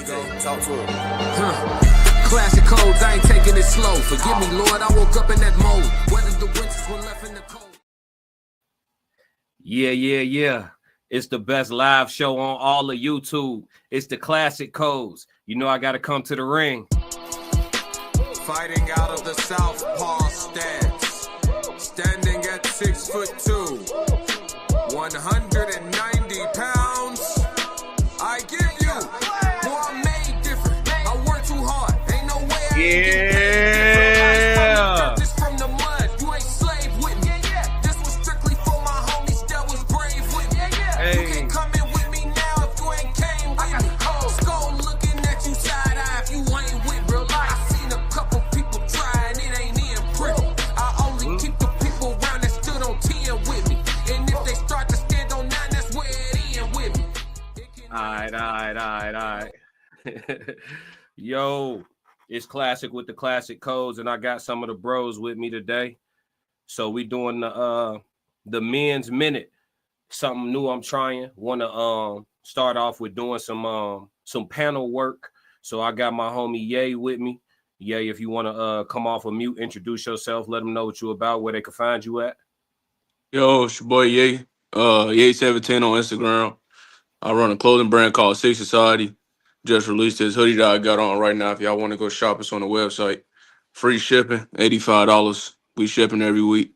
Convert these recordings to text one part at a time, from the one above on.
Talk to him. Classic codes, I ain't taking it slow. Forgive me, Lord, I woke up in that mode. Whether the winters were left in the cold. Yeah. It's the best live show on all of YouTube. It's the Classic Codes. You know I got to come to the ring. Fighting out of the southpaw stance. Standing at 6'2", 190 pounds. I give you, boy, I'm made different. I work too hard. Ain't no way I ain't Yeah. this from the mud. You ain't slave with me. This was strictly for my homies that was brave with me. You can come in with me now if you ain't came with me. Skull looking at you side eye if you ain't with real life. I seen a couple people try and it ain't in pretty. I only keep the people around that stood on 10 with me. And if they start to stand on 9, that's where it end with me. All right. Yo, it's Classic with the Classic Codes, and I got some of the bros with me today. So we doing the men's minute. Something new I'm trying. Want to start off with doing some panel work. So I got my homie Ye with me. Ye, if you want to come off of mute, introduce yourself, let them know what you about, where they can find you at. Yo, it's your boy Ye. Ye17 on Instagram. I run a clothing brand called Six Society. Just released this hoodie that I got on right now. If y'all want to go shop, it's on the website. Free shipping, $85. We shipping every week.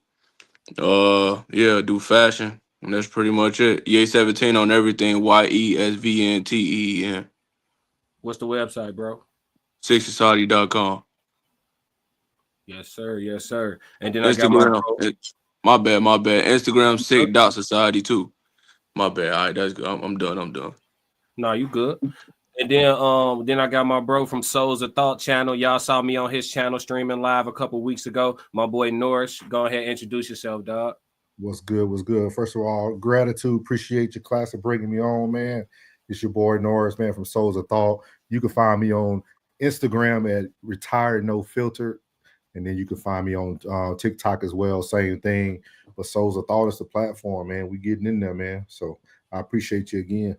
Do fashion. And that's pretty much it. Ye17 on everything. YESVNTEN. What's the website, bro? SixSociety.com. Yes, sir. And then I got Instagram. my My bad. Instagram Sick.Society too. My bad. All right, that's good. I'm done. No, you good. And then I got my bro from Souls of Thought channel. Y'all saw me on his channel streaming live a couple weeks ago. My boy Norris. Go ahead and introduce yourself, dog. What's good? First of all, gratitude. Appreciate your class for bringing me on, man. It's your boy Norris, man, from Souls of Thought. You can find me on Instagram at Retired No Filter. And then you can find me on TikTok as well. Same thing. But Souls of Thought is the platform, man. We getting in there, man. So I appreciate you again.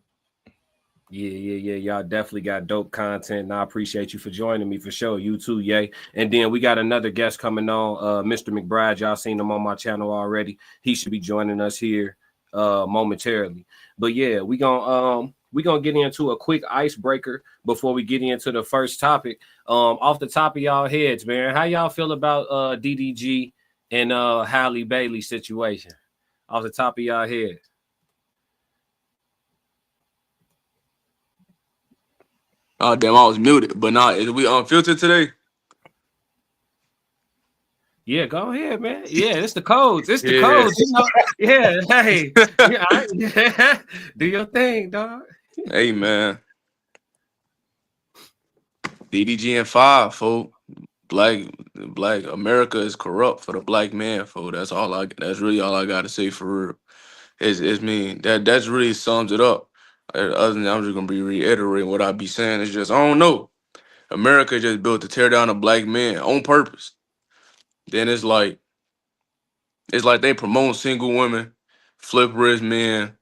Yeah. Y'all definitely got dope content, and I appreciate you for joining me for sure. You too, Ye. And then we got another guest coming on, Mr. McBryde. Y'all seen him on my channel already. He should be joining us here momentarily. But yeah, we gonna get into a quick icebreaker before we get into the first topic. Off the top of y'all heads, man, how y'all feel about DDG and Halle Bailey situation? Off the top of y'all heads. Oh damn, I was muted. But nah, is we unfiltered today? Yeah, go ahead, man. Yeah, it's the codes. It's the codes. You know? Yeah, hey. Do your thing, dog. Hey man. DDG and 5, folks. Black America is corrupt for the black man, folks. That's really all I gotta say for real. It's mean that's really sums it up. Other than that, I'm just gonna be reiterating what I be saying. It's just I don't know. America just built to tear down a black man on purpose. Then it's like they promote single women, flip wrist men,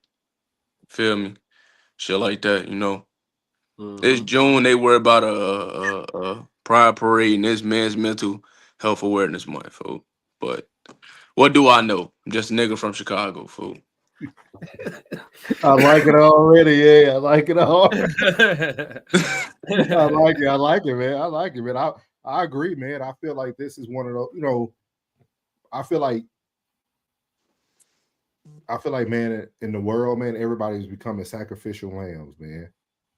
feel me? Shit like that, you know. It's June, they worry about a pride parade and this Men's Mental Health Awareness Month, folks. But what do I know? I'm just a nigga from Chicago, folks. I like it already. Yeah, I like it all. I like it, man. I agree, man. I feel like this is one of those, you know, I feel like, man, in the world, man, everybody's becoming sacrificial lambs, man.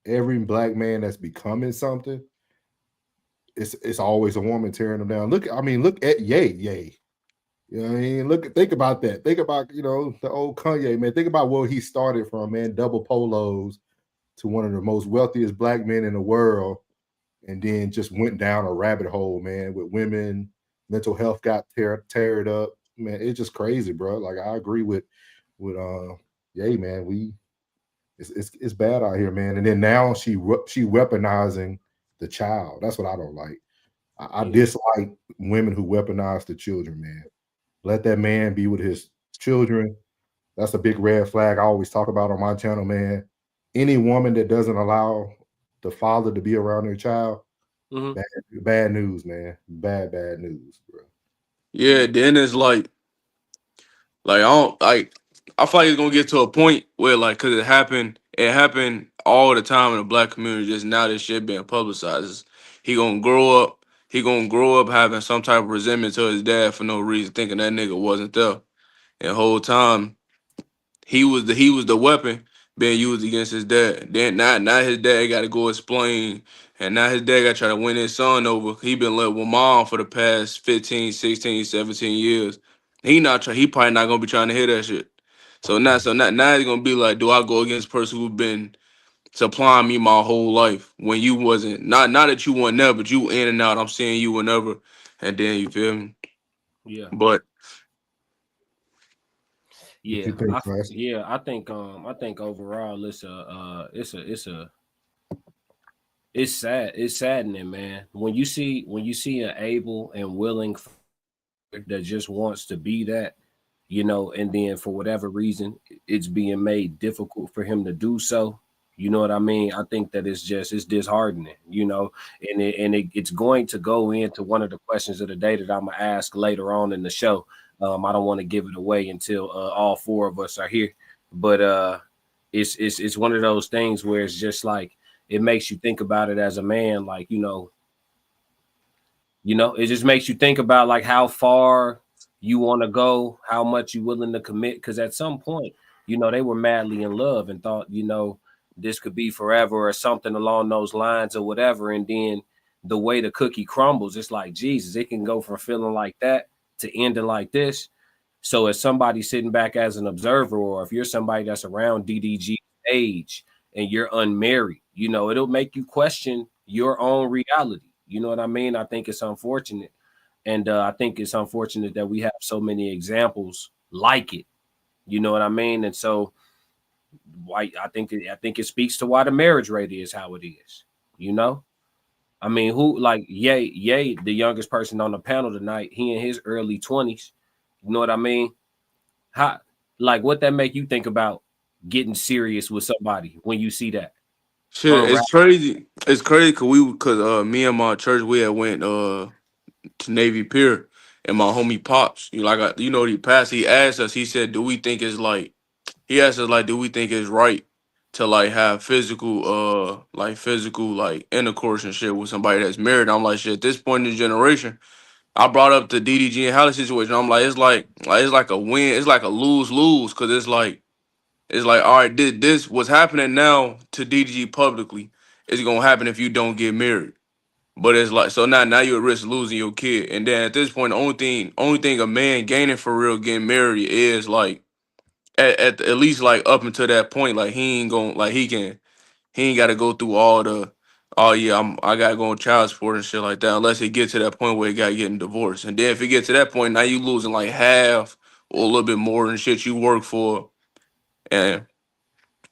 Every black man that's becoming something, it's always a woman tearing them down. Look at Ye. You know what I mean? Think about that. Think about, you know, the old Kanye, man. Think about where he started from, man. Double polos to one of the most wealthiest black men in the world, and then just went down a rabbit hole, man, with women. Mental health got teared up. Man, it's just crazy, bro. Like, I agree with Ye, man. It's bad out here, man. And then now she weaponizing the child. That's what I don't like. I dislike women who weaponize the children, man. Let that man be with his children. That's a big red flag I always talk about on my channel, man. Any woman that doesn't allow the father to be around their child, Hmm. bad news, man. Bad news, bro. Yeah, then it's like I don't like. I feel like it's gonna get to a point where like, cause it happened all the time in the black community. Just now, this shit being publicized. He gonna grow up. He gonna grow up having some type of resentment to his dad for no reason, thinking that nigga wasn't there. And the whole time he was the weapon being used against his dad. Then now his dad got to go explain, and now his dad got to try to win his son over. He been left with mom for the past 15, 16, 17 years. He probably not gonna be trying to hear that shit. So now he's gonna be like, do I go against a person who's been supplying me my whole life when you wasn't, not that you weren't there, but you in and out. I'm seeing you whenever, and then you feel me. Yeah. But What you Yeah, think, Flash? I think overall it's sad. It's saddening, man. When you see an able and willing that just wants to be that, and then for whatever reason it's being made difficult for him to do so. You know what I mean? I think that it's disheartening, it's going to go into one of the questions of the day that I'm gonna ask later on in the show. I don't want to give it away until all four of us are here, but it's one of those things where it's just like it makes you think about it as a man, like it just makes you think about like how far you want to go, how much you willing to commit. Because at some point, they were madly in love and thought, this could be forever or something along those lines or whatever. And then the way the cookie crumbles, it's like, Jesus, it can go from feeling like that to ending like this. So as somebody sitting back as an observer, or if you're somebody that's around DDG age and you're unmarried, it'll make you question your own reality. You know what I mean? I think it's unfortunate. And I think it's unfortunate that we have so many examples like it. You know what I mean? And so why I think it speaks to why the marriage rate is how it is. You know? I mean, who like Ye, the youngest person on the panel tonight, he in his early 20s. You know what I mean? How like what that make you think about getting serious with somebody when you see that? shit, it's crazy. It's crazy because me and my church we had went to Navy Pier, and my homie Pops, he passed. He asked us. He said, "Do we think it's like?" He asked us like, "Do we think it's right to like have physical like intercourse and shit with somebody that's married?" I'm like, "Shit, at this point in the generation." I brought up the DDG and Halle situation. I'm like, it's like a win. It's like a lose lose because it's like all right, this what's happening now to DDG publicly is gonna happen if you don't get married. But it's like so now you're at risk of losing your kid. And then at this point, the only thing a man gaining for real getting married is like at least like up until that point, like he ain't going like he ain't gotta go through all the oh yeah, I gotta go on child support and shit like that, unless it get to that point where he gotta getting divorced. And then if it get to that point, now you losing like half or a little bit more than shit you work for. And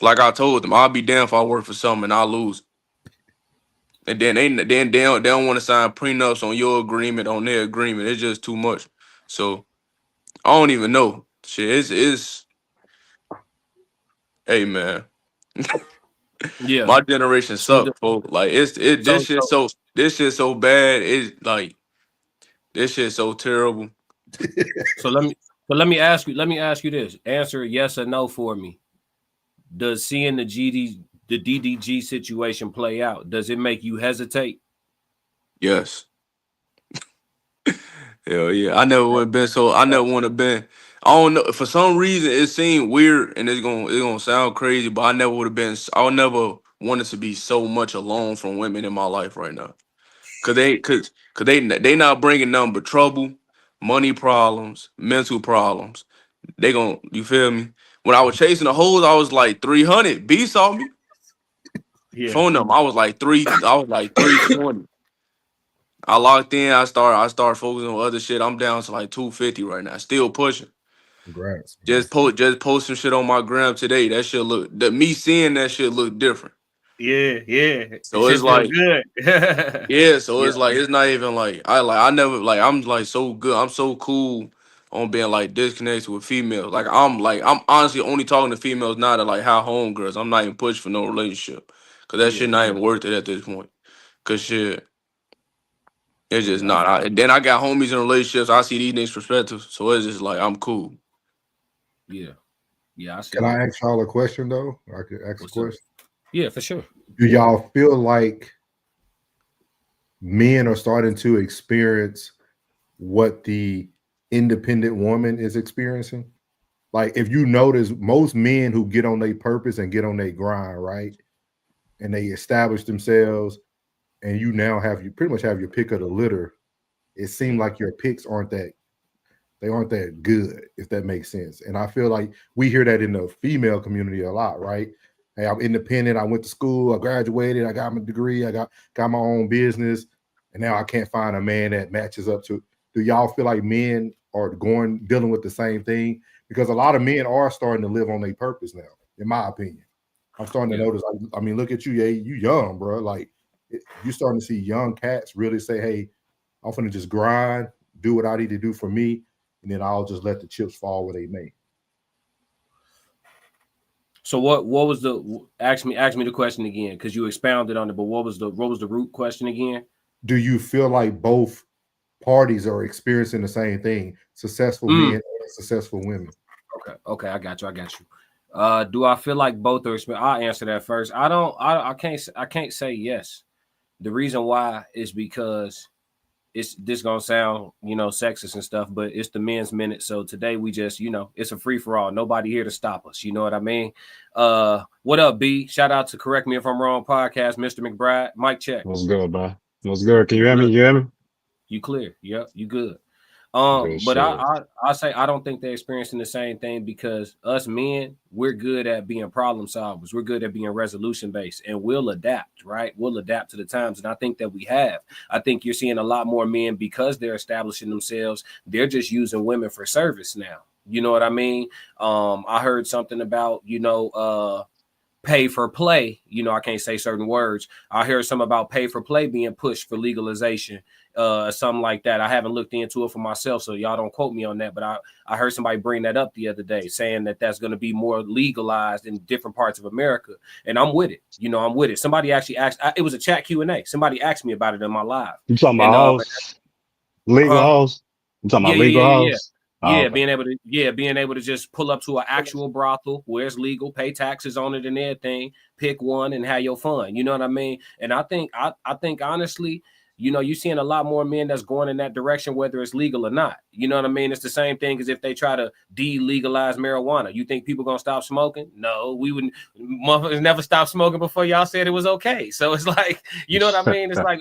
like I told them, I'll be damned if I work for something and I lose. And then they don't want to sign prenups on your agreement, on their agreement. It's just too much. So I don't even know. Shit, it's hey man, Yeah. my generation So suck, folks. Like this so shit so bad. It's like this shit so terrible. so let me ask you this. Answer yes or no for me. Does seeing the DDG situation play out, does it make you hesitate? Yes, hell yeah. I never would have been so. I never want to been. I don't know. For some reason, it seemed weird, and it's gonna sound crazy, but I never would have been. I would never wanted to be so much alone from women in my life right now. Cause they not bringing nothing but trouble, money problems, mental problems. You feel me? When I was chasing the hoes, I was like 300. B saw me. Yeah. Phone them. I was like 320. I locked in. I started focusing on other shit. I'm down to like 250 right now. Still pushing. Congrats, man. Just post some shit on my gram today. That shit me seeing that shit look different. Yeah. It So it's should feel like good. yeah, so Yeah. it's like it's not even like I never like I'm like so good. I'm so cool on being like disconnected with females. I'm honestly only talking to females now that like how homegirls. I'm not even pushing for no relationship. because that shit not even worth it at this point. Cause shit, it's just not. And then I got homies in relationships. I see these niggas' perspectives, so it's just like I'm cool. Yeah, I see. Can I ask y'all a question though? I could ask a question. Yeah, for sure. Do y'all feel like men are starting to experience what the independent woman is experiencing? Like, if you notice, most men who get on their purpose and get on their grind, right, and they establish themselves, and you now pretty much have your pick of the litter. It seems like your picks aren't that good, if that makes sense. And I feel like we hear that in the female community a lot, right? Hey, I'm independent. I went to school. I graduated. I got my degree. I got my own business, and now I can't find a man that matches up to. Do y'all feel like men are dealing with the same thing? Because a lot of men are starting to live on their purpose now, in my opinion. I'm starting to notice. I mean, look at you, you young, bro. Like, you starting to see young cats really say, "Hey, I'm gonna just grind, do what I need to do for me, and then I'll just let the chips fall where they may." So what was the ask me the question again, because you expounded on it, but what was the root question again? Do you feel like both parties are experiencing the same thing? Successful men and successful women. Okay, I got you. Do I feel like both are experiencing? I'll answer that first. I can't say yes. The reason why is because this gonna sound, sexist and stuff, but it's the men's minute. So today we just, it's a free for all. Nobody here to stop us. You know what I mean? What up, B? Shout out to Correct Me If I'm Wrong podcast, Mr. McBryde. Mic check. What's good, man? What's good? Can you hear me? You hear me? You clear? Yep, you good. Good But shit. I say I don't think they're experiencing the same thing, because us men, we're good at being problem solvers. We're good at being resolution based, and we'll adapt, right? We'll adapt to the times. And I think that we have. I think you're seeing a lot more men, because they're establishing themselves. They're just using women for service now. You know what I mean? I heard something about, pay for play. I can't say certain words. I heard something about pay for play being pushed for legalization. Something like that. I haven't looked into it for myself, so y'all don't quote me on that, but I heard somebody bring that up the other day, saying that that's going to be more legalized in different parts of America, and I'm with it. I'm with it. Somebody actually asked, it was a chat Q&A. Somebody asked me about it in my live. You talking about house? Legal house? You talking about legal house? Yeah, okay. being able to just pull up to an actual brothel where it's legal, pay taxes on it and everything, pick one and have your fun. You know what I mean? And I think honestly, you're seeing a lot more men that's going in that direction, whether it's legal or not. You know what I mean? It's the same thing as if they try to de-legalize marijuana. You think people gonna stop smoking? No, we wouldn't. Motherfuckers never stopped smoking before y'all said it was okay. So it's like, you know what I mean? It's like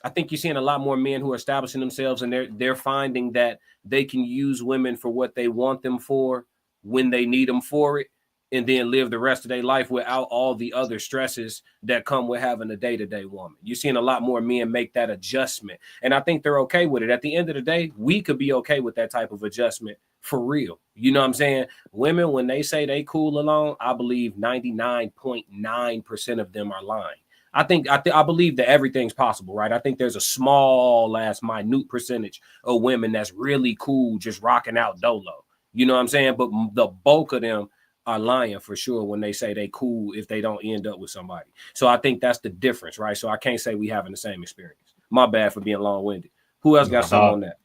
I think you're seeing a lot more men who are establishing themselves, and they're finding that they can use women for what they want them for when they need them for it, and then live the rest of their life without all the other stresses that come with having a day-to-day woman. You're seeing a lot more men make that adjustment, and I think they're okay with it. At the end of the day, we could be okay with that type of adjustment for real. You know what I'm saying? Women, when they say they cool alone, I believe 99.9% of them are lying. I believe that everything's possible, right? I think there's a small ass minute percentage of women that's really cool, just rocking out dolo. You know what I'm saying? But the bulk of them are lying for sure when they say they cool if they don't end up with somebody. So I think that's the difference, right? So I can't say we having the same experience. My bad for being long-winded. Who else got something on that?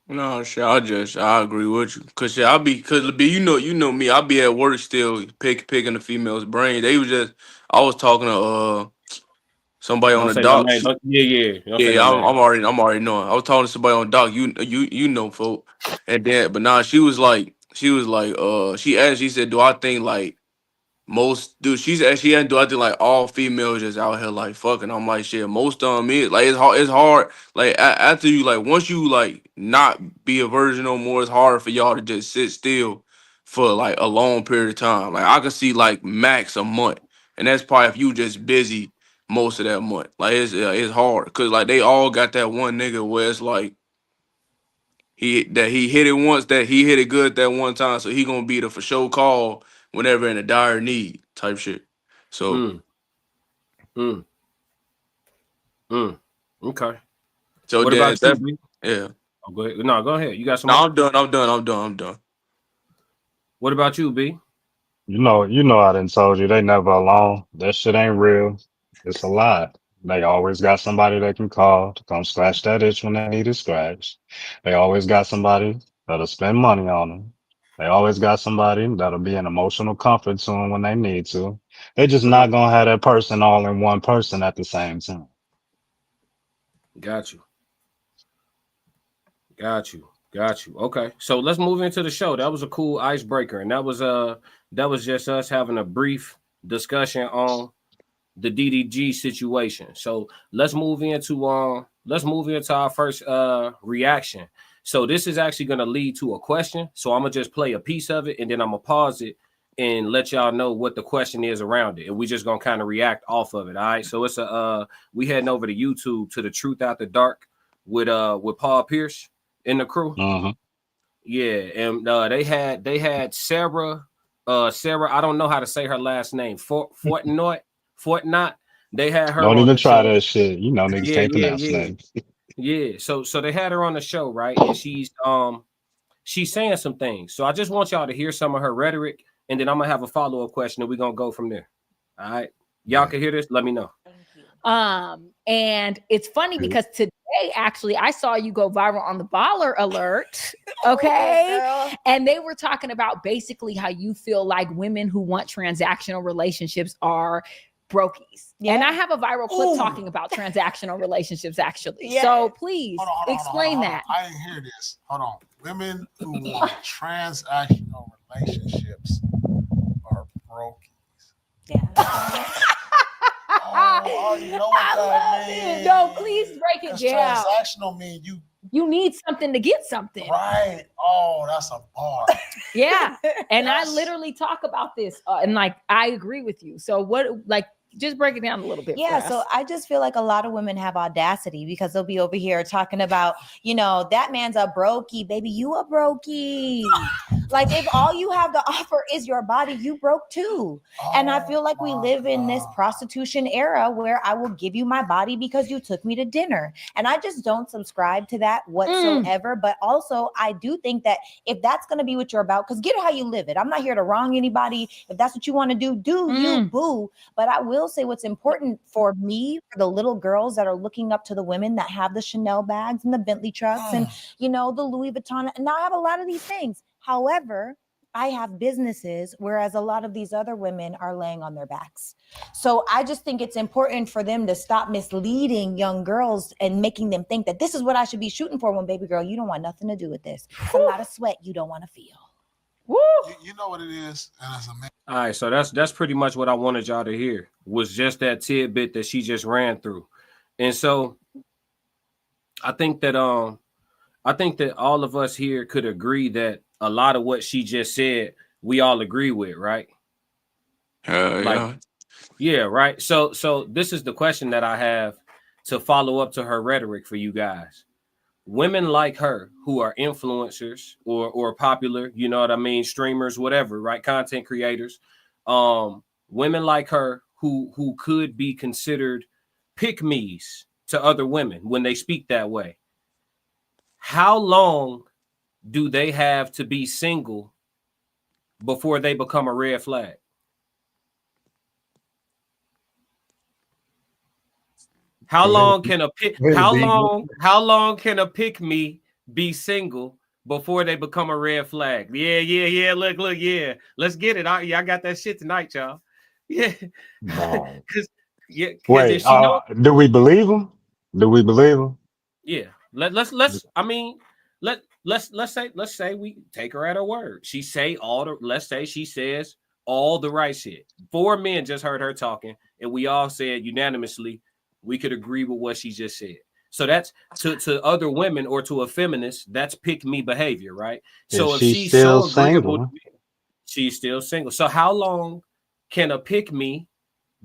No, shit, I agree with you. Cause shit, you know me, I'll be at work still picking the female's brain. I was talking to somebody on Don't the say no dock. name. Yeah. Don't say Yeah, no name. I'm already knowing. I was talking to somebody on the dock. You know, folk. And then, but nah, she was like, she asked, she said, do I think like most dude? She asked, do I think like all females just out here like fucking? I'm like, shit, most of them is like it's hard. Like after you like once you like not be a virgin no more, it's hard for y'all to just sit still for like a long period of time. Like I could see like max a month, and that's probably if you just busy most of that month. Like it's hard because like they all got that one nigga where it's like he hit it once, that he hit it good that one time, so he gonna be the for sure call whenever in a dire need type shit. So Okay. so What then about you, that B? yeah. Oh, go ahead. No, go ahead. You got some No, more? I'm done. What about you, B? You know, I done told you they never alone. That shit ain't real. It's a lie. They always got somebody they can call to come scratch that itch when they need it scratched. They always got somebody that'll spend money on them. They always got somebody that'll be an emotional comfort to them when they need to. They just not gonna have that person all in one person at the same time. Got you. Got you. Got you. Okay. So let's move into the show. That was a cool icebreaker. And that was just us having a brief discussion on the DDG situation. So let's move into our first reaction. So this is actually going to lead to a question. So I'm gonna just play a piece of it and then I'm gonna pause it and let y'all know what the question is around it. And we just gonna kind of react off of it. All right. So it's we heading over to YouTube to the Truth After Dark with Paul Pierce in the crew. Yeah, and they had Sarah, I don't know how to say her last name. Fortnite. They had her. Don't on even the try show. that shit. You know niggas can't pronounce names. Yeah. So they had her on the show, right? And she's saying some things. So I just want y'all to hear some of her rhetoric, and then I'm gonna have a follow-up question, and we're gonna go from there. All right. Y'all can hear this? Let me know. And it's funny because today, actually, I saw you go viral on the Baller Alert. Okay. And they were talking about basically how you feel like women who want transactional relationships are brokies. Yeah. And I have a viral clip talking about transactional relationships, actually. Yeah. So please explain that. I didn't hear this. Hold on. Women who want transactional relationships are brokies. Yeah. Oh, you know what that means? No, please break it down. Transactional mean you need something to get something. Right. Oh, that's a bar. Yeah. And I literally talk about this and like I agree with you. So what, like, just break it down a little bit. Yeah, so I just feel like a lot of women have audacity because they'll be over here talking about, you know, that man's a brokey, baby, you a brokey. Like if all you have to offer is your body, you broke too. And I feel like we live in this prostitution era where I will give you my body because you took me to dinner. And I just don't subscribe to that whatsoever. But also I do think that if that's going to be what you're about, because get it how you live it. I'm not here to wrong anybody. If that's what you want to do you, boo. But I will say what's important for me, for the little girls that are looking up to the women that have the Chanel bags and the Bentley trucks and, you know, the Louis Vuitton. And now I have a lot of these things. However, I have businesses, whereas a lot of these other women are laying on their backs. So I just think it's important for them to stop misleading young girls and making them think that this is what I should be shooting for when, baby girl, you don't want nothing to do with this. It's a lot of sweat you don't want to feel. Woo! You know what it is. And as a man. All right, so that's pretty much what I wanted y'all to hear was just that tidbit that she just ran through. And so I think that all of us here could agree that a lot of what she just said, we all agree with, right? Yeah, right. So this is the question that I have to follow up to her rhetoric for you guys. Women like her who are influencers or popular, you know what I mean, streamers, whatever, right? Content creators. Women like her who could be considered pick-me's to other women when they speak that way. How long do they have to be single before they become a red flag? How long can a pick-me be single before they become a red flag? Yeah. Look, yeah. Let's get it. I got that shit tonight, y'all. Yeah. Wait, do we believe him? Yeah. Let's say we take her at her word. She says all the right shit. 4 men just heard her talking, and we all said unanimously we could agree with what she just said. So that's to other women or to a feminist, that's pick me behavior, right? So if she's still so agreeable, she's still single. So how long can a pick me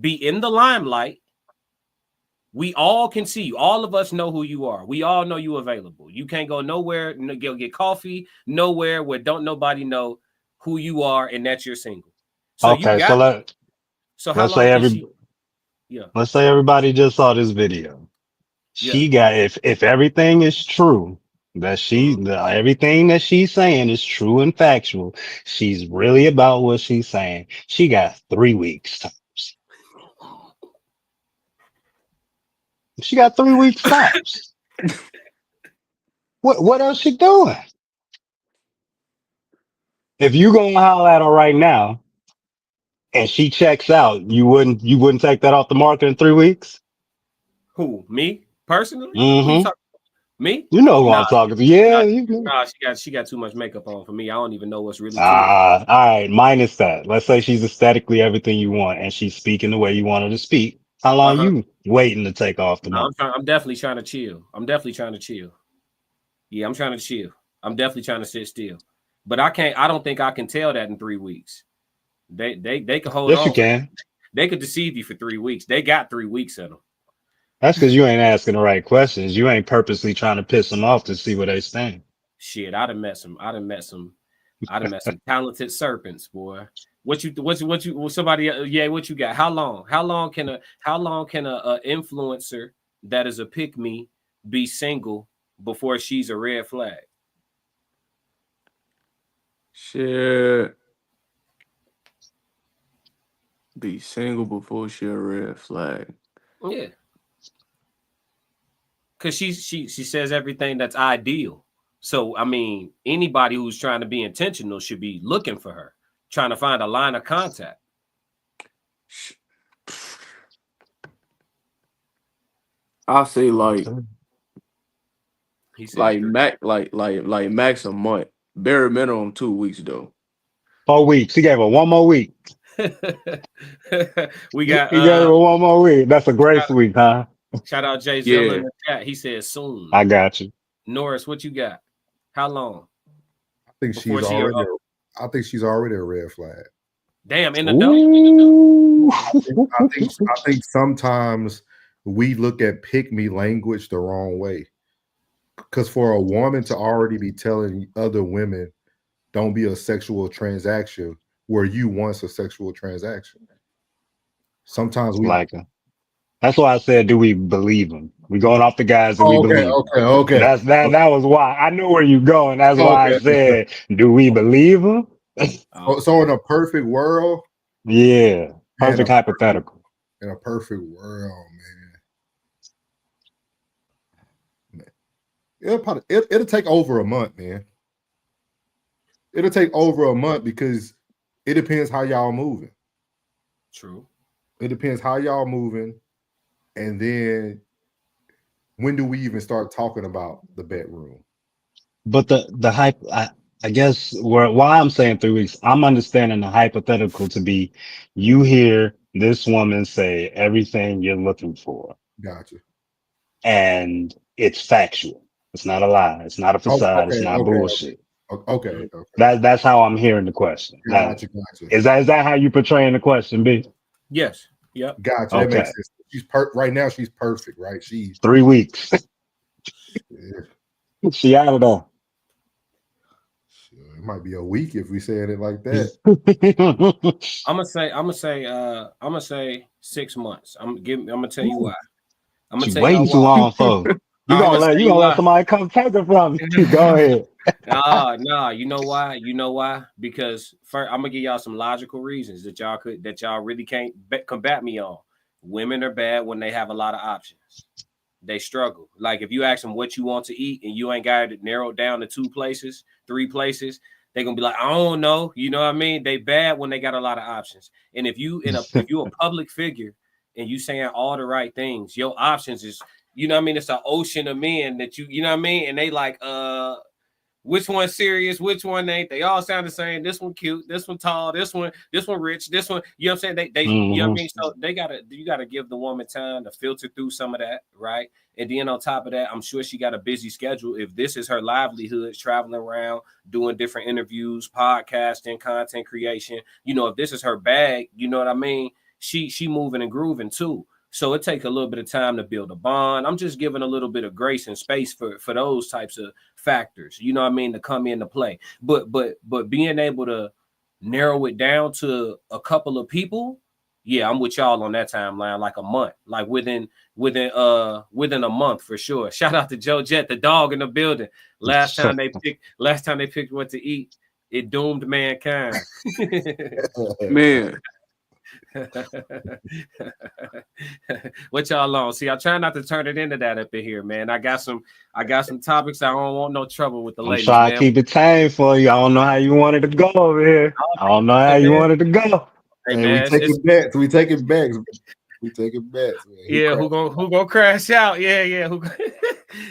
be in the limelight? We all can see you. All of us know who you are. We all know you available. You can't go nowhere, go get coffee, nowhere where don't nobody know who you are and that you're single. So okay, let's say everybody just saw this video. She got if everything is true, that everything that she's saying is true and factual. She's really about what she's saying. She got 3 weeks tops. She got 3 weeks tops. What else she doing? If you gonna holler at her right now and she checks out, you wouldn't take that off the market in 3 weeks? Who? Me personally? Who you Mm-hmm. talking? Me? You know who Nah, I'm talking to. Yeah, nah, you know. she got too much makeup on for me. I don't even know what's really to it. All right, minus that. Let's say she's aesthetically everything you want and she's speaking the way you want her to speak. How long you waiting to take off the market? I'm definitely trying to chill. Yeah, I'm trying to chill. I'm definitely trying to sit still. But I don't think I can tell that in 3 weeks. They could hold Yes, on. you can. They could deceive you for 3 weeks. They got 3 weeks in them. That's because you ain't asking the right questions. You ain't purposely trying to piss them off to see where they stand. Shit, I done met some talented serpents, boy. What you somebody what you got? How long can a influencer that is a pick me be single before she's a red flag? Shit. Be single before she a red flag. Yeah. Cause she says everything that's ideal. So I mean, anybody who's trying to be intentional should be looking for her, trying to find a line of contact. I'll say like He said like max a month. Bare minimum 2 weeks though. 4 weeks. He gave her 1 more week. We got He gave her 1 more week. That's a grace week, huh? Shout out Jay Yeah. Zilla in the chat. He said soon. I got you. Norris, what you got? How long? I think Before she's she already. I think she's already a red flag. Damn, in the Ooh. I think sometimes we look at pick me language the wrong way. Because for a woman to already be telling other women, don't be a sexual transaction, where you once a sexual transaction. Sometimes we Like her. That's why I said, do we believe him? We going off the guys that we believe. Okay. That was why I knew where you going. That's why I said, do we believe him? So in a perfect world, yeah, perfect hypothetical. In a perfect world, man. It'll take over a month, man. It'll take over a month because it depends how y'all moving. True. It depends how y'all moving, and then when do we even start talking about the bedroom? But the hype, I guess why I'm saying 3 weeks, I'm understanding the hypothetical to be, you hear this woman say everything you're looking for. Gotcha. And it's factual. It's not a lie. It's not a facade. It's not bullshit. Okay. That's how I'm hearing the question. Gotcha. Is that how you portraying the question, B? Yes. Yep. Gotcha. Okay. That makes sense. She's right now. She's perfect, right? She's 3 weeks. She out of there. It might be a week if we said it like that. I'm gonna say 6 months. I'm gonna tell you why. I'm gonna She's tell waiting you too long, folks. You gonna let somebody come take it from you. Go ahead. Nah. You know why? Because first, I'm gonna give y'all some logical reasons that y'all really can't combat me on. Women are bad when they have a lot of options. They struggle. Like if you ask them what you want to eat and you ain't got it narrowed down to 2 places, 3 places, they're gonna be like, I don't know. You know what I mean? They bad when they got a lot of options. And if you a public figure and you saying all the right things, your options is, you know what I mean? It's an ocean of men that you know what I mean? And they like, which one's serious? Which one ain't? They all sound the same. This one cute. This one tall. This one rich. This one, you know what I'm saying? They you know what I mean? So you gotta give the woman time to filter through some of that, right? And then on top of that, I'm sure she got a busy schedule. If this is her livelihood, traveling around, doing different interviews, podcasting, content creation, you know, if this is her bag, you know what I mean? She moving and grooving too. So it takes a little bit of time to build a bond. I'm just giving a little bit of grace and space for those types of factors, you know what I mean, to come into play. But being able to narrow it down to a couple of people, Yeah, I'm with y'all on that timeline, like a month, like within a month for sure. Shout out to Joe Jet, the dog in the building. Last time they picked what to eat, it doomed mankind. Man, What y'all on? See, I try not to turn it into that up in here, man. I got some topics. I don't want no trouble with the I'm ladies, trying man. to keep it tame for you. I don't know how you wanted to go over here. I don't know how you wanted to go. Hey, Hey, man, we taking bets. We taking bets. We taking bets. Man. yeah, who gonna crash out? Yeah.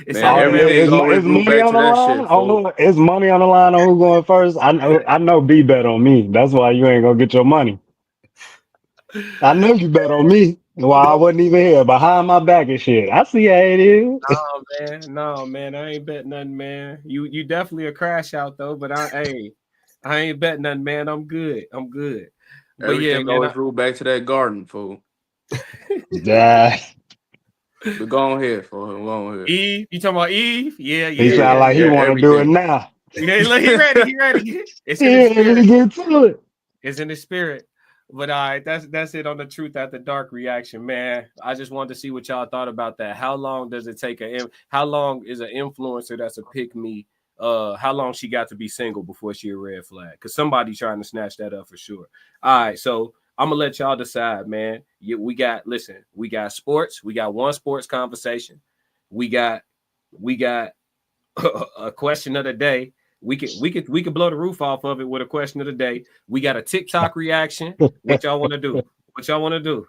It's Man, all everything Is always move money back on to the that line? shit, I don't fool. know. Is money on the line on who going first? I know B bet on me. That's why you ain't gonna get your money. I know you bet on me. Well, I wasn't even here behind my back and shit. I see how it is. No, man, I ain't bet nothing, man. You definitely a crash out though, but I ain't bet nothing, man. I'm good. But Everything yeah, man. always move back to that garden, fool. Yeah. But go on here, fool. Go on here. Eve, you talking about Eve? Yeah. He sound like he yeah, want to do it everything. now. Yeah, look, he ready. It's in He his ready to spirit. get to it. It's in his spirit. But all right, that's it on the Truth After Dark reaction, man. I just wanted to see what y'all thought about that. How long does it take how long is an influencer that's a pick me? How long she got to be single before she a red flag? Because somebody trying to snatch that up for sure. All right, so I'm gonna let y'all decide, man. We got sports. We got one sports conversation. We got a question of the day. We could blow the roof off of it with a question of the day. We got a TikTok reaction. What y'all want to do?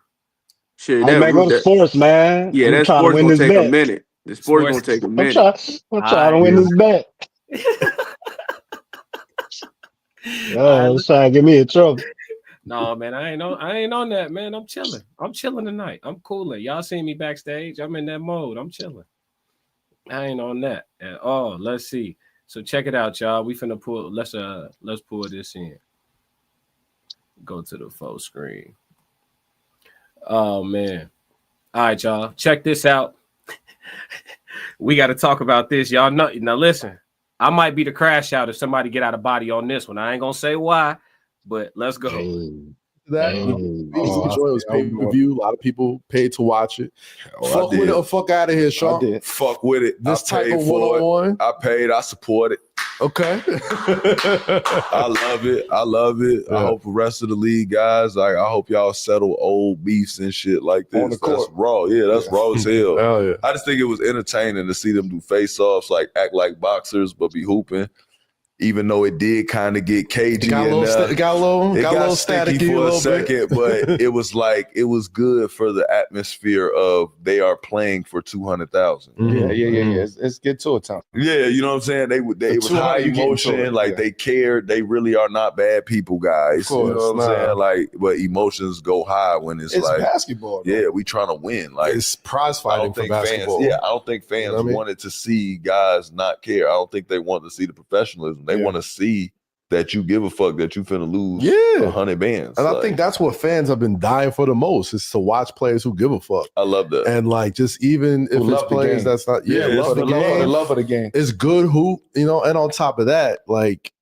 Shit, Hey man, go to sports, man. yeah, I'm that trying to sport's win gonna this take a bet. minute. The sport's gonna take a I'm minute. trying to win this bet. Trying to get me in trouble. No, man, I ain't on that, man. I'm chilling tonight. I'm cooling. Y'all see me backstage. I'm in that mode. I'm chilling. I ain't on that at all. Let's see. So check it out, y'all. We finna pull. Let's pull this in. Go to the full screen. Oh man. All right, y'all. Check this out. We got to talk about this, y'all. Know, now listen. I might be the crash out if somebody get out of body on this one. I ain't gonna say why, but let's go. That people enjoy it. Was pay-per-view. A lot of people paid to watch it. Fuck with it or fuck out of here, Sean. Fuck with it. This I type of one-on-one. I paid. I support it. Okay. I love it. Yeah. I hope the rest of the league guys, I hope y'all settle old beefs and shit like this. On the court. That's raw. Yeah, that's raw as hell. Hell yeah. I just think it was entertaining to see them do face-offs, like act like boxers, but be hooping. Even though it did kind of get cagey, Got a little sticky staticky for a little second, but it was like it was good for the atmosphere of they are playing for 200,000. Yeah. It's get to a time. Yeah, you know what I'm saying? It was high emotion, like they cared. They really are not bad people, guys. Of course, you know what I'm saying? Like, but emotions go high when it's like basketball. Though. yeah, we trying to win. Like It's prize fighting for basketball. I don't think fans You know what I mean? wanted to see guys not care. I don't think they want to see the professionalism. They want to see that you give a fuck that you finna lose 100 bands. And like, I think that's what fans have been dying for the most is to watch players who give a fuck. I love that. And like just even if it's players that's not For the love of the game. it's good hoop, you know, and on top of that, like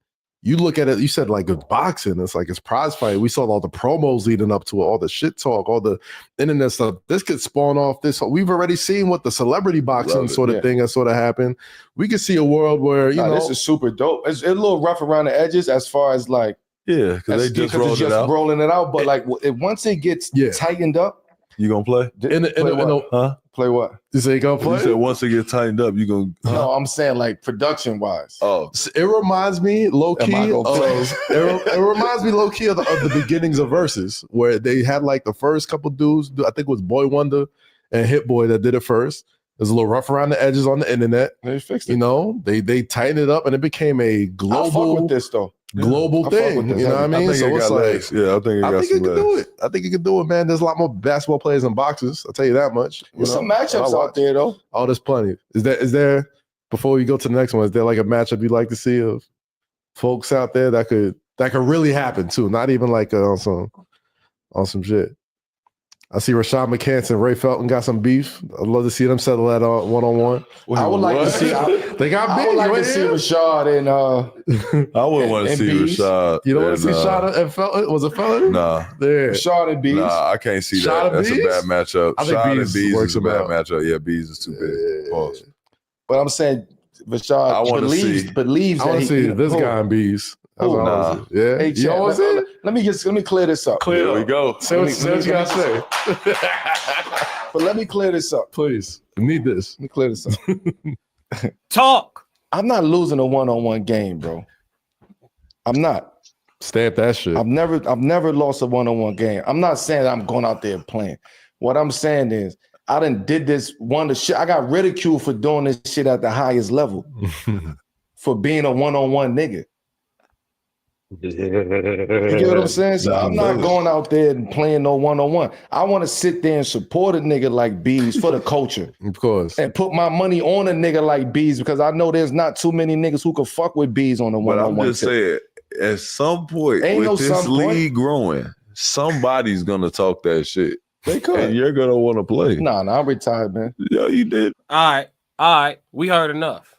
you look at it, you said like with boxing, it's like it's prize fight. We saw all the promos leading up to it, all the shit talk, all the internet stuff. This could spawn off this. We've already seen what the celebrity boxing sort of thing has sort of happened. We could see a world where, you know, this is super dope. It's a little rough around the edges as far as like because they just rolled it out. rolling it out. But like once it gets tightened up, You gonna play? play what? You say you gonna play? You said once it gets tightened up, you gonna No, I'm saying like production wise. Oh, It reminds me low key Am I of gonna play? it reminds me low key of the beginnings of Versus, where they had like the first couple dudes. I think it was Boy Wonder and Hit Boy that did it first. It was a little rough around the edges on the internet. They fixed it. You know, they tightened it up and it became a I fuck global with this though. global I fuck thing. with this You know what I heavy. mean? I think So it it's got like legs. Yeah, I think it got I think some it can legs. do it. I think it can do it, man. There's a lot more basketball players than boxers. I'll tell you that much. There's some matchups out there though. Oh, there's plenty. Is there before we go to the next one? Is there like a matchup you'd like to see of folks out there that could really happen too? Not even like on some shit. I see Rashad McCants and Ray Felton got some beef. I'd love to see them settle that on one-on-one. I would like to see. They got beef. I would like to see Rashad and I wouldn't want to see Bees. Rashad. You don't want to see Rashad and Felton? Was it Felton? Nah. There. Rashad and Bees. Nah, I can't see Shot that. and That's Bees? a bad matchup. I think Shot and Bees Bees works is a bad about. matchup. Yeah, Bees is too big. Pause. But I'm saying Rashad I wanna believes see- believes I that want to see this guy in Bees. That's Who? all I wanna see. Yeah. Hey, You Chad, don't want to see it? let me clear this up. Clear Here it we up. go. Say what you got to say. But let me clear this up. Please. I need this. Let me clear this up. Talk. I'm not losing a one-on-one game, bro. I'm not. Stamp that shit. I've never lost a one-on-one game. I'm not saying that I'm going out there playing. What I'm saying is I done did this one shit. I got ridiculed for doing this shit at the highest level for being a one-on-one nigga. You get what I'm saying? So I'm not going out there and playing no one-on-one. I want to sit there and support a nigga like Bees for the culture. Of course. And put my money on a nigga like Bees because I know there's not too many niggas who can fuck with Bees on the But I'm one-on-one. just saying, at some point, Ain't no with this some point. league growing, somebody's gonna talk that shit. They could. And you're gonna want to play. Nah, I'm retired, man. Yeah, you did. All right. We heard enough.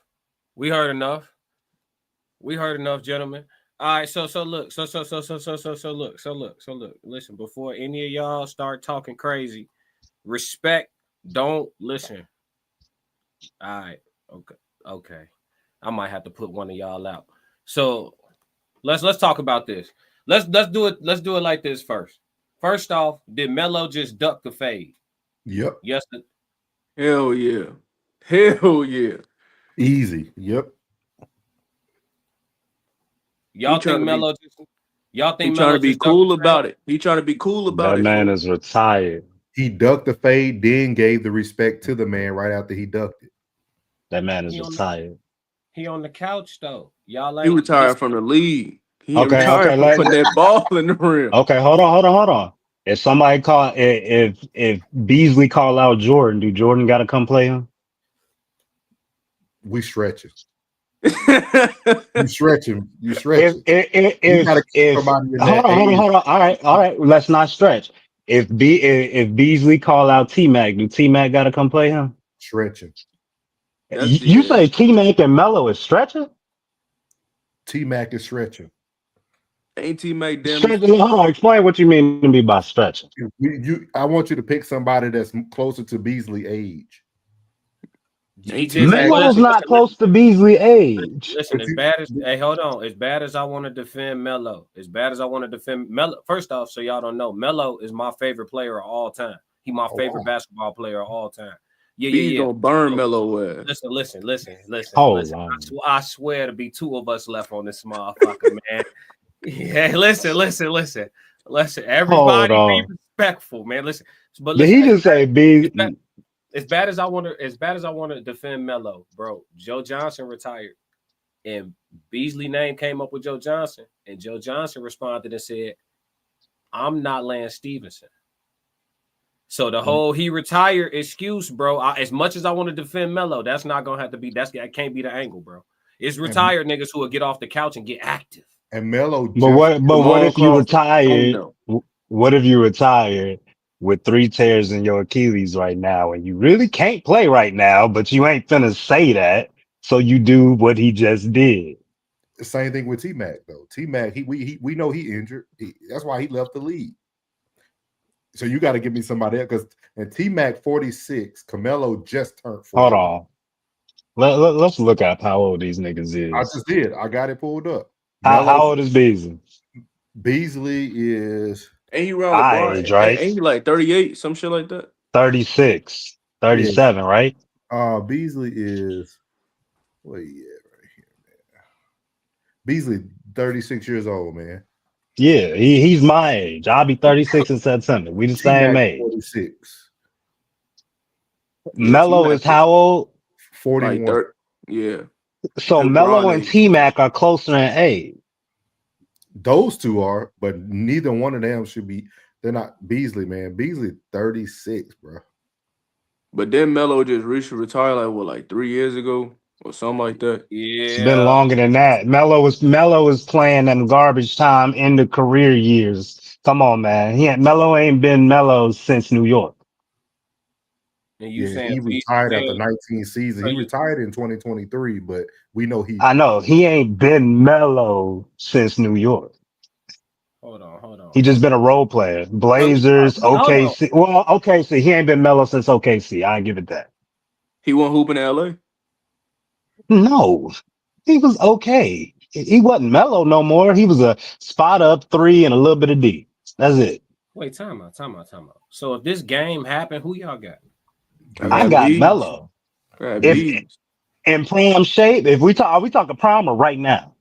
We heard enough, gentlemen. All right, so look. Listen, before any of y'all start talking crazy, respect, don't listen. All right, okay. I might have to put one of y'all out. So let's talk about this. Let's do it like this first. First off, did Melo just duck the fade? Yep. Yes. Hell yeah. Hell yeah. Easy. Yep. Y'all think Melo just? Y'all think He trying to be just ducked cool the fade? about it. He trying to be cool about That it. man is retired. He ducked the fade, then gave the respect to the man right after he ducked it. That man is He on retired. He on the couch though. Y'all He ain't retired from the league. He Okay, retired okay, from putting that ball in the rim. Okay, hold on. If somebody if Beasley call out Jordan, do Jordan got to come play him? We stretching. You stretching. You stretching. You gotta keep somebody in that Hold on. All right. Let's not stretch. If Beasley call out T-Mac, do T-Mac got to come play him? Stretching. You say T-Mac and Melo is stretching? T-Mac is stretching. Ain't T-Mac damn. Hold on. Explain what you mean to me by stretching. I want you to pick somebody that's closer to Beasley age. Melo's not close to Beasley age. Listen, as bad as hold on, as bad as I want to defend Melo, first off, so y'all don't know, Melo is my favorite player of all time. He my favorite basketball player of all time. Yeah. Gonna burn Melo ass. Listen. Hold listen. on. I swear to be two of us left on this motherfucker, man. Yeah, listen. Everybody be respectful, man. Listen, but Did he just say Beasley? As bad as I want to defend Melo, bro. Joe Johnson retired, and Beasley name came up with Joe Johnson, and Joe Johnson responded and said, "I'm not Lance Stevenson." So the whole he retired excuse, bro. As much as I want to defend Melo, that's not gonna have to be. That can't be the angle, bro. It's retired niggas who will get off the couch and get active. And Melo, But what if you retired? What if you retired with 3 tears in your Achilles right now, and you really can't play right now, but you ain't finna say that, so you do what he just did? The same thing with T-Mac though. T-Mac, we know he injured. That's why he left the league. So you got to give me somebody else because and T-Mac 46, Carmelo just turned 40. Hold on. Let's look up how old these niggas is. I just did. I got it pulled up. How old is Beasley? Beasley is Ain't he around the bar? age, right? Ain't he like 38, some shit like that? 36, 37, right? Beasley is where he at right here, man. Beasley 36 years old, man. Yeah, he's my age. I'll be 36 in September. We the same age. 46. Melo is how old? 41. Like yeah. So LeBron Melo and age. T-Mac are closer in age. Those two are, but neither one of them should be. They're not Beasley, man. Beasley 36, bro. But then Melo just reached retire like 3 years ago. or something like that. It's been Yeah. longer than that. Melo was playing them garbage time in the career years. Come on, man. Melo ain't been Melo since New York. And you Yeah, saying he Beasley retired after failed? 19 seasons. So He you, retired in 2023, but we know he. I know he ain't been Melo since New York. hold on. He just been a role player. Blazers, Hold on. OKC. Well, OKC. He ain't been Melo since OKC. I give it that. He won hooping in LA. No, he was okay. He wasn't Melo no more. He was a spot up three and a little bit of D. That's it. Wait, time out. So if this game happened, who y'all got? I got Melo. If in prime shape, if we talk, are we talking prime or right now?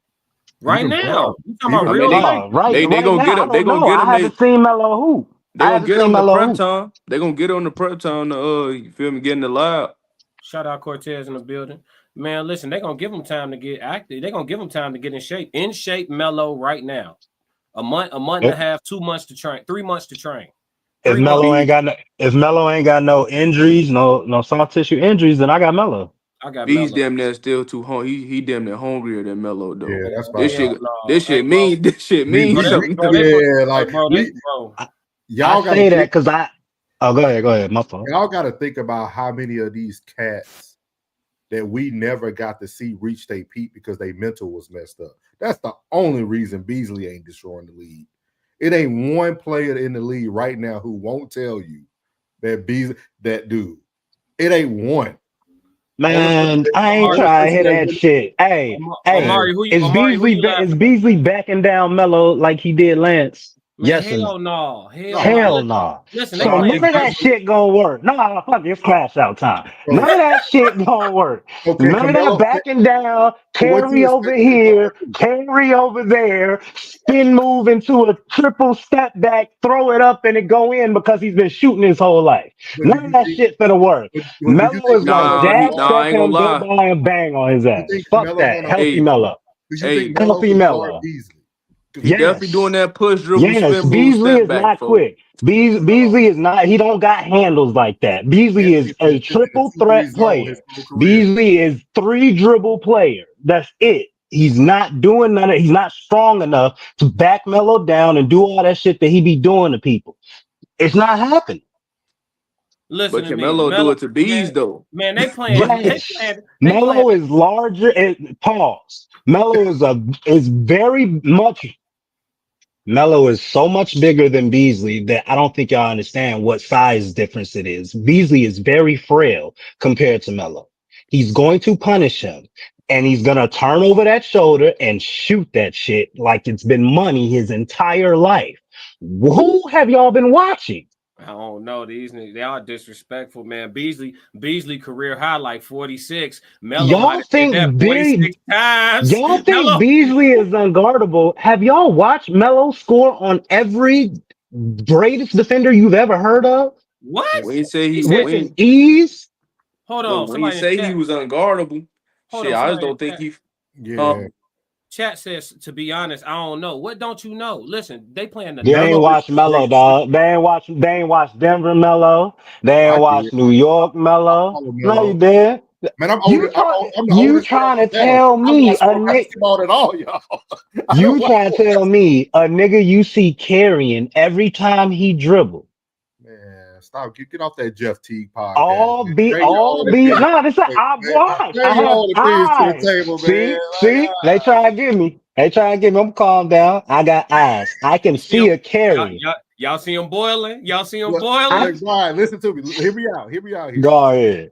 Right Even now. prime. You talking about I real mean, life? they gonna now, get I him. They don't gonna know. get I him. haven't seen Melo hoop. They I gonna haven't get seen him the Melo prep hoop. time. They gonna get on the prep time. You feel me? Get in the lab. Shout out Cortez in the building. Man, listen, they're gonna give him time to get active. They're gonna give him time to get in shape. In shape, Melo right now. A month and a half, 2 months to train, 3 months to train. If Melo ain't got no injuries, no soft tissue injuries, then I got Melo. I got He's Melo. damn near still too hungry. He damn near hungrier than Melo though. Yeah, that's This fine. shit, this shit mean something though. Y'all I say that because go ahead, my fault. Y'all got to think about how many of these cats that we never got to see reach their peak because their mental was messed up. That's the only reason Beasley ain't destroying the league. It ain't one player in the league right now who won't tell you that dude. It ain't one. Man, I ain't trying to hear that shit. Hey, Omari, is Beasley backing down Melo like he did Lance? Man, yes or hell no? no. Hell no. Listen, So none of that shit gonna work. No, fuck it's crash out time. None of that shit gonna work. Okay, None of that backing down, carry over here, carry over there, spin move into a triple step back, throw it up and it go in because he's been shooting his whole life. None of that shit finna work. Melo is gonna jab step him, go by and bang on his ass. Fuck that. Healthy Melo. Healthy Melo. He definitely doing that push dribble Yes, spin move Beasley step is back, not folks. quick. Beasley is not, he don't got handles like that. Beasley is a triple threat player. Beasley is 3 dribble player. That's it. He's not doing none of, he's not strong enough to back Melo down and do all that shit that he be doing to people. It's not happening. Listen But to can me. Melo do it to Bees though? Man, they playing. Yes. Melo is larger. Pause. Melo is very much. Melo is so much bigger than Beasley that I don't think y'all understand what size difference it is. Beasley is very frail compared to Melo. He's going to punish him and he's going to turn over that shoulder and shoot that shit like it's been money his entire life. Who have y'all been watching? I don't know. These niggas, they are disrespectful, man. Beasley career high like 46. Melo might have did that 46 times. Y'all think Beasley is unguardable? Have y'all watched Melo score on every greatest defender you've ever heard of? What? When you say with ease? Hold on. When you say he was unguardable, shit, I just don't think he. Chat says, to be honest, I don't know. What don't you know? Listen, they playing the. They ain't watch Melo, dog. They ain't watch Denver Melo. They ain't watch New York Melo. No, you did. Man, I'm you trying to tell me a nigga than all y'all. You trying to tell me a nigga you see carrying every time he dribble? Man, stop. Get off that Jeff Teague podcast. No, this is I have eyes. See, they try to get me. I'm calm down. I got eyes. I can see a carry. Y'all see him boiling? Y'all see him boiling? Right, listen to me. Hear me out. Here. Go ahead.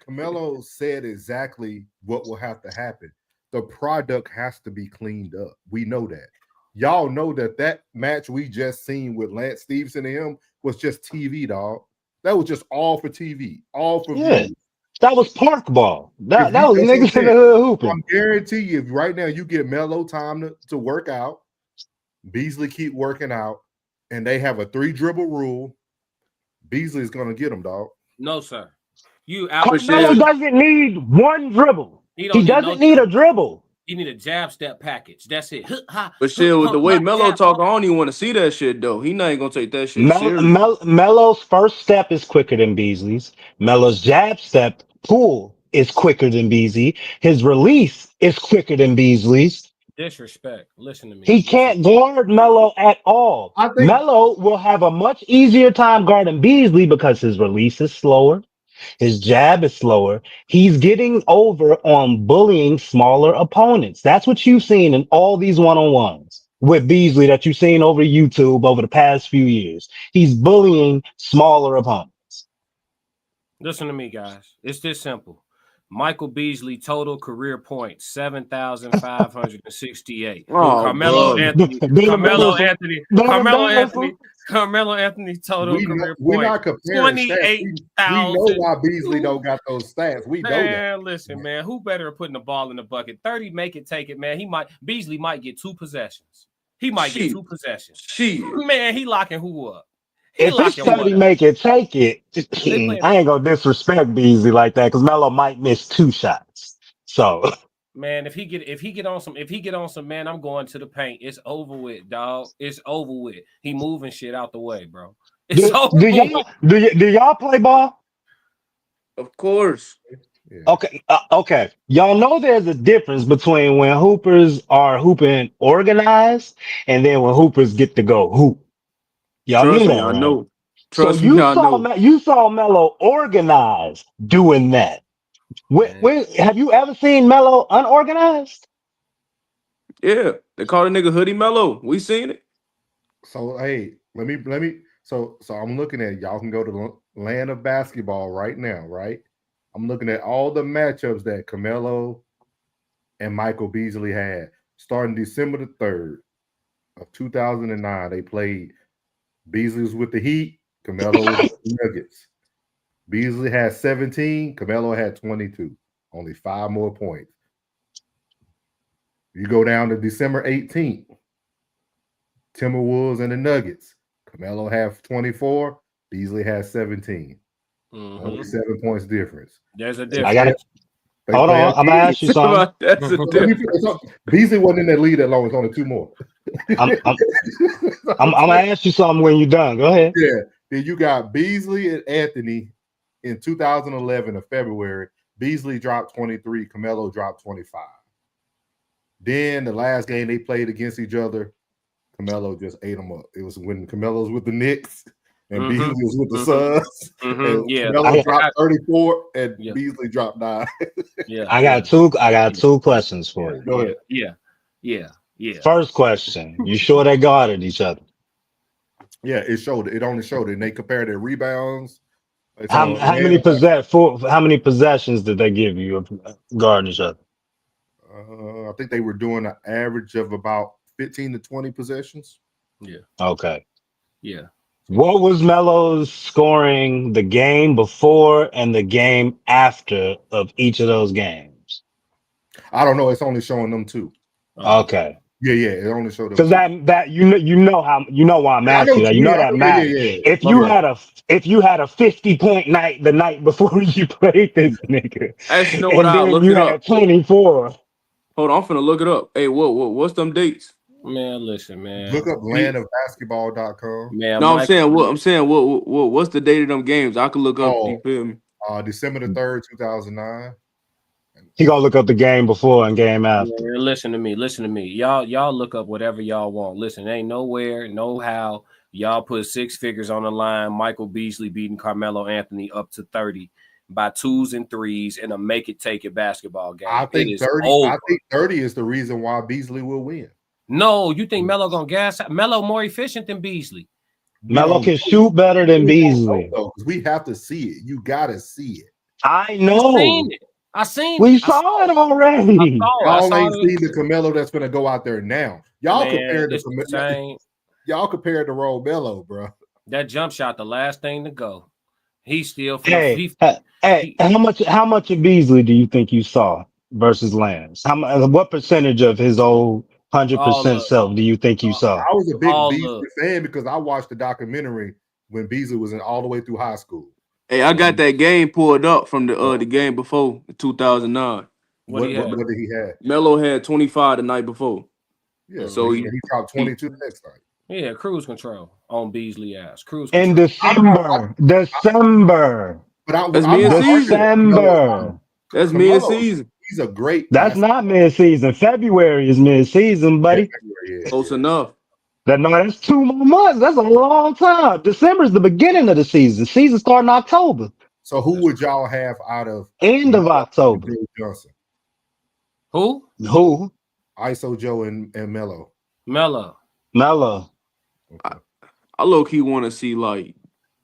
Camelo said exactly what will have to happen. The product has to be cleaned up. We know that. Y'all know that match we just seen with Lance Stevenson and him was just TV, dog. That was just all for TV, all for views. That was park ball. That was niggas in the hood hooping. I guarantee you, if right now you get Melo time to work out, Beasley keep working out, and they have a 3 dribble rule, Beasley is gonna get them, dog. No, sir. Melo doesn't need 1 dribble. He doesn't need a dribble. He need a jab step package. That's it. But shit, with the way Melo talk, I don't even want to see that shit though. He not even gonna take that shit serious. Melo's first step is quicker than Beasley's. Melo's jab step pull is quicker than Beasley. His release is quicker than Beasley's. Disrespect. Listen to me. He can't guard Melo at all. I think Melo will have a much easier time guarding Beasley because his release is slower. His jab is slower. He's getting over on bullying smaller opponents. That's what you've seen in all these one-on-ones with Beasley that you've seen over YouTube over the past few years. He's bullying smaller opponents. Listen to me, guys. It's this simple. Michael Beasley total career points 7,568. Oh, Carmelo God. Anthony. Carmelo Anthony total career we're points not comparing stats. We know 28,000. why Beasley don't got those stats. We know that. Man, listen, man. Who better at putting the ball in the bucket? 30, make it, take it, man. Beasley might get 2 possessions. He might get 2 possessions. Shit. Man, he locking who up? If it's 30, make it, take it. I ain't gonna disrespect Beasley like that because Melo might miss 2 shots. So, man, if he get on some, man, I'm going to the paint. It's over with, dog. It's over with. He moving shit out the way, bro. It's over. Do y'all play ball? Of course. Yeah. Okay. Y'all know there's a difference between when hoopers are hooping organized and then when hoopers get to go hoop. Y'all Trust knew me, that, I right? know. So Trust me, I know. you saw Melo organized doing that. When have you ever seen Melo unorganized? Yeah, they call the nigga Hoodie Mellow. We seen it. So hey, let me. So I'm looking at y'all can go to the land of basketball right now, right? I'm looking at all the matchups that Carmelo and Michael Beasley had starting December the 3rd of 2009. They played. Beasley was with the Heat. Carmelo was with the Nuggets. Beasley had 17. Carmelo had 22. Only 5 more points. You go down to December 18th. Timberwolves and the Nuggets. Carmelo had 24. Beasley had 17. Only 7 points difference. There's a difference. I got it. Hold on, I'm gonna ask you something. That's a difference. Beasley wasn't in that lead that long. It's only 2 more. I'm gonna ask you something when you're done. Go ahead. Yeah. Then you got Beasley and Anthony in 2011 of February. Beasley dropped 23. Carmelo dropped 25. Then the last game they played against each other, Carmelo just ate them up. It was when Carmelo was with the Knicks and Beasley was with the Suns. And Carmelo dropped 34 and Beasley dropped 9. I got two questions for you. Go ahead. Yeah. First question: you sure they guarded each other? Yeah, it showed it. It only showed it. And they compared their rebounds. How many possessions did they give you of guarding each other? I think they were doing an average of about 15 to 20 possessions. Yeah. Okay. Yeah. What was Melo's scoring the game before and the game after of each of those games? I don't know. It's only showing them 2. Okay. Yeah. It only showed them because that you know why I'm asking that. You know that matters. If you had a 50-point night the night before you played this nigga, actually, know what? and then you had 24. Hold on, I'm finna look it up. Hey, what's them dates? Man, listen, man. Look up landofbasketball.com. Man, no, I'm saying what's the date of them games? I could look up. You feel me? December the 3rd, 2009. He gonna look up the game before and game after. Yeah, listen to me. Y'all look up whatever y'all want. Listen, ain't nowhere, no how. Y'all put 6 figures on the line. Michael Beasley beating Carmelo Anthony up to 30 by 2s and 3s in a make it take it basketball game. I think 30 is the reason why Beasley will win. No, you think Melo gonna gas? Melo more efficient than Beasley. Melo can shoot better than Beasley. We have to see it. You gotta see it. I know. I seen we saw it already. Y'all ain't seen the Carmelo that's gonna go out there now. Y'all compared to y'all compared to Melo, bro. That jump shot, the last thing to go. He's still how much of Beasley do you think you saw versus Lance? What percentage of his old 100% self do you think you saw? I was a big Beasley fan because I watched the documentary when Beasley was in all the way through high school. Hey, I got that game pulled up from the game before 2009. What did he have? Melo had 25 the night before. Yeah, so he dropped 22 the next night. Yeah, cruise control on Beasley ass. Cruise control. In December. But December. That's Carmelo, mid-season. he's a great. That's not mid-season. February is mid-season, buddy. Close enough. That's 2 more months. That's a long time. December's the beginning of the season. Season starting October. So who would y'all have out of End of October? Joe Johnson? Who? ISO Joe and Melo. Melo. I low-key want to see like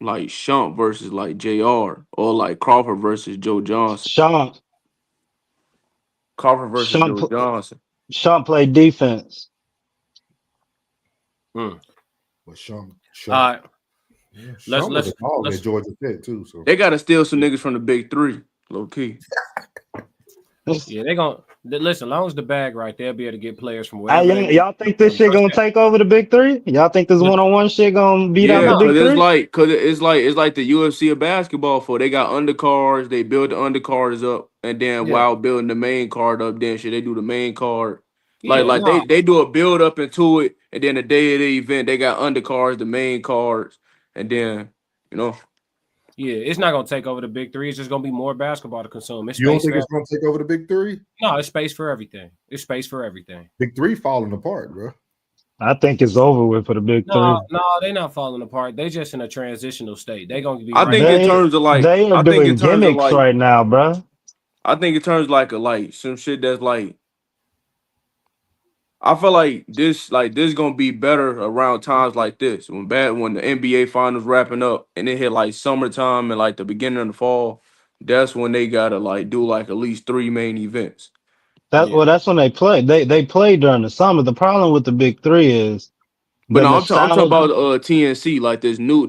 Shump versus like JR or like Crawford versus Joe Johnson. Crawford versus Joe Johnson. Shump play defense. But Shump. All right. Let's at Georgia Tech too. So they gotta steal some niggas from the big three, low key. Yeah, they gonna listen. As long as the bag right, they'll be able to get players from wherever. Y'all think this shit gonna take over the big three? Y'all think this one-on-one shit gonna beat out the big three? Cause it's like the UFC of basketball. For they got undercards, they build the undercards up, and then while building the main card up, then shit they do the main card. They do a build up into it, and then the day of the event they got undercards, the main cards, and then Yeah, it's not gonna take over the big three. It's just gonna be more basketball to consume. You don't think it's gonna take over the big three? No, it's space for everything. It's space for everything. Big three falling apart, bro. I think it's over with for the big three. No, they're not falling apart. They just in a transitional state. They're gonna be. I think in terms of like they are doing gimmicks right now, bro. I think in terms like some shit that's like. I feel like this gonna be better around times like this when the NBA finals wrapping up and it hit like summertime and like the beginning of the fall. That's when they gotta like do like at least 3 main events. Well, that's when they play. They play during the summer. The problem with the big three is, but no, I'm talking about TNC like this new.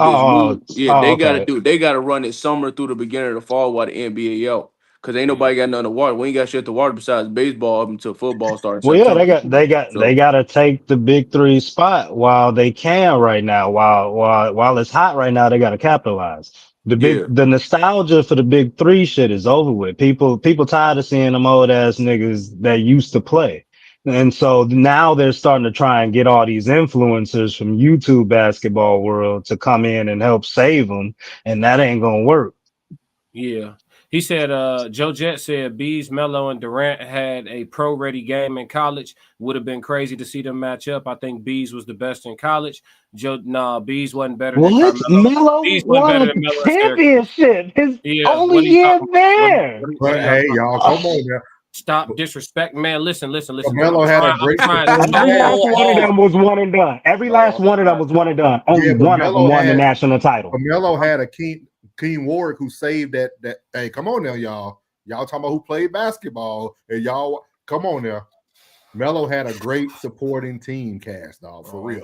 They gotta run it summer through the beginning of the fall while the NBA out. Cause ain't nobody got nothing to water. We ain't got shit to water besides baseball up until football starts. Well, yeah, they got to take the big three spot while they can right now. While it's hot right now, they got to capitalize. The nostalgia for the big three shit is over with. People tired of seeing them old ass niggas that used to play, and so now they're starting to try and get all these influencers from YouTube basketball world to come in and help save them, and that ain't gonna work. Yeah. He said, Joe Jet said Bees, Melo, and Durant had a pro-ready game in college. Would have been crazy to see them match up. I think Bees was the best in college. Bees wasn't better than Melo. Bees won a championship. His only year there. Hey, y'all, come on now. Stop disrespect, man. Listen. Melo had a great. Every last one of them was one and done. Only one of them won the national title. Melo had a Keen Warwick who saved that. Hey, come on now, y'all. Y'all talking about who played basketball, and y'all come on now. Melo had a great supporting team cast, dog. For real.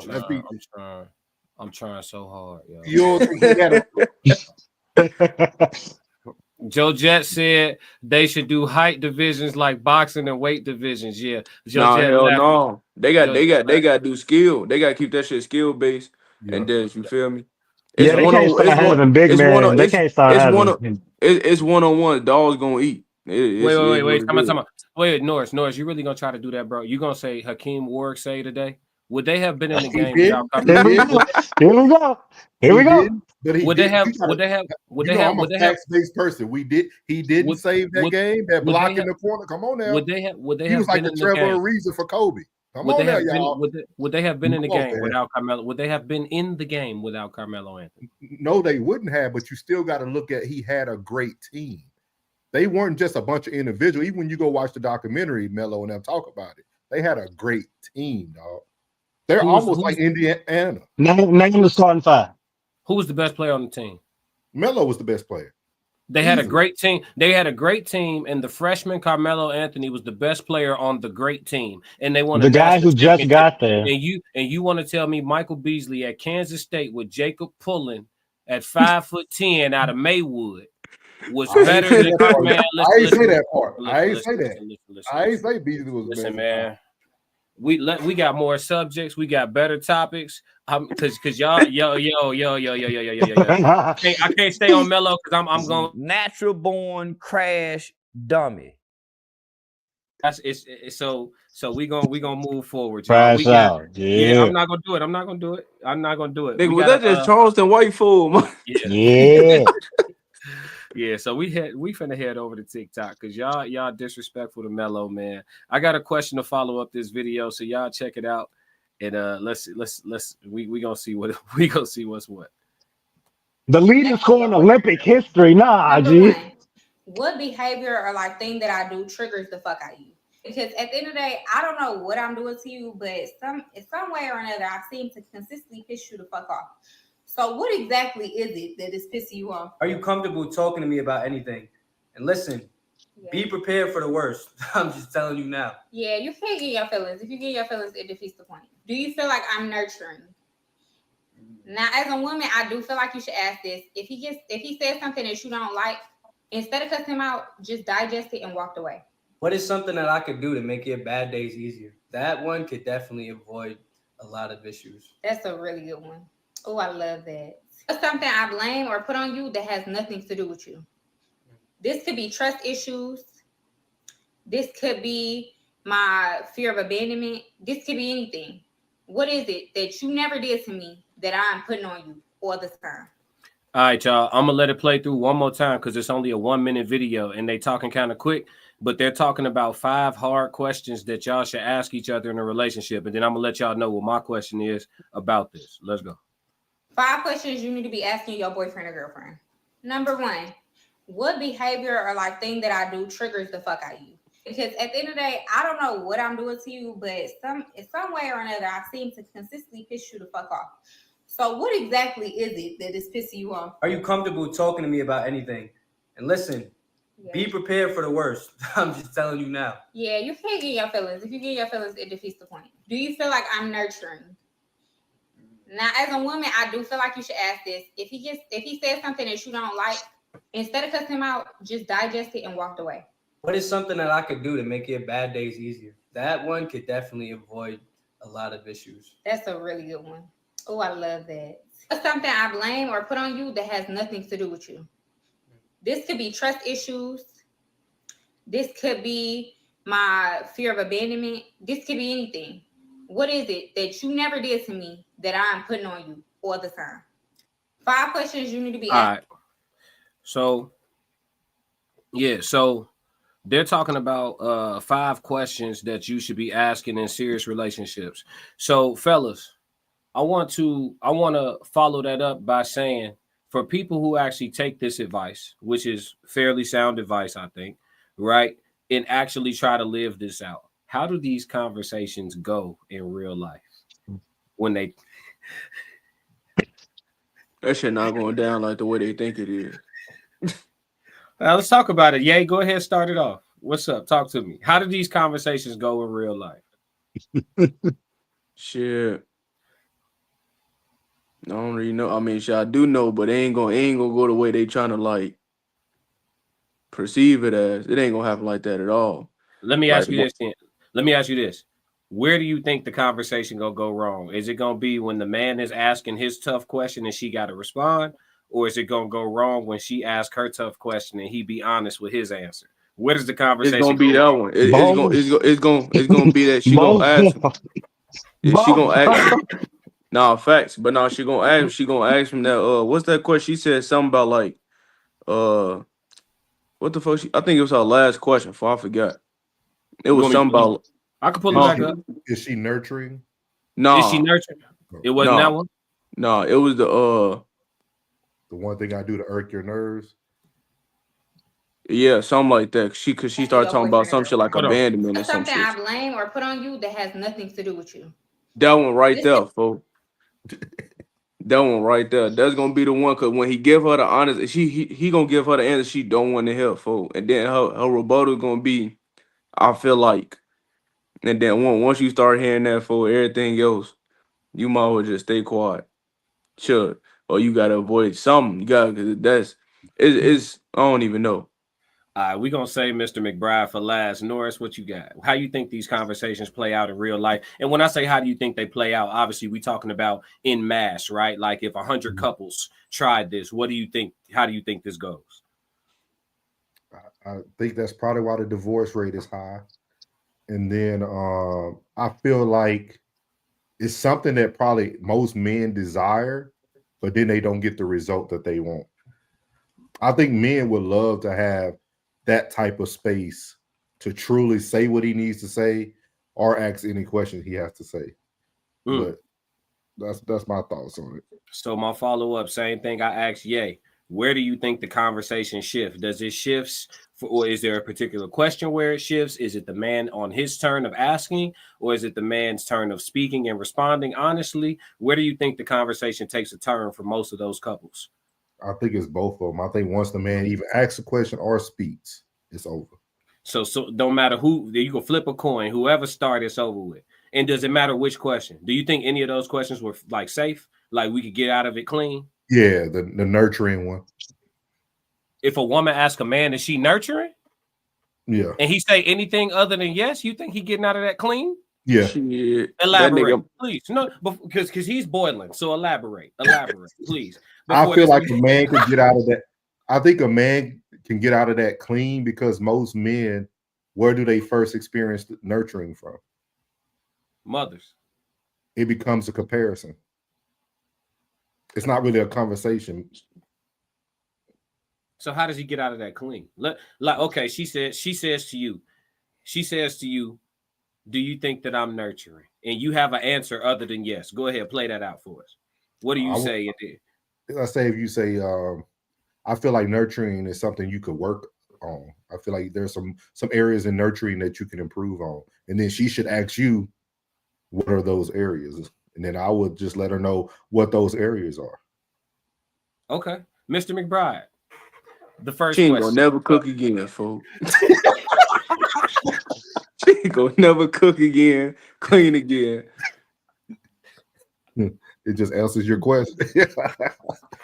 I'm trying so hard. Yo. You don't think he had a Joe Jet said they should do height divisions like boxing and weight divisions. Yeah, no. They got to do skill. They got to keep that shit skill based, and then you feel me. They can't start having big men. They can't start having. It's one-on-one. Dog's gonna eat. Wait. Wait, Norris, you really gonna try to do that, bro? You gonna say Hakeem Warwick say today? Would they have been in the game without Here we go. Would they have? I'm a tax-based person. He didn't save that game. That block in the corner. Come on now. Would they have? He was like the Trevor Ariza for Kobe. Would they have been in the game without Carmelo? Would they have been in the game without Carmelo Anthony? No, they wouldn't have. But you still got to look at he had a great team. They weren't just a bunch of individuals. Even when you go watch the documentary, Melo and them talk about it, they had a great team, dog. They're almost like Indiana. Name the starting five. Who was the best player on the team? Melo was the best player. They had a great team. And the freshman Carmelo Anthony was the best player on the great team. And they won the guy who just got there. And you want to tell me Michael Beasley at Kansas State with Jacob Pullen at 5'10" out of Maywood was better than Carmelo? I ain't say that part. I ain't say that. I ain't say Beasley was the best. Listen, man. We got more subjects. We got better topics. Cause y'all, yo. I can't stay on Melo because I'm going natural born crash dummy. That's it's so we gonna move forward. Crash out. Yeah. I'm not gonna do it. Nigga, was that just Charleston white fool? Yeah. Yeah, so we finna head over to TikTok because y'all disrespectful to Mello, man. I got a question to follow up this video, so y'all check it out. And let's we gonna see what we gonna see what's what. The leading score in Olympic history. Nah, Number G. one, what behavior or like thing that I do triggers the fuck out of you? Because at the end of the day, I don't know what I'm doing to you, but some way or another, I seem to consistently piss you the fuck off. So what exactly is it that is pissing you off? Are you comfortable talking to me about anything? And listen, be prepared for the worst. I'm just telling you now. Yeah, you can't get your feelings. If you get your feelings, it defeats the point. Do you feel like I'm nurturing? Now, as a woman, I do feel like you should ask this. If he says something that you don't like, instead of cussing him out, just digest it and walk away. What is something that I could do to make your bad days easier? That one could definitely avoid a lot of issues. That's a really good one. Oh, I love that. What's something I blame or put on you that has nothing to do with you? This could be trust issues. This could be my fear of abandonment. This could be anything. What is it that you never did to me that I'm putting on you all the time? All right, y'all. I'm gonna let it play through one more time because it's only a 1-minute video and they talking kind of quick, but they're talking about 5 hard questions that y'all should ask each other in a relationship. And then I'm gonna let y'all know what my question is about this. Let's go. 5 questions you need to be asking your boyfriend or girlfriend. Number 1, what behavior or like thing that I do triggers the fuck out of you? Because at the end of the day, I don't know what I'm doing to you, but in some way or another, I seem to consistently piss you the fuck off. So what exactly is it that is pissing you off? Are you comfortable talking to me about anything? And listen, be prepared for the worst. I'm just telling you now. Yeah, you can't get your feelings. If you get your feelings, it defeats the point. Do you feel like I'm nurturing? Now, as a woman, I do feel like you should ask this. If he says something that you don't like, instead of cussing him out, just digest it and walk away. What is something that I could do to make your bad days easier? That one could definitely avoid a lot of issues. That's a really good one. Oh, I love that. What's something I blame or put on you that has nothing to do with you? This could be trust issues. This could be my fear of abandonment. This could be anything. What is it that you never did to me that I'm putting on you all the time? 5 questions you need to be asking. All right. So, yeah, so they're talking about 5 questions that you should be asking in serious relationships. So, fellas, I want to follow that up by saying, for people who actually take this advice, which is fairly sound advice, I think, right, and actually try to live this out, how do these conversations go in real life when they That shit not going down like the way they think it is. Now, let's talk about it. Yay, go ahead, start it off. What's up? Talk to me. How do these conversations go in real life? Shit. I don't really know. I mean, shit, I do know, but it ain't gonna go the way they trying to like perceive it as. It ain't gonna happen like that at all. Let me ask you this then. Let me ask you this. Where do you think the conversation gonna go wrong? Is it gonna be when the man is asking his tough question and she gotta respond? Or is it gonna go wrong when she asks her tough question and he be honest with his answer? Where does the conversation It's gonna be that one. It's gonna be that she gonna ask him. Yeah, she gonna ask him. Nah, facts. But now she gonna ask him that what's that question? She said something about like what the fuck I think it was her last question, I forgot. It was something about I can pull it back up. Is she nurturing? No. Is she nurturing? It wasn't that one? No, it was the one thing I do to irk your nerves. Yeah, something like that. Cause she started talking about some shit like abandonment or some Something shit. I blame or put on you that has nothing to do with you. That one right there, folks. That one right there. That's gonna be the one, cause when he give her the honest, he gonna give her the answer she don't want to hear, folks. And then her rebuttal gonna be, I feel like. And then once you start hearing that for everything else, you might as well just stay quiet. Sure. Or you gotta avoid something. You gotta, cause it's I don't even know. All right, we're gonna save Mr. McBryde for last. Norris, what you got? How you think these conversations play out in real life? And when I say how do you think they play out, obviously we talking about in mass, right? Like if 100 couples tried this, what do you think? How do you think this goes? I think that's probably why the divorce rate is high. And then I feel like it's something that probably most men desire, but then they don't get the result that they want. I think men would love to have that type of space to truly say what he needs to say or ask any questions he has to say. But that's my thoughts on it. So my follow-up, same thing I asked Ye. Where do you think the conversation shifts? Does it shifts or is there a particular question where it shifts? Is it the man on his turn of asking, or is it the man's turn of speaking and responding? Honestly, where do you think the conversation takes a turn for most of those couples? I think it's both of them. I think once the man even asks a question or speaks, it's over. So don't matter who, you can flip a coin, whoever started, it's over with. And does it matter which question? Do you think any of those questions were like safe? Like we could get out of it clean? Yeah, the nurturing one. If a woman asks a man, is she nurturing? Yeah. And he say anything other than yes, you think he getting out of that clean? Yeah. Elaborate, please. No, because he's boiling. So elaborate, please. I feel like a man could get out of that. I think a man can get out of that clean because most men, where do they first experience nurturing from? Mothers. It becomes a comparison. It's not really a conversation. So how does he get out of that clean? Okay, she says to you, do you think that I'm nurturing? And you have an answer other than yes. Go ahead, play that out for us. What do you say in there? I say if you say, I feel like nurturing is something you could work on. I feel like there's some areas in nurturing that you can improve on. And then she should ask you, what are those areas? And then I would just let her know what those areas are. Okay. Mr. McBryde, the first she ain't question. Gonna never cook again, folks. She ain't gonna never cook again, clean again. It just answers your question.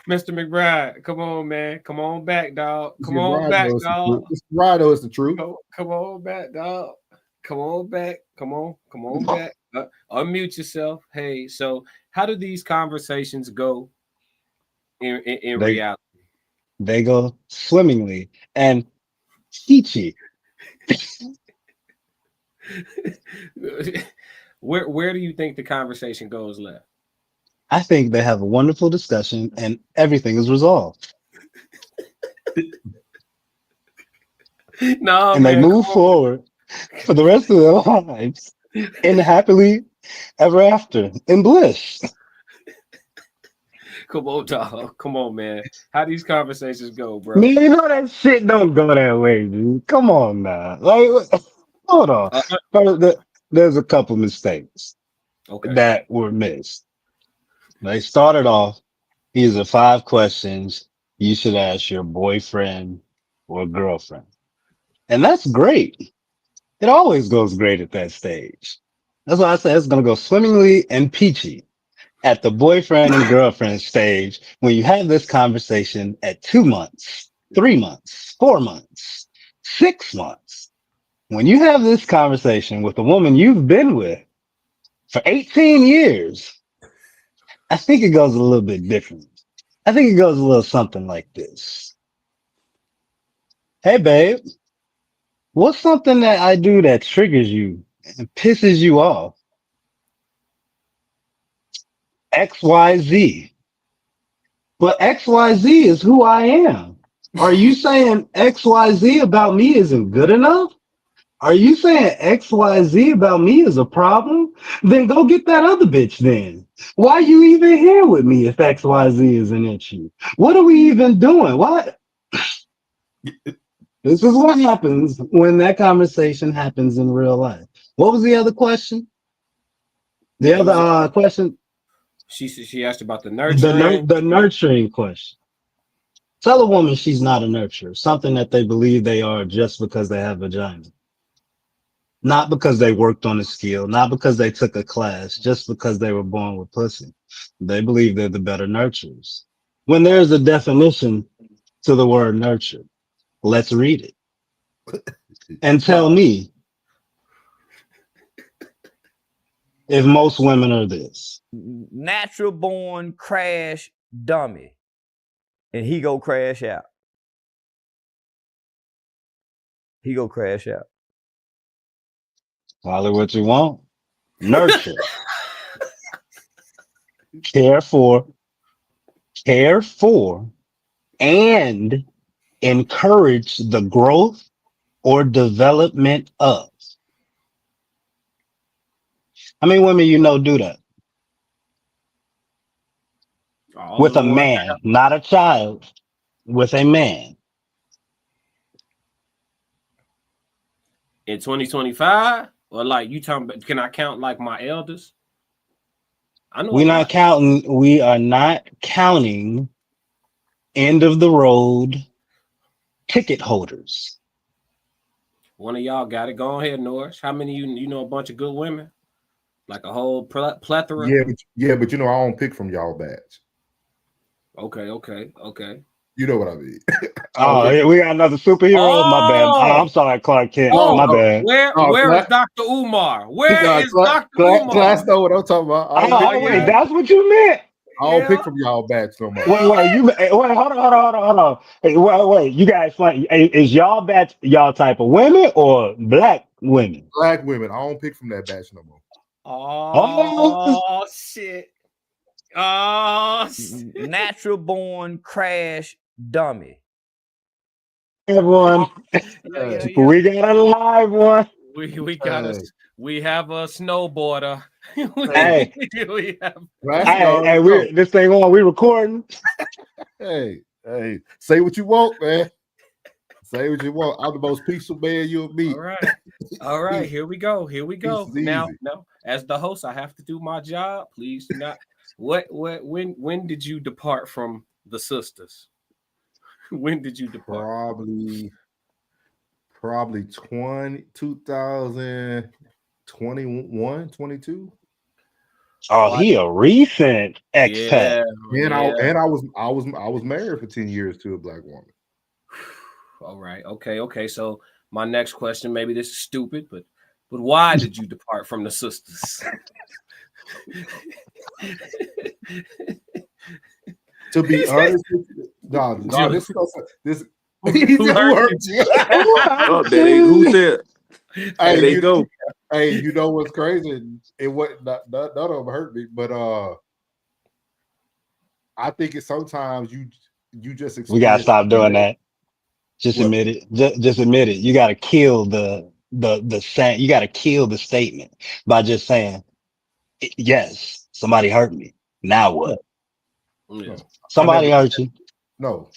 Mr. McBryde, come on, man. Come on back, dog. Come on on back, dog. Mr. Rido is the truth. Come on back, dog. Come on back. Come on back. Unmute yourself. Hey, so how do these conversations go in reality? They go swimmingly and peachy. Where do you think the conversation goes left? I think they have a wonderful discussion and everything is resolved. No, and man, they move forward for the rest of their lives in happily ever after in bliss. Come on, dog. Come on, man. How these conversations go, bro? Man, you know that shit don't go that way, dude. Come on now. Like, hold on. There's a couple mistakes that were missed. They started off, these are 5 questions you should ask your boyfriend or girlfriend. And that's great. It always goes great at that stage. That's why I say it's going to go swimmingly and peachy at the boyfriend and girlfriend stage when you have this conversation at 2 months, 3 months, 4 months, 6 months. When you have this conversation with a woman you've been with for 18 years, I think it goes a little bit different. I think it goes a little something like this. Hey, babe, what's something that I do that triggers you and pisses you off? XYZ. But XYZ is who I am. Are you saying XYZ about me isn't good enough? Are you saying XYZ about me is a problem? Then go get that other bitch then. Why are you even here with me if XYZ is an issue? What are we even doing? What? This is what happens when that conversation happens in real life. What was the other question? The other question? She asked about the nurturing. The nurturing question. Tell a woman she's not a nurturer, something that they believe they are just because they have vagina. Not because they worked on a skill, not because they took a class, just because they were born with pussy. They believe they're the better nurturers. When there's a definition to the word nurture, let's read it. And tell me if most women are this. Natural born crash dummy. And he go crash out. He go crash out. Call it what you want. Nurture. care for, and encourage the growth or development of. How many women you know do that? All With of a the ones man, not a child, with a man. in 2025, or like you talking about? Can I count like my elders? I know a lot. We are not counting end of the road ticket holders. One of y'all got it. Go ahead, Norris. How many you know? A bunch of good women, like a whole plethora. But you know, I don't pick from y'all batch. Okay. You know what I mean? Oh, yeah, we got another superhero. My bad. I'm sorry, Clark Kent. My bad. Where is Dr. Umar? Where is Dr. Umar? Class know what I'm talking about. Wait, that's what you meant? I don't pick from y'all batch no more. Wait, hold on. Hey, wait. You guys, is y'all batch y'all type of women or black women? Black women. I don't pick from that batch no more. Oh shit. Natural born crash dummy. Everyone, we got a live one. We have a snowboarder. Hey, we have this thing on. We recording. Hey, say what you want, man. Say what you want. I'm the most peaceful man you'll meet. All right. Here we go. Now, easy. as the host, I have to do my job. Please do not. When did you depart from the sisters? When did you depart? Probably 2021, 22. Oh, he a recent expat. And I was married for 10 years to a black woman. All right. Okay. So my next question, maybe this is stupid, but why did you depart from the sisters? To be honest, this Who said? Hey, you go. Hey, you know what's crazy? It wasn't none of them hurt me, but I think it's sometimes you just We gotta stop doing that. Just admit it. Just admit it. You gotta kill the you gotta kill the statement by just saying, yes, somebody hurt me. Now what? Yeah. Somebody hurt you. No.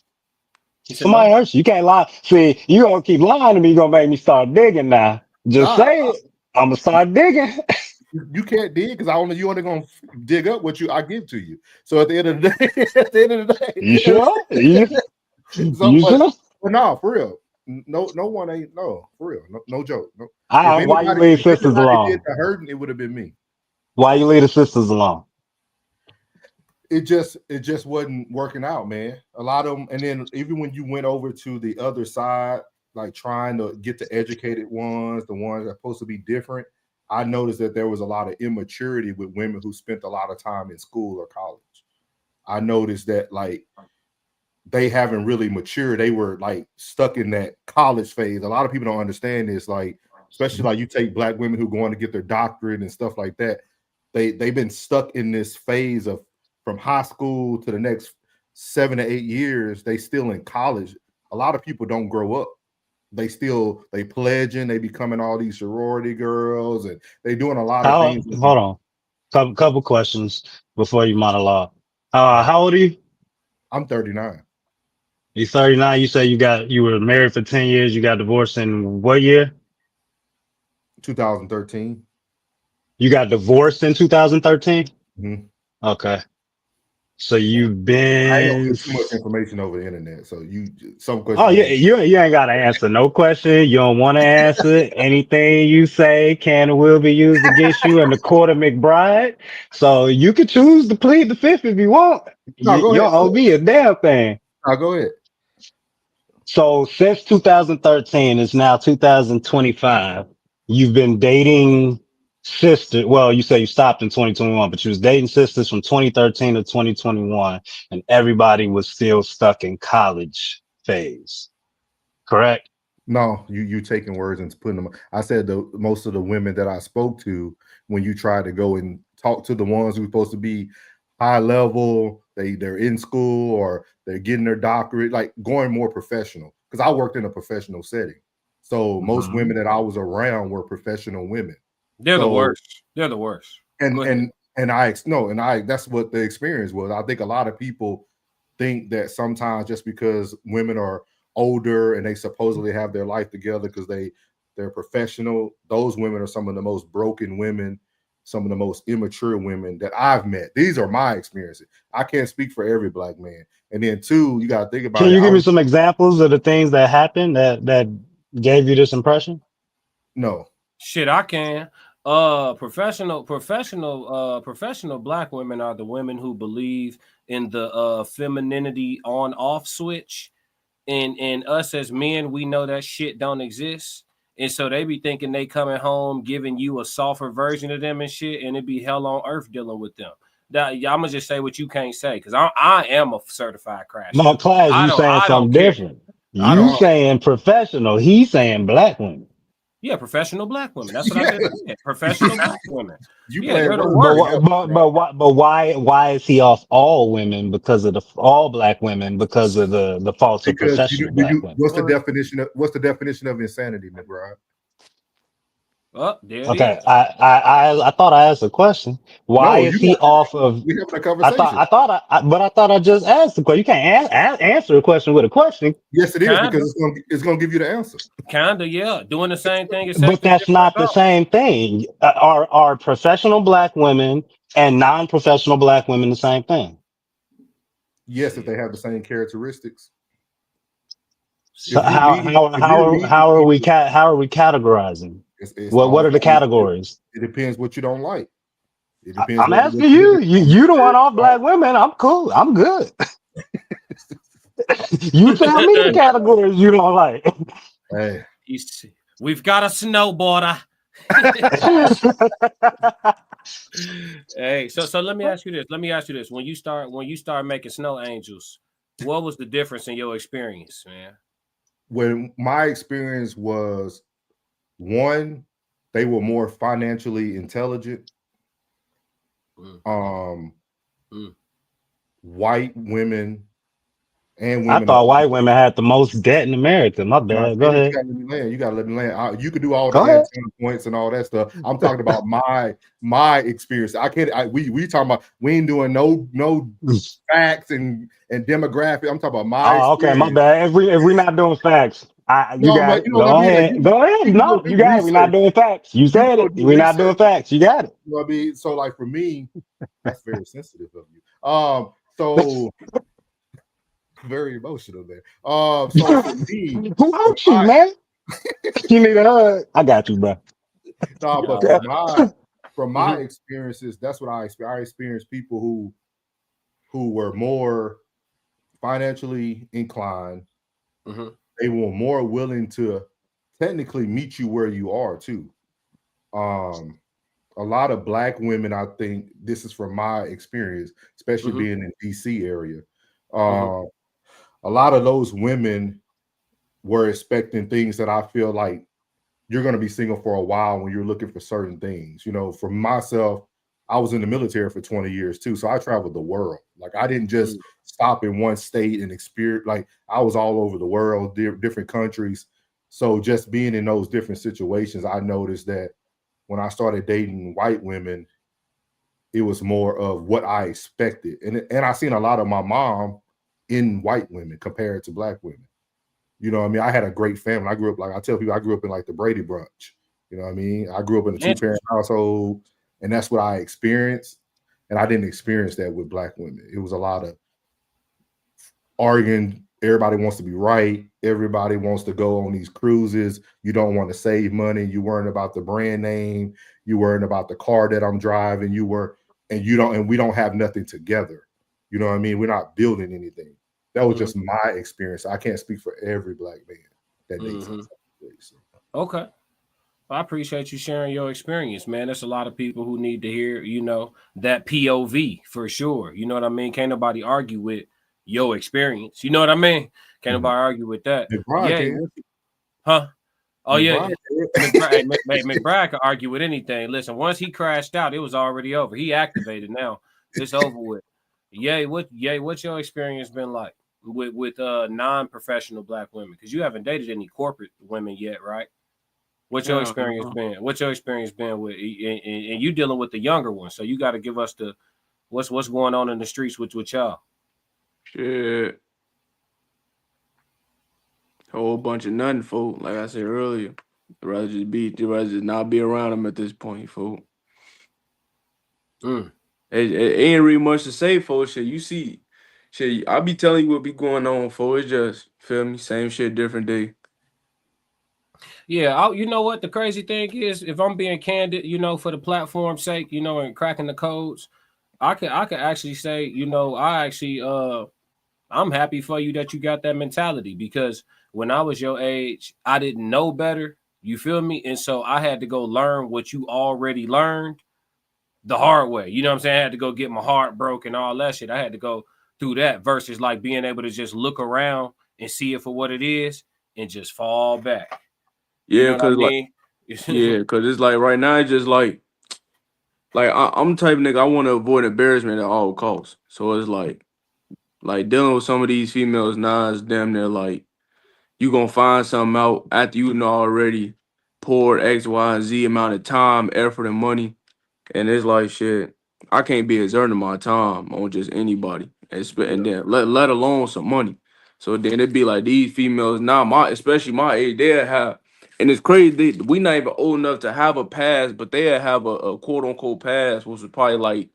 Somebody hurt you. You can't lie. See, you gonna keep lying to me, you're gonna make me start digging now. Just say it. I'm gonna start digging. You can't dig because you only gonna dig up what I give to you. So at the end of the day, you sure? You sure? But no, for real. No one ain't for real. No joke. No. Why you leave sisters alone? Did the hurting, it would have been me. Why you leave the sisters alone? It just wasn't working out, man. A lot of them, and then even when you went over to the other side, like trying to get the educated ones, the ones that are supposed to be different, I noticed that there was a lot of immaturity with women who spent a lot of time in school or college. I noticed that like they haven't really matured. They were like stuck in that college phase. A lot of people don't understand this, like especially like you take black women who go on to get their doctorate and stuff like that. They've been stuck in this phase of from high school to the next 7 to 8 years. They still in college. A lot of people don't grow up. They pledging, they becoming all these sorority girls, and they doing a lot of things. Hold on. Couple questions before you monologue. How old are you? I'm 39. You're 39. You say you were married for 10 years. You got divorced in what year? 2013. You got divorced in 2013? Mm-hmm. Okay. So you've been. I don't give too much information over the internet. So some questions. Oh yeah, you ain't got to answer no question. You don't want to answer anything you say can or will be used against you in the court of McBryde. So you can choose to plead the fifth if you want. No, go you ahead. don't owe me a damn thing. No, go ahead. So since 2013, it's now 2025. You've been dating sisters. Well, you say you stopped in 2021, but you was dating sisters from 2013 to 2021, and everybody was still stuck in college phase. Correct? No, you taking words and putting them. I said most of the women that I spoke to, when you try to go and talk to the ones who were supposed to be high level, they're in school or they're getting their doctorate, like going more professional. Because I worked in a professional setting. So most women that I was around were professional women. They're the worst. They're the worst. And that's what the experience was. I think a lot of people think that sometimes just because women are older and they supposedly have their life together because they're professional, those women are some of the most broken women, some of the most immature women that I've met. These are my experiences. I can't speak for every black man. And then two, you got to think about it. Can you give me some examples of the things that happened that gave you this impression? No. Shit, I can. Professional black women are the women who believe in the femininity on off switch. And us as men, we know that shit don't exist. And so they be thinking they coming home giving you a softer version of them and shit, and it be hell on earth dealing with them. Now, I'm gonna just say what you can't say, because I am a certified crash. No, Class, you saying something different. You saying professional. He's saying black women. Yeah, professional black women. That's what I just said. Professional black women. But why is he off all women because of all black women because of the faults of professional black women? What's the definition of insanity, McBryde? Okay, I thought I asked a question. Why is he off of? We having a conversation. I thought I just asked the question. You can't answer a question with a question. Yes, it is, because it's gonna give you the answer. Kinda, yeah, doing the same thing. But that's not the same thing. Are professional black women and non-professional black women the same thing? Yes, if they have the same characteristics. So how are we categorizing? What are the categories? It depends what you don't like. It depends. I'm asking you. You don't want off black women. I'm cool. I'm good. You tell me the categories you don't like. Hey, we've got a snowboarder. Hey, so let me ask you this. When you start making snow angels, what was the difference in your experience, man? When my experience was, one, they were more financially intelligent. White women and women. I thought white women had the most debt in America. My bad. Go ahead. You gotta let me land. You could do all the antenna points and all that stuff. I'm talking about my experience. We talking about, we ain't doing no facts and demographic. I'm talking about my experience. Okay, my bad. If we not doing facts, go ahead. No, you got it. We're not doing facts. You said it. We're not doing facts. You got it. You know what I mean? So, like, for me, that's very sensitive of you. So very emotional there. So for me, who hurt you, man? You need a hug. I got you, bro. No, but from my experiences, that's what I experienced people who were more financially inclined. They were more willing to technically meet you where you are too. A lot of black women, I think this is from my experience, especially being in DC area. A lot of those women were expecting things that I feel like you're going to be single for a while when you're looking for certain things. You know, for myself, I was in the military for 20 years too. So I traveled the world. Like, I didn't just stop in one state and experience, like, I was all over the world, different countries. So just being in those different situations, I noticed that when I started dating white women, it was more of what I expected. And I seen a lot of my mom in white women compared to black women. You know what I mean? I had a great family. I grew up, like I tell people, I grew up in like the Brady Bunch. You know what I mean? I grew up in a 2-parent household, and that's what I experienced. And I didn't experience that with black women. It was a lot of arguing. Everybody wants to be right. Everybody wants to go on these cruises. You don't want to save money. You worrying about the brand name. You worrying about the car that I'm driving. And we don't have nothing together. You know what I mean? We're not building anything. That was just my experience. I can't speak for every black man that dates. Okay. I appreciate you sharing your experience, man. There's a lot of people who need to hear, you know, that POV for sure. You know what I mean? Can't nobody argue with your experience. You know what I mean? Can't nobody argue with that. Huh? Oh, yeah. McBryde could argue with anything. Listen, once he crashed out, it was already over. He activated now. It's over with. What's your experience been like with non-professional black women? Because you haven't dated any corporate women yet, right? What's your experience been? What's your experience been with and you dealing with the younger ones? So you got to give us the what's going on in the streets with y'all. Shit. A whole bunch of nothing, folk. Like I said earlier, I'd rather just not be around them at this point, folk. It ain't really much to say, folks. Shit, you see, shit, I be telling you what be going on, folks. It's just, feel me, same shit, different day. Yeah, you know what the crazy thing is, if I'm being candid, you know, for the platform's sake, you know, and cracking the codes, I could actually say, you know, I'm happy for you that you got that mentality, because when I was your age, I didn't know better. You feel me? And so I had to go learn what you already learned the hard way. You know what I'm saying? I had to go get my heart broken, all that shit. I had to go through that versus like being able to just look around and see it for what it is and just fall back. Yeah, You know what I mean? Cause it's like right now, it's just like I'm the type of nigga, I want to avoid embarrassment at all costs. So it's like dealing with some of these females now is damn near like you gonna find something out after you know already poured X, Y, and Z amount of time, effort, and money. And it's like shit, I can't be exerting my time on just anybody. And then let alone some money. So then it'd be like these females now, especially my age, they'll have, and it's crazy, we not even old enough to have a pass, but they'll have a quote unquote pass, which was probably like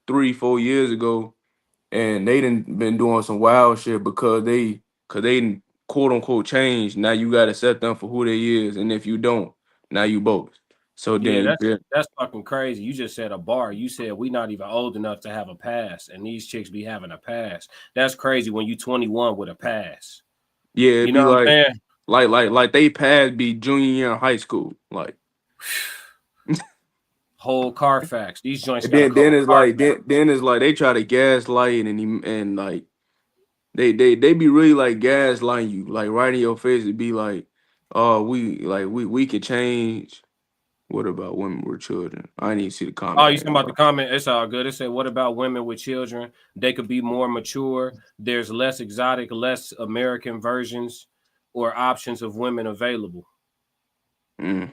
3-4 years ago. And they done been doing some wild shit because they done, quote unquote changed. Now you gotta accept them for who they is. And if you don't, now you both. So Yeah, then that's fucking crazy. You just said a bar. You said we not even old enough to have a pass, and these chicks be having a pass. That's crazy when you 21 with a pass. yeah, it'd You be know what I'm saying? like they passed be junior year in high school. Like whole Carfax. These joints and got then a it's like then it's like they try to gaslight and like they be really like gaslighting you, like right in your face. It'd be like, oh, we could change. What about women with children? I didn't even see the comment. Oh, you talking about the comment? It's all good. It said, what about women with children? They could be more mature. There's less exotic, less American versions or options of women available. I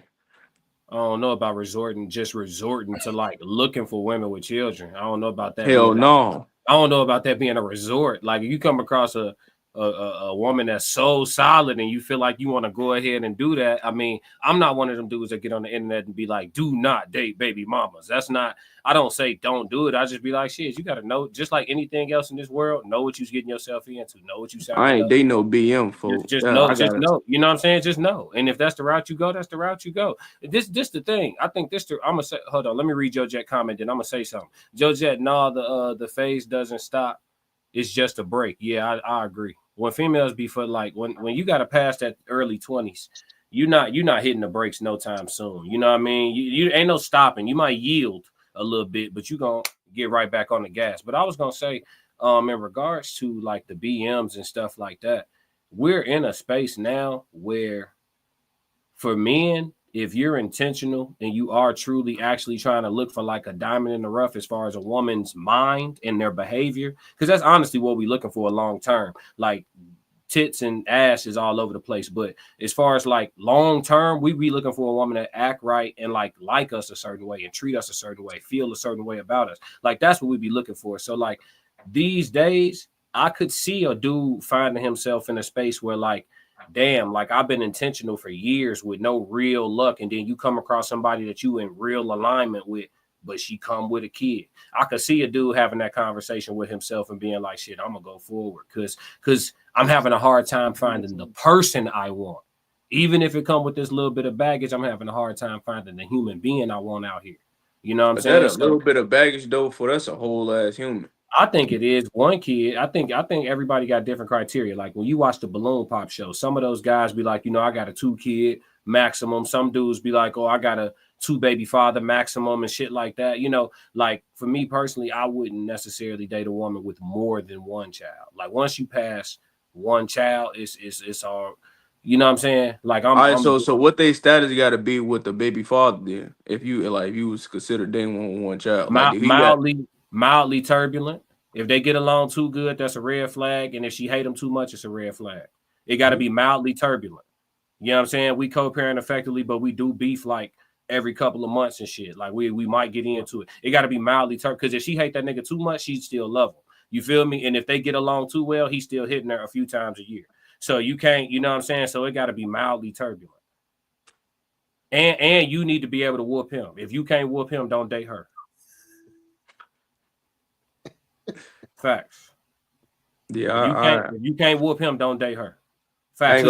don't know about resorting to like looking for women with children. I don't know about that. Hell no. I don't know about that being a resort. Like if you come across a woman that's so solid and you feel like you want to go ahead and do that. I mean, I'm not one of them dudes that get on the internet and be like, do not date baby mamas. That's not, I don't say don't do it. I just be like, shit, you got to know, just like anything else in this world, know what you're getting yourself into, know what you sound. I ain't dating no BM folks. Just know. You know what I'm saying? Just know. And if that's the route you go, that's the route you go. This the thing. I think I'm gonna say, hold on, let me read Joe Jet comment, then I'm gonna say something. Joe Jet, no, the phase doesn't stop. It's just a break. Yeah, I agree. When females be for like when you got to pass that early 20s, you're not hitting the brakes no time soon. You know what I mean? You ain't no stopping. You might yield a little bit, but you gonna get right back on the gas. But I was gonna say, in regards to like the BMs and stuff like that, we're in a space now where for men, if you're intentional and you are truly actually trying to look for like a diamond in the rough as far as a woman's mind and their behavior, because that's honestly what we're looking for long term. Like tits and ass is all over the place, but as far as like long term, we be looking for a woman that act right and like us a certain way and treat us a certain way, feel a certain way about us. Like that's what we be looking for. So like these days, I could see a dude finding himself in a space where like, damn, like I've been intentional for years with no real luck, and then you come across somebody that you in real alignment with, but she come with a kid. I could see a dude having that conversation with himself and being like, shit, I'm gonna go forward because I'm having a hard time finding the person I want. Even if it come with this little bit of baggage, I'm having a hard time finding the human being I want out here. You know what I'm saying? That a little bit of baggage though, for that's a whole ass human. I think it is one kid. I think everybody got different criteria. Like when you watch the balloon pop show, some of those guys be like, you know, I got a 2-kid maximum. Some dudes be like, oh, I got a 2-baby father maximum and shit like that. You know, like for me personally, I wouldn't necessarily date a woman with more than one child. Like once you pass one child, it's all, you know what I'm saying? Like all right, so what they status got to be with the baby father then? If you was considered dating one child, like mildly turbulent. If they get along too good, that's a red flag. And if she hate them too much, it's a red flag. It got to be mildly turbulent. You know what I'm saying? We co-parent effectively, but we do beef like every couple of months and shit. Like we might get into it. It got to be mildly turbulent. Because if she hate that nigga too much, she still love him. You feel me? And if they get along too well, he's still hitting her a few times a year. So you can't, you know what I'm saying? So it got to be mildly turbulent. And you need to be able to whoop him. If you can't whoop him, don't date her. Facts. Yeah, if you can't whoop him, don't date her. Facts.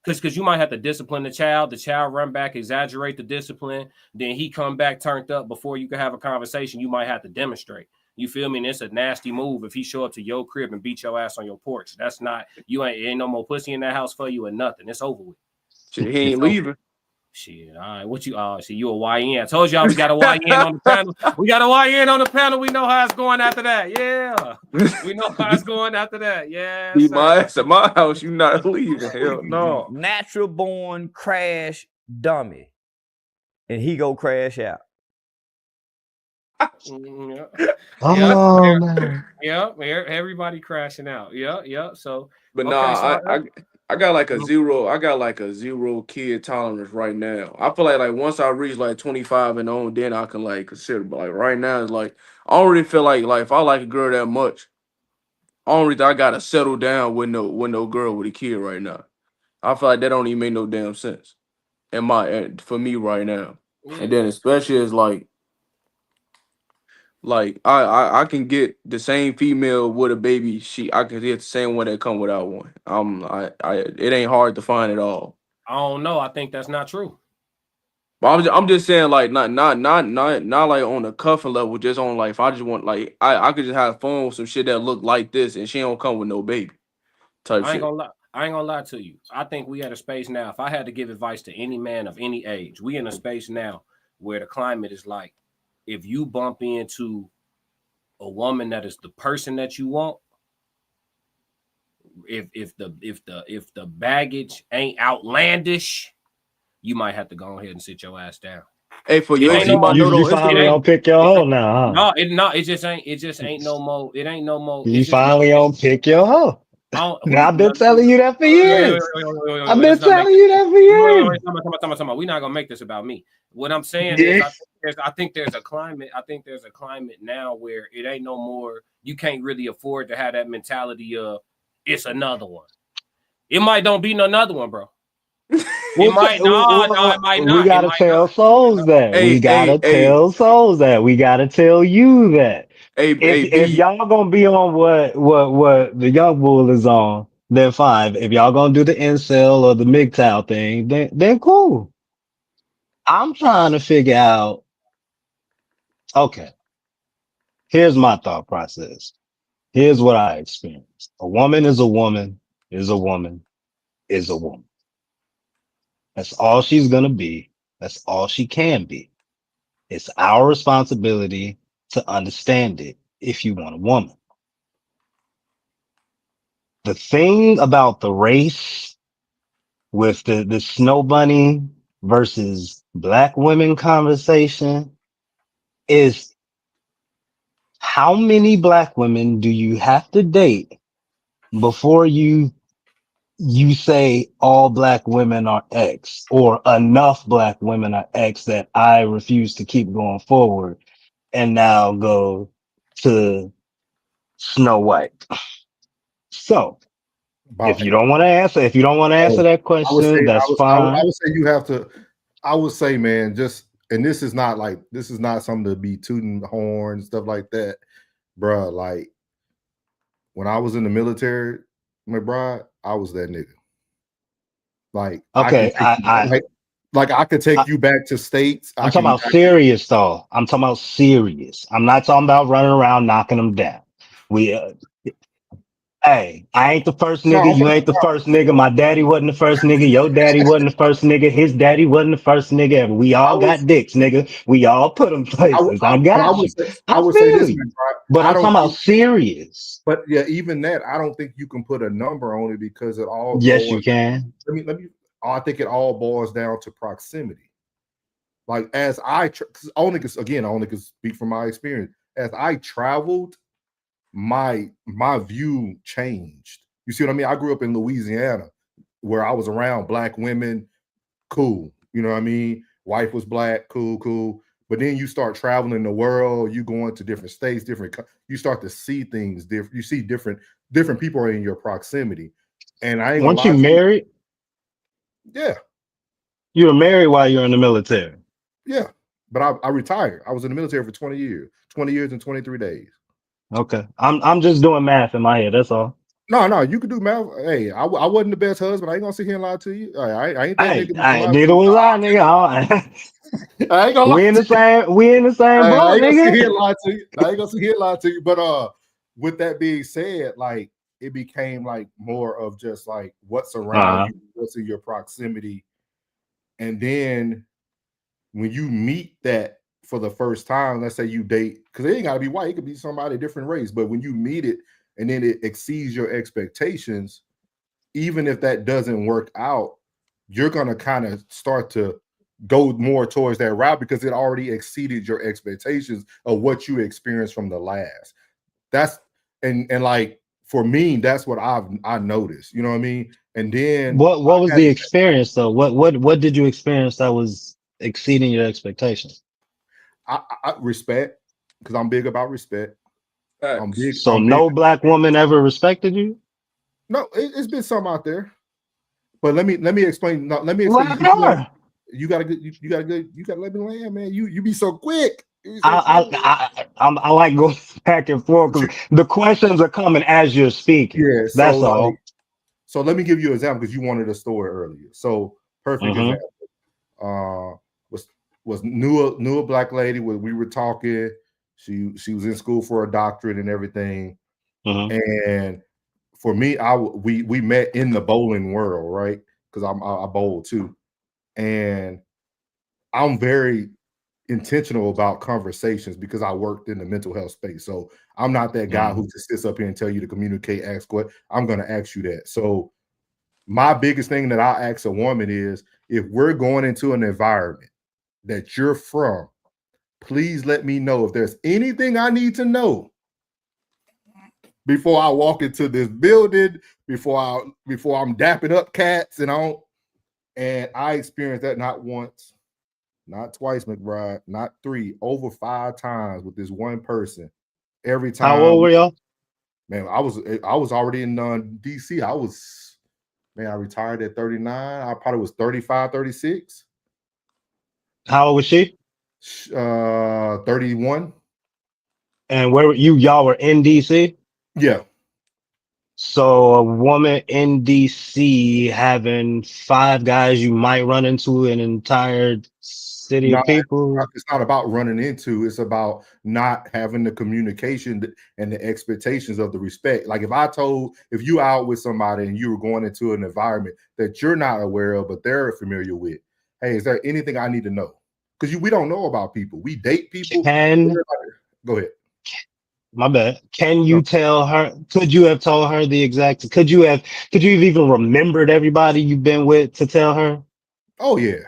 Because you might have to discipline the child run back, exaggerate the discipline, then he come back turned up before you can have a conversation. You might have to demonstrate. You feel me? And it's a nasty move if he show up to your crib and beat your ass on your porch. That's not, ain't no more pussy in that house for you or nothing. It's over with. Shit, he ain't leaving. Shit, all right. What you see, you a YN. I told y'all we got a YN on the panel. We got a YN on the panel. We know how it's going after that. Yeah. We know how it's going after that. Yeah. Leave my ass at my house. You not leaving. Hell no. Natural born crash dummy. And he go crash out. Man. Yeah, everybody crashing out. Yeah. So but I got like a zero. I got like a 0 kid tolerance right now. I feel like once I reach like 25 and on, then I can like consider. But like right now, it's like I don't really feel like if I like a girl that much, I don't really think I gotta settle down with no girl with a kid right now. I feel like that don't even make no damn sense. For me right now, and then especially as like I can get the same female with a baby. I can get the same one that come without one. It ain't hard to find at all. I don't know. I think that's not true. But I'm just saying like not like on the cuffing level. Just on like if I just want like I could just have fun with some shit that look like this and she don't come with no baby. Type I ain't shit. gonna lie to you. I think we at a space now. If I had to give advice to any man of any age, we in a space now where the climate is like, if you bump into a woman that is the person that you want, if the baggage ain't outlandish, you might have to go ahead and sit your ass down. Hey, for you, you finally don't pick your hoe now, huh? No, it just ain't no more. It ain't no more. You finally don't pick your hoe. Now I've been telling you that for years. I've been telling you that for years. We're not gonna make this about me. What I'm saying is, I think there's a climate. I think there's a climate now where it ain't no more. You can't really afford to have that mentality of it's another one. It might don't be another one, bro. It might not. We gotta tell souls that. We gotta tell souls that. We gotta tell you that. If y'all gonna be on what the young bull is on, then fine. If y'all gonna do the incel or the MGTOW thing, then cool. I'm trying to figure out. Okay, here's my thought process. Here's what I experienced. A woman is a woman, is a woman, is a woman. That's all she's gonna be. That's all she can be. It's our responsibility to understand it if you want a woman. The thing about the race with the snow bunny versus black women conversation is how many black women do you have to date before you say all black women are X or enough black women are X that I refuse to keep going forward and now go to Snow White. So if you don't want to answer that question, that's fine. I would say you have to. I would say, man, and this is not something to be tooting the horn and stuff like that, bruh. Like when I was in the military, McBryde, I was that nigga. Like okay, I could take you back to states. I'm talking about serious though. I'm talking about serious. I'm not talking about running around knocking them down. Hey, I ain't the first nigga. You ain't the first nigga. My daddy wasn't the first nigga. Your daddy wasn't the first nigga. His daddy wasn't the first nigga. We all got dicks, nigga. We all put them places. I got you. I would say this, but I'm talking about serious. But yeah, even that, I don't think you can put a number on it because it all. Yes, you can. Let me. I think it all boils down to proximity. Like only can speak from my experience. As I traveled, my view changed. You see what I mean? I grew up in Louisiana where I was around black women, cool. You know what I mean? Wife was black, cool. But then you start traveling the world, you go into different states, you start to see things different. You see different people are in your proximity. And I ain't gonna Weren't lie you to married? Yeah. You were married while you were in the military. Yeah. But I retired. I was in the military for 20 years. 20 years and 23 days. Okay. I'm just doing math in my head. That's all. No, you could do math. Hey, I wasn't the best husband. I ain't gonna sit here and lie to you. I ain't that nigga. Neither was I, nigga. I ain't gonna lie. We in the same boat, I ain't gonna sit here and nigga. lie to you. I ain't gonna sit here and lie to you. But with that being said, like it became like more of just like what's around you, what's in your proximity, and then when you meet that for the first time, let's say you date, because it ain't gotta be white, it could be somebody different race, but when you meet it and then it exceeds your expectations, even if that doesn't work out, you're gonna kind of start to go more towards that route because it already exceeded your expectations of what you experienced from the last. That's and like for me, that's what I noticed. You know what I mean? And then What was the experience though? What did you experience that was exceeding your expectations? I respect, because I'm big about respect. I'm big. So no black woman ever respected you? No, it's been some out there. But let me explain. No, let me explain. You gotta let me land, man. You be so quick. I like going back and forth because the questions are coming as you're speaking. Yeah, that's all. So let me give you an example because you wanted a story earlier. So perfect example. Knew a black lady when we were talking. She was in school for a doctorate and everything. And for me, we met in the bowling world, right? Because I bowl too, and I'm very intentional about conversations because I worked in the mental health space. So I'm not that guy who just sits up here and tell you to communicate, ask what. I'm going to ask you that. So my biggest thing that I ask a woman is, if we're going into an environment that you're from, please let me know if there's anything I need to know before I walk into this building, before I'm dapping up cats and all. And I experienced that not once, not twice, McBryde, not three, over 5 times with this one person. Every time. How old were y'all? Man, I was already in DC. I retired at 39. I probably was 35, 36. How old was she? 31. And where y'all were in DC? Yeah. So a woman in DC having 5 guys you might run into an entire city of people. It's not about running into, it's about not having the communication and the expectations of the respect. Like if you out with somebody and you were going into an environment that you're not aware of, but they're familiar with, hey, is there anything I need to know? Because we don't know about people. We date people. Go ahead. My bad. Can you tell her? Could you have told her the exact? Could you have even remembered everybody you've been with to tell her? Oh yeah.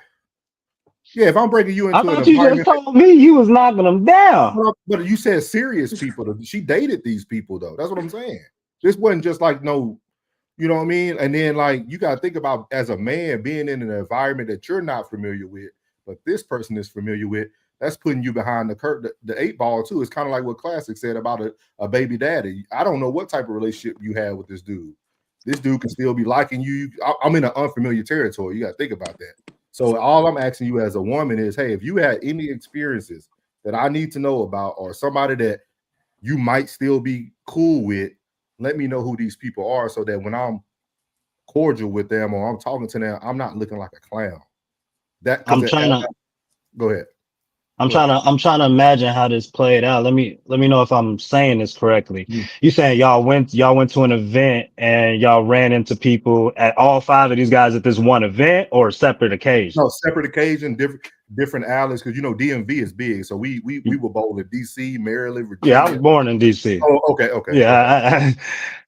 Yeah, if I'm breaking you into I thought you just told me you was knocking them down. But you said serious people. She dated these people though. That's what I'm saying. This wasn't just like no, you know what I mean? And then like you got to think about as a man being in an environment that you're not familiar with, but this person is familiar with. That's putting you behind the 8 ball too. It's kind of like what Classic said about a baby daddy. I don't know what type of relationship you have with this dude. This dude can still be liking you. I'm in an unfamiliar territory. You got to think about that. So all I'm asking you as a woman is, hey, if you had any experiences that I need to know about, or somebody that you might still be cool with, let me know who these people are, so that when I'm cordial with them or I'm talking to them, I'm not looking like a clown. Go ahead. I'm trying to imagine how this played out. Let me know if I'm saying this correctly. You saying y'all went to an event and y'all ran into people at all 5 of these guys at this one event, or separate occasions? No, separate occasion, different alleys, because DMV is big. So we were bowling DC, Maryland, Virginia. Yeah, I was born in DC. Oh, okay. Yeah,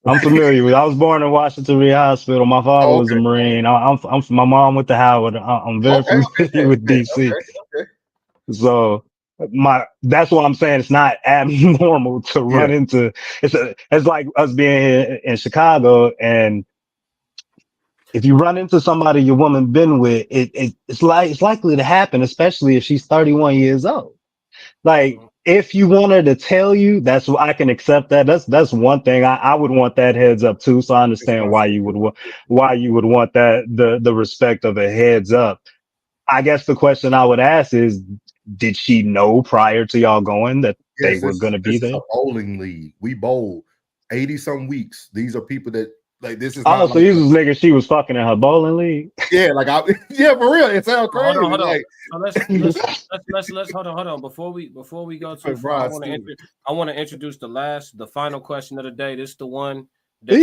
I'm familiar with it. I was born in Washington Reed Hospital. My father was a Marine. My mom went to Howard. I'm very familiar with DC. Okay. So That's what I'm saying. It's not abnormal to run into. It's like us being in Chicago, and if you run into somebody your woman been with, it's likely to happen, especially if she's 31 years old. Like, if you want her to tell you, I can accept that. That's one thing. I would want that heads up too. So I understand why you would want that, the respect of a heads up. I guess the question I would ask is, did she know prior to y'all going that they were going to be there? This is a bowling league. We bowl 80 some weeks. These are people that like this is. Oh, so these was niggas she was fucking in her bowling league. Yeah, like yeah, for real. It sounds crazy. Hold on. Like, So let's hold on. Before we go too far, I want to introduce the final question of the day. This is the one that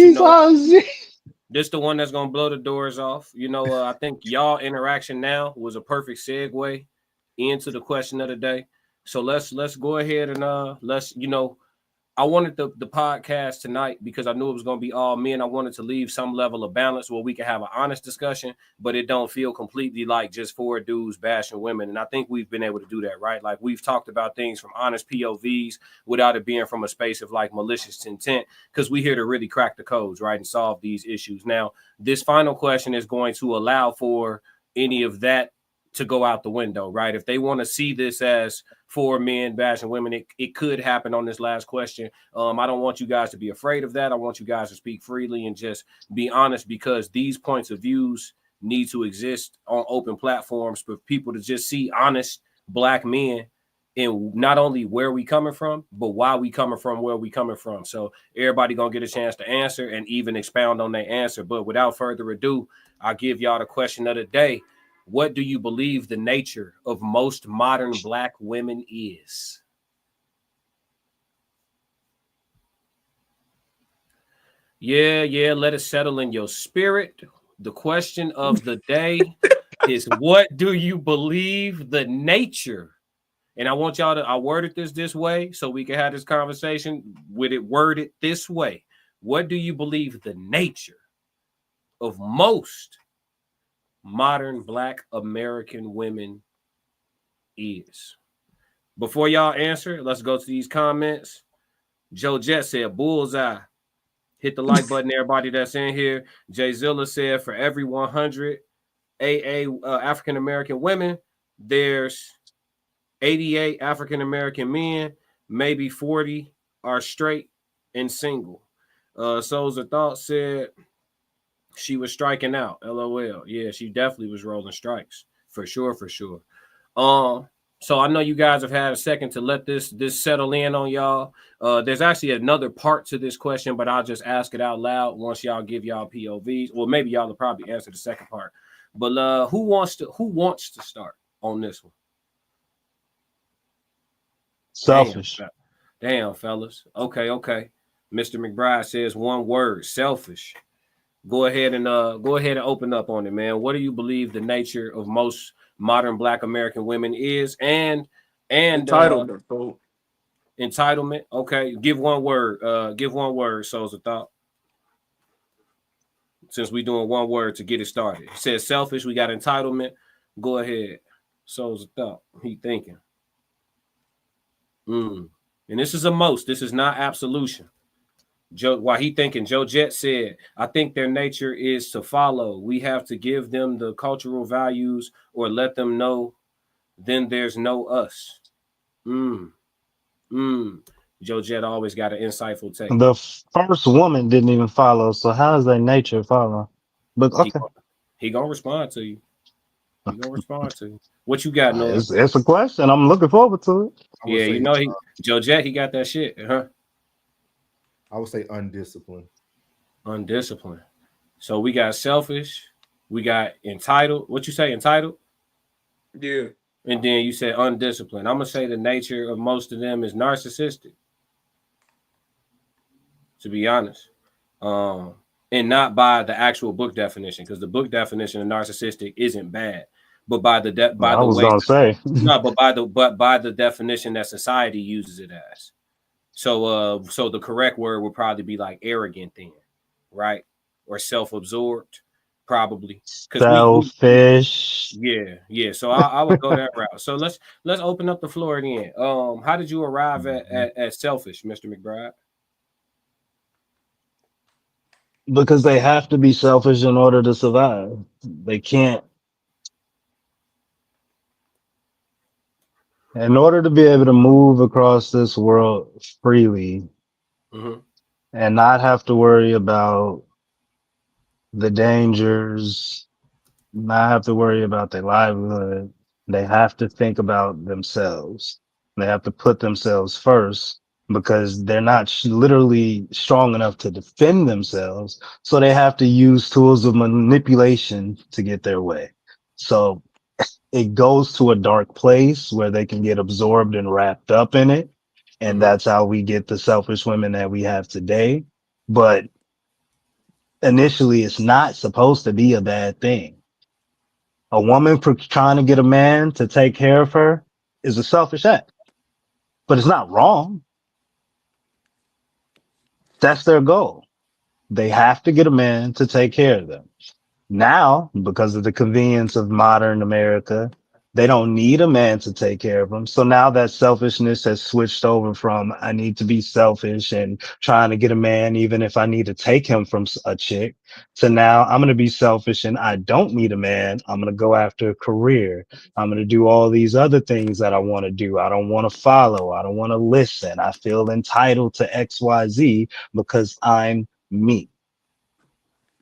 this is the one that's gonna blow the doors off. I think y'all interaction now was a perfect segue into the question of the day. So let's go ahead and I wanted the podcast tonight because I knew it was going to be all men. I wanted to leave some level of balance where we can have an honest discussion, but it don't feel completely like just four dudes bashing women. And I think we've been able to do that, right? Like, we've talked about things from honest POVs without it being from a space of like malicious intent, because we're here to really crack the codes, right, and solve these issues. Now, this final question is going to allow for any of that to go out the window, right? If they want to see this as four men bashing women, it could happen on this last question. I don't want you guys to be afraid of that. I want you guys to speak freely and just be honest, because these points of views need to exist on open platforms for people to just see honest Black men and not only where we coming from, but why we coming from where we coming from. So everybody gonna get a chance to answer and even expound on their answer. But without further ado, I'll give y'all the question of the day. What do you believe the nature of most modern Black women is? Yeah, let it settle in your spirit. The question of the day is, what do you believe the nature? And I want y'all I worded this way so we can have this conversation with it worded this way. What do you believe the nature of most modern Black American women is? Before y'all answer, let's go to these comments. Joe Jet said bullseye. Hit the like button, everybody that's in here. Jay Zilla said for every 100 African American women, there's 88 African American men, maybe 40 are straight and single. Souls of Thought said she was striking out. LOL. Yeah, she definitely was rolling strikes. For sure. So I know you guys have had a second to let this settle in on y'all. There's actually another part to this question, but I'll just ask it out loud once y'all give y'all POVs. Well, maybe y'all will probably answer the second part. But who wants to start on this one? Selfish. Damn, fellas. Okay. Mr. McBryde says one word: selfish. Go ahead and open up on it, man. What do you believe the nature of most modern Black American women is? And entitlement. Entitlement. Okay, give one word. Souls of Thought. Since we doing one word to get it started. It says selfish. We got entitlement. Go ahead. Souls of Thought. He thinking. And this is a most. This is not absolution. While he thinking, Joe Jet said, I think their nature is to follow. We have to give them the cultural values or let them know then there's no us. Joe Jet always got an insightful take. The first woman didn't even follow, so how is their nature follow? But okay. He gonna respond to you. What you got, Norris? It's a question. I'm looking forward to it. Yeah, Joe Jet, he got that shit, huh? I would say undisciplined. So we got selfish. We got entitled. What you say, entitled? Yeah. And then you said undisciplined. I'm going to say the nature of most of them is narcissistic, to be honest. And not by the actual book definition, because the book definition of narcissistic isn't bad. But by the definition that society uses it as. So the correct word would probably be like arrogant then, right? Or self-absorbed. probably. Selfish. Yeah. So I would go that route. So let's open up the floor again. How did you arrive at selfish, Mr. McBryde? Because they have to be selfish in order to survive. They can't. In order to be able to move across this world freely and not have to worry about the dangers, not have to worry about their livelihood, they have to think about themselves. They have to put themselves first because they're not literally strong enough to defend themselves. So they have to use tools of manipulation to get their way. So it goes to a dark place where they can get absorbed and wrapped up in it. And that's how we get the selfish women that we have today. But initially, it's not supposed to be a bad thing. A woman trying to get a man to take care of her is a selfish act, but it's not wrong. That's their goal. They have to get a man to take care of them. Now, because of the convenience of modern America, they don't need a man to take care of them. So now that selfishness has switched over from I need to be selfish and trying to get a man, even if I need to take him from a chick, to now I'm going to be selfish and I don't need a man. I'm going to go after a career. I'm going to do all these other things that I want to do. I don't want to follow. I don't want to listen. I feel entitled to XYZ because I'm me.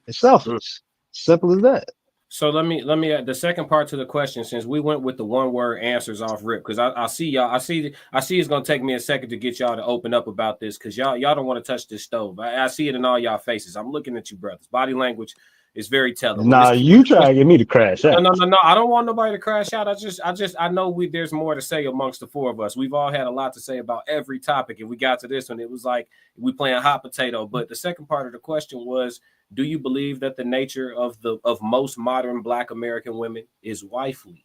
It's selfish. Simple as that. So let me add the second part to the question, since we went with the one word answers off rip, because I see y'all, I see it's gonna take me a second to get y'all to open up about this, because y'all don't want to touch this stove. I see it in all y'all faces. I'm looking at you, brothers. Body language is very telling. Nah, you try to get me to crash out. No. I don't want nobody to crash out. I know there's more to say amongst the four of us. We've all had a lot to say about every topic, and we got to this one. It was like we playing hot potato. But the second part of the question was, do you believe that the nature of most modern Black American women is wifely?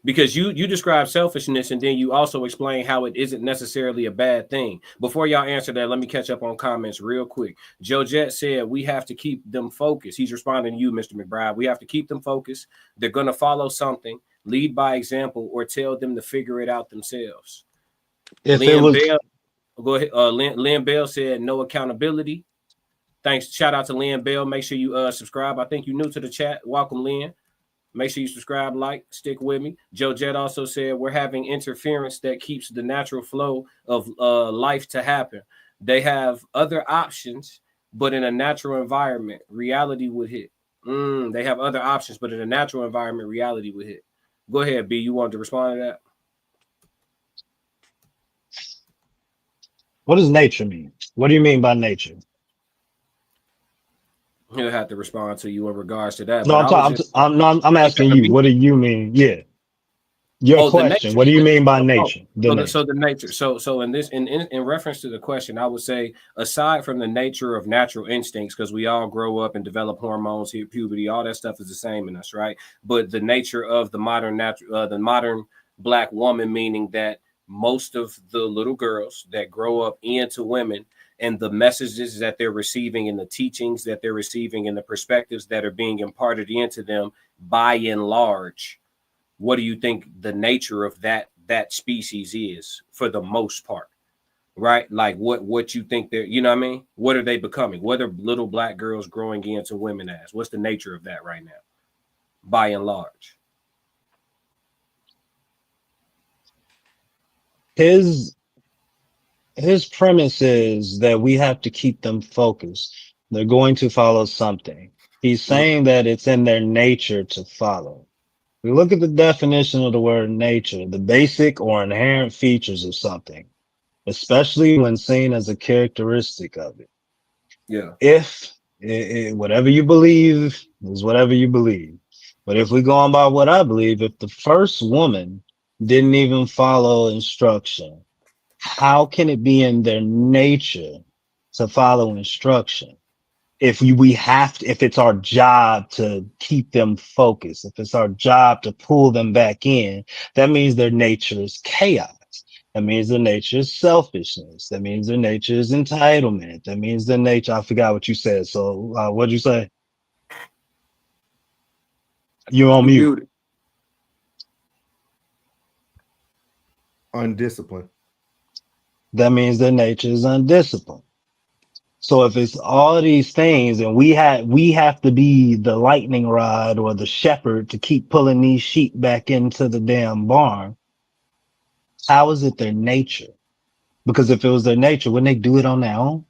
Because you describe selfishness, and then you also explain how it isn't necessarily a bad thing. Before y'all answer that, let me catch up on comments real quick. Joe Jet said we have to keep them focused. He's responding to you, Mr. McBryde. We have to keep them focused. They're going to follow something, lead by example, or tell them to figure it out themselves. If it was... Bell, go ahead. Lynn Bell said no accountability. Thanks. Shout out to Lynn Bell. Make sure you subscribe. I think you're new to the chat. Welcome, Lynn. Make sure you subscribe, like, stick with me. Joe Jet also said we're having interference that keeps the natural flow of life to happen. They have other options, but in a natural environment, reality would hit. They have other options, but in a natural environment, reality would hit. Go ahead, B. You wanted to respond to that? What does nature mean? What do you mean by nature? He'll have to respond to you in regards to that. No, I'm asking you. What do you mean? Yeah, your question. What do you mean by nature? So the nature. So in this, in reference to the question, I would say, aside from the nature of natural instincts, because we all grow up and develop hormones, hit puberty, all that stuff is the same in us, right? But the nature of the modern Black woman, meaning that most of the little girls that grow up into women, and the messages that they're receiving and the teachings that they're receiving and the perspectives that are being imparted into them, by and large, what do you think the nature of that species is for the most part, right? Like what you think they're, you know what I mean? What are they becoming? What are little Black girls growing into women as? What's the nature of that right now, by and large? His premise is that we have to keep them focused. They're going to follow something. He's saying that it's in their nature to follow. We look at the definition of the word nature, the basic or inherent features of something, especially when seen as a characteristic of it. Yeah. If whatever you believe is whatever you believe. But if we go on by what I believe, if the first woman didn't even follow instruction, how can it be in their nature to follow instruction? If it's our job to keep them focused, if it's our job to pull them back in, that means their nature is chaos. That means the nature is selfishness. That means the nature is entitlement. That means the nature. I forgot what you said. So what'd you say? You on mute. Muted. Undisciplined. That means the nature is undisciplined. So if it's all these things and we have to be the lightning rod or the shepherd to keep pulling these sheep back into the damn barn, how is it their nature? Because if it was their nature, wouldn't they do it on their own?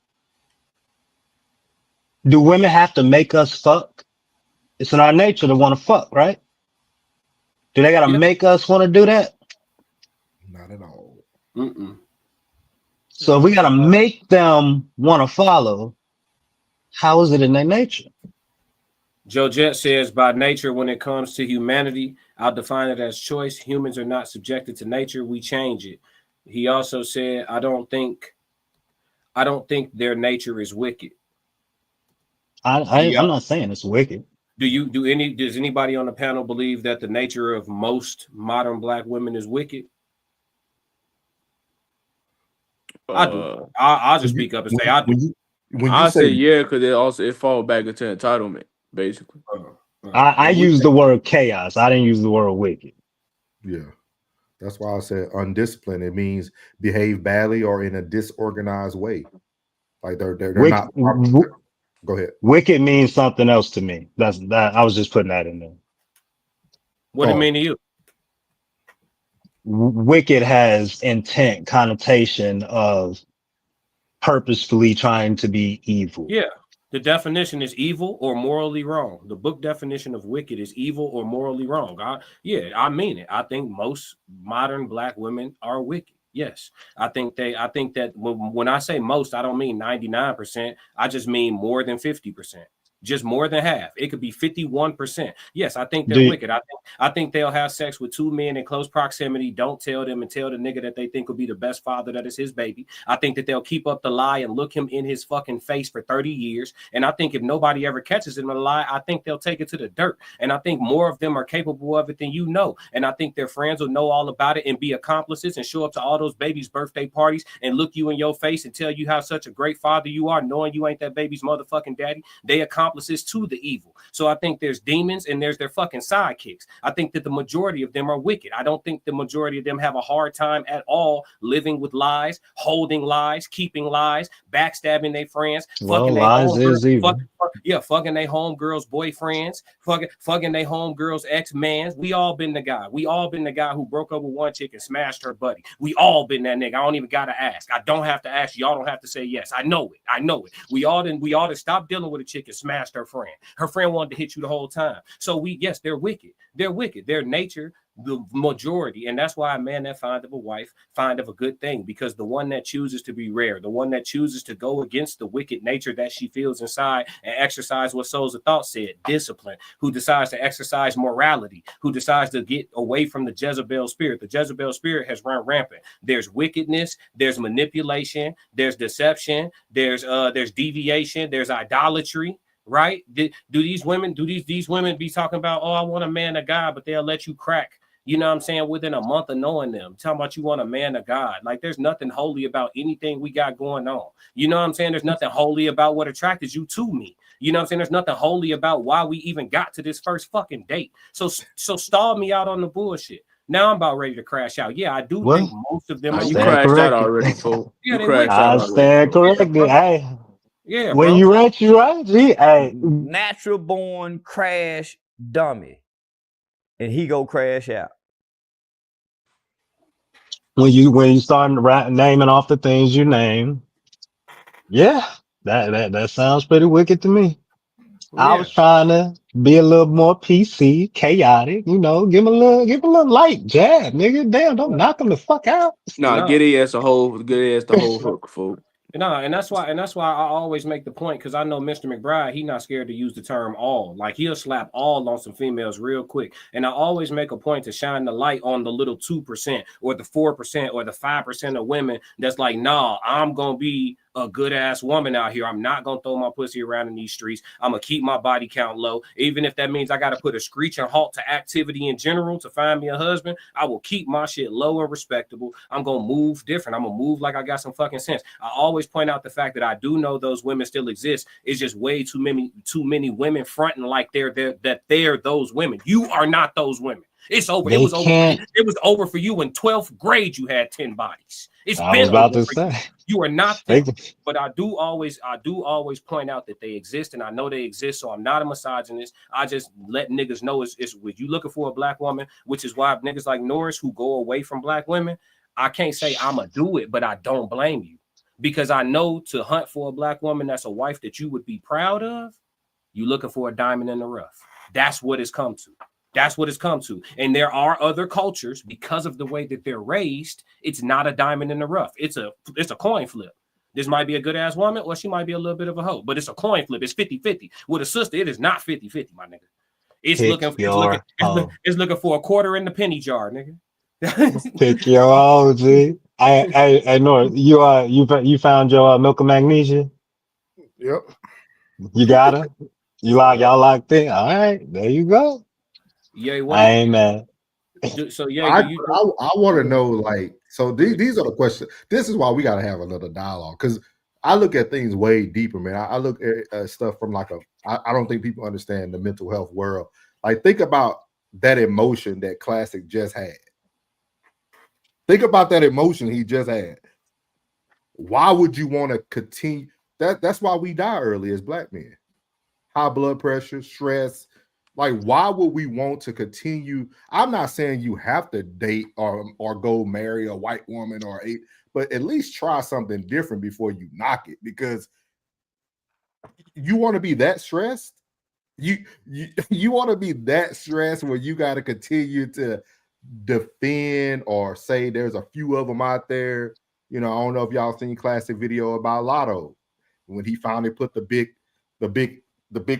Do women have to make us fuck? It's in our nature to want to fuck, right? Do they got to make us want to do that? Not at all. So if we got to make them want to follow, how is it in their nature? Joe Jet says, by nature, when it comes to humanity, I'll define it as choice. Humans are not subjected to nature. We change it. He also said, I don't think their nature is wicked. I'm not saying it's wicked. Does anybody on the panel believe that the nature of most modern black women is wicked? I do. I'll just speak up and say I do. I say yeah, because it falls back into entitlement, basically. I use the word chaos. I didn't use the word wicked. Yeah. That's why I said undisciplined. It means behave badly or in a disorganized way. Like they're not. Go ahead. Wicked means something else to me. That's that. I was just putting that in there. What do it mean to you? Wicked has intent, connotation of purposefully trying to be evil. Yeah. The definition is evil or morally wrong. The book definition of wicked is evil or morally wrong. I mean it. I think most modern black women are wicked. Yes. I think that when I say most, I don't mean 99%. I just mean more than 50%. Just more than half. It could be 51%. Yes, I think they're wicked. I think they'll have sex with two men in close proximity. Don't tell them and tell the nigga that they think will be the best father that is his baby. I think that they'll keep up the lie and look him in his fucking face for 30 years. And I think if nobody ever catches him in a lie, I think they'll take it to the dirt. And I think more of them are capable of it than you know. And I think their friends will know all about it and be accomplices and show up to all those babies' birthday parties and look you in your face and tell you how such a great father you are, knowing you ain't that baby's motherfucking daddy. They accomplices to the evil. So I think there's demons and there's their fucking sidekicks. I think that the majority of them are wicked. I don't think the majority of them have a hard time at all living with lies, holding lies, keeping lies, backstabbing their friends, well, lies is evil. Fucking their homegirls' boyfriends, fucking their homegirls' ex-mans. We all been the guy. We all been the guy who broke up with one chick and smashed her buddy. We all been that nigga. I don't even gotta ask. I don't have to ask. Y'all don't have to say yes. I know it. I know it. We all done stopped dealing with a chick and smashed her friend. Her friend wanted to hit you the whole time. So yes, they're wicked. They're wicked. Their nature, the majority, and that's why a man that find of a wife find of a good thing, because the one that chooses to be rare, the one that chooses to go against the wicked nature that she feels inside and exercise what Souls of Thought said, discipline, who decides to exercise morality, who decides to get away from the Jezebel spirit. The Jezebel spirit has run rampant. There's wickedness, there's manipulation, there's deception, there's deviation, there's idolatry. Right? Do these women be talking about, oh, I want a man of God, but they'll let you crack, you know what I'm saying, within a month of knowing them, talking about you want a man of God. Like, there's nothing holy about anything we got going on. You know what I'm saying? There's nothing holy about what attracted you to me. You know what I'm saying? There's nothing holy about why we even got to this first fucking date. So stall me out on the bullshit. Now I'm about ready to crash out. Yeah, I do think most of them. You crashed out already, fool. Yeah, you crashed out already. I stand corrected. Hey. Yeah, when bro. you right, you right. Gee, hey. Natural born crash dummy, and he go crash out. When you start naming off the things you name, yeah, that sounds pretty wicked to me. Yeah. I was trying to be a little more PC, chaotic, you know, give him a little light jab, nigga. Damn, don't knock him the fuck out. Get it as the whole hook, fool. No, and that's why I always make the point, because I know Mr. McBryde, he not scared to use the term all. Like, he'll slap all on some females real quick. And I always make a point to shine the light on the little 2% or the 4% or the 5% of women that's like, nah, I'm gonna be a good ass woman out here. I'm not gonna throw my pussy around in these streets. I'm gonna keep my body count low, even if that means I gotta put a screeching halt to activity in general to find me a husband. I will keep my shit low and respectable. I'm gonna move different. I'm gonna move like I got some fucking sense. I always point out the fact that I do know those women still exist. It's just way too many women fronting like they're those women. You are not those women. It's over. They It was over. can't. It was over for you in 12th grade. You had 10 bodies. It's I been was about over to for you. say. You are not They, them. But I do always point out that they exist, and I know they exist. So I'm not a misogynist. I just let niggas know it's when you looking for a black woman, which is why niggas like Norris who go away from black women, I can't say I'ma do it, but I don't blame you. Because I know to hunt for a black woman that's a wife that you would be proud of, you looking for a diamond in the rough. That's what it's come to. That's what it's come to. And there are other cultures, because of the way that they're raised, it's not a diamond in the rough. It's a coin flip. This might be a good ass woman, or she might be a little bit of a hoe, but it's a coin flip. It's 50-50. With a sister, it is not 50-50, my nigga. It's looking for a quarter in the penny jar, nigga. pick your own, G. I know you found your milk of magnesia. Yep. You got her. Y'all locked in. All right, there you go. Yeah, I ain't mad. So yeah, I want to know, like, so these are the questions. This is why we got to have another dialogue, because I look at things way deeper, man. I look at stuff from like I don't think people understand the mental health world. Like, think about that emotion that Classic just had. Think about that emotion he just had. Why would you want to continue? That's why we die early as black men. High blood pressure, stress. Like, why would we want to continue? I'm not saying you have to date or go marry a white woman but at least try something different before you knock it, because you want to be that stressed. You want to be that stressed where you got to continue to defend or say there's a few of them out there. You know, I don't know if y'all seen Classic video about Lotto when he finally put the big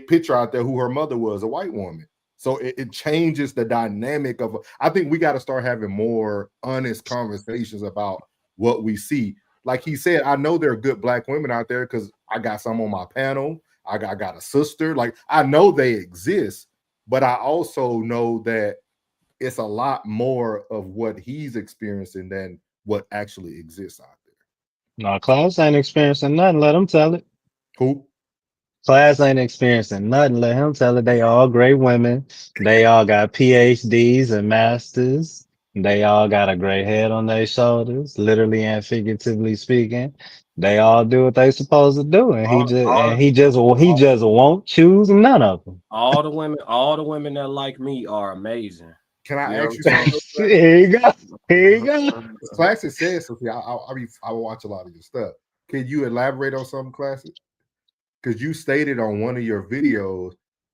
picture out there who her mother was, a white woman. So it changes the dynamic of. I think we got to start having more honest conversations about what we see. Like he said, I know there are good black women out there because I got some on my panel. I got a sister. Like, I know they exist, but I also know that it's a lot more of what he's experiencing than what actually exists out there. No, Class ain't experiencing nothing. Let him tell it. Who? Class ain't experiencing nothing. Let him tell it. They all great women. They all got PhDs and masters. They all got a great head on their shoulders, literally and figuratively speaking. They all do what they supposed to do, and he just won't choose none of them. all the women that like me are amazing. Can I ask you something? Here you go. Here you go. Classic says something. I watch a lot of your stuff. Can you elaborate on something, Classic? Because you stated on one of your videos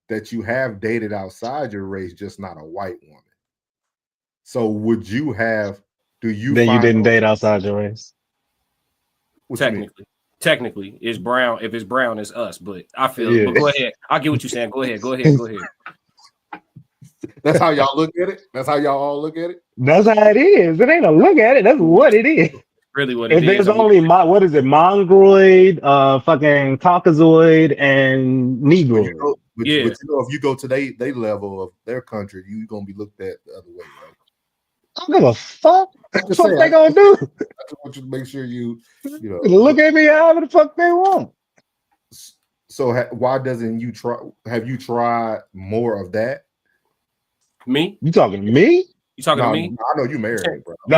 that you have dated outside your race, just not a white woman. So would you have? You didn't date outside your race? Technically, it's brown. If it's brown, it's us. But I feel. But go ahead. I get what you're saying. Go ahead. That's how y'all look at it. That's how y'all all look at it. That's how it is. It ain't a look at it. That's what it is. Really, what it is. If there's only what is it? Mongoloid, fucking Caucasoid, and Negroid. But you know, if you go to they level of their country, you're gonna be looked at the other way, right? I don't give a fuck. What the fuck they gonna do? I just want you to make sure you know look at me however the fuck they want. So why doesn't you try? Have you tried more of that? Me? You talking to me? You talking to me? I know you married, bro. No,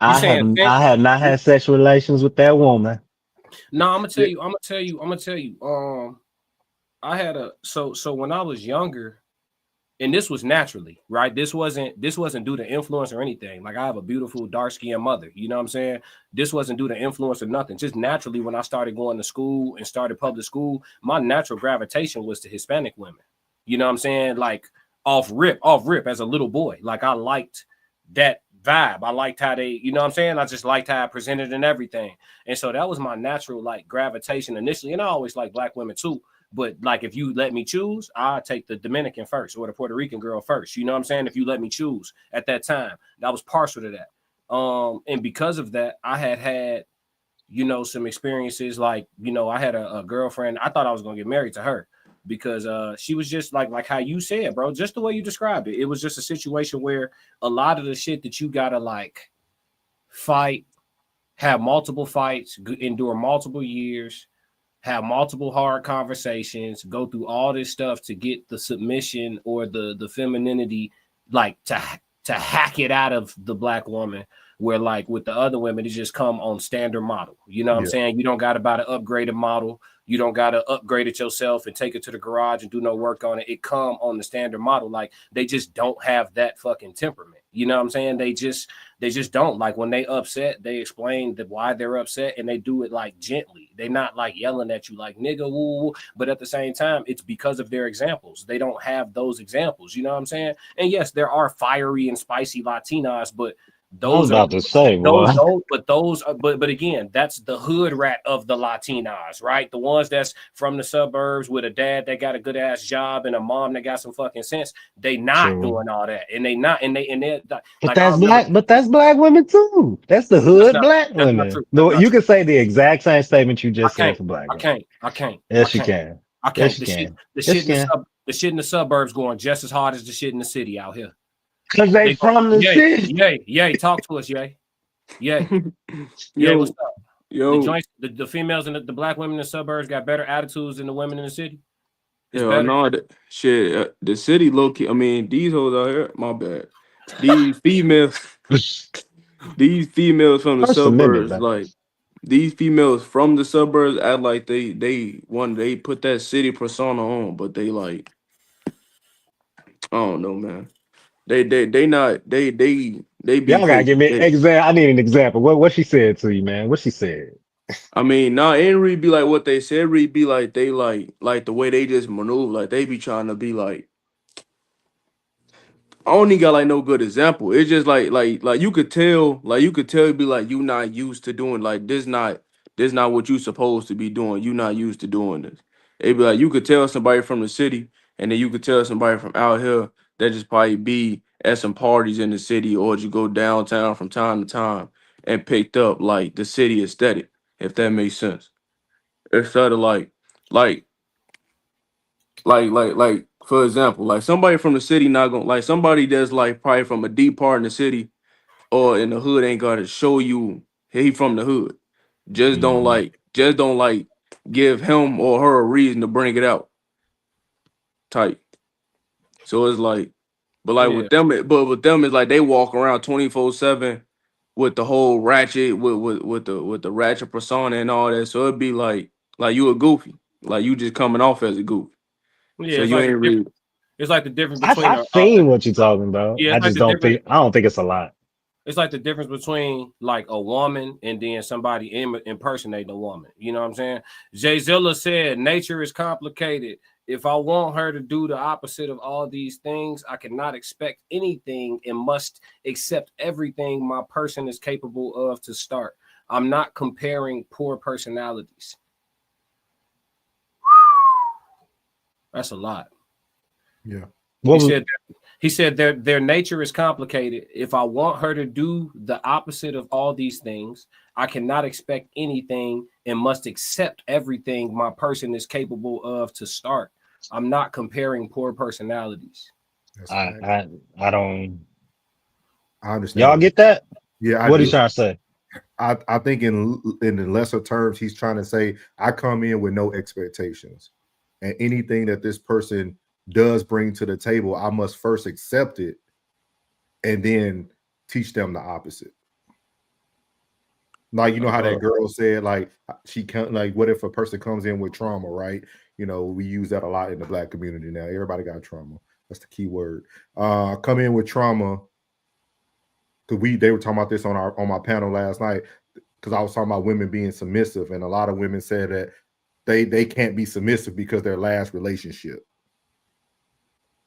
I have not had sexual relations with that woman. No, I'm gonna tell you. I had so when I was younger, and this was naturally, right? This wasn't due to influence or anything. Like, I have a beautiful dark-skinned mother. You know what I'm saying? This wasn't due to influence or nothing. Just naturally, when I started going to school and started public school, my natural gravitation was to Hispanic women. You know what I'm saying? Like, off rip as a little boy. Like, I liked that vibe. I liked how they, you know what I'm saying? I just liked how I presented and everything. And so that was my natural, like, gravitation initially. And I always liked black women too. But, like, if you let me choose, I take the Dominican first or the Puerto Rican girl first. You know what I'm saying? If you let me choose at that time, I was partial to that. And because of that, I had you know, some experiences. Like, you know, I had a girlfriend. I thought I was gonna get married to her because she was just like how you said, bro, just the way you described it. It was just a situation where a lot of the shit that you gotta like fight, have multiple fights, endure multiple years, have multiple hard conversations, go through all this stuff to get the submission or the femininity, like to hack it out of the black woman, where like with the other women, it just come on standard model. You know what I'm saying? You don't got to buy the upgraded model. You don't got to upgrade it yourself and take it to the garage and do no work on it. It come on the standard model. Like they just don't have that fucking temperament. You know what I'm saying? They just don't. Like when they upset, they explain why they're upset and they do it like gently. They're not like yelling at you like nigga woo, but at the same time, it's because of their examples. They don't have those examples. You know what I'm saying? And yes, there are fiery and spicy Latinas, but those I was about to say, boy. But again, that's the hood rat of the Latinas, right? The ones that's from the suburbs with a dad that got a good ass job and a mom that got some fucking sense. They not doing all that, and they not, and they're But like, that's black. But that's black women too. That's the hood black women. No, you can say the exact same statement you just said for black women. I can't. Yes, you can. I can't. Yes, The shit in the suburbs going just as hard as the shit in the city out here. Because they from the city. Yay, talk to us, yay. What's up? The females and the black women in the suburbs got better attitudes than the women in the city. No, the city low key. I mean, these hoes out here, my bad. These females from the suburbs, like these females from the suburbs act like they put that city persona on, but they like, I don't know, man. They be Y'all gotta give me an example. I need an example. What she said to you, man? What she said? I mean, nah, it really be like what they said. Really be like they like the way they just maneuver. Like they be trying to be like. I don't even got like no good example. It's just like you could tell, it'd be like you not used to doing like this not what you supposed to be doing. You not used to doing this. It'd be like you could tell somebody from the city, and then you could tell somebody from out here that just probably be at some parties in the city, or you go downtown from time to time and picked up like the city aesthetic, if that makes sense. Instead of like for example, like somebody from the city not gonna like somebody that's like probably from a deep part in the city or in the hood ain't gotta show you he from the hood. Just don't like give him or her a reason to bring it out. Type. So it's like, but like with them it's like they walk around 24/7 with the whole ratchet with the ratchet persona and all that. So it'd be like you a goofy, like you just coming off as a goofy. Yeah, so it's you like ain't really. It's like the difference between. I've seen what you're talking about. Yeah, I just don't think. I don't think it's a lot. It's like the difference between like a woman and then somebody impersonating a woman. You know what I'm saying? Jay Zilla said, "Nature is complicated. If I want her to do the opposite of all these things, I cannot expect anything and must accept everything my person is capable of to start. I'm not comparing poor personalities." That's a lot. Yeah. He said their nature is complicated. If I want her to do the opposite of all these things, I cannot expect anything and must accept everything my person is capable of to start. I'm not comparing poor personalities. I don't. I understand. Y'all get that? Yeah. What he's trying to say? I think in the lesser terms, he's trying to say I come in with no expectations, and anything that this person does bring to the table, I must first accept it and then teach them the opposite. Like, you know how that girl said, like, she can't, like, what if a person comes in with trauma, right? You know, we use that a lot in the black community now. Everybody got trauma. That's the key word. Come in with trauma. Because they were talking about this on my panel last night, because I was talking about women being submissive, and a lot of women said that they can't be submissive because their last relationship.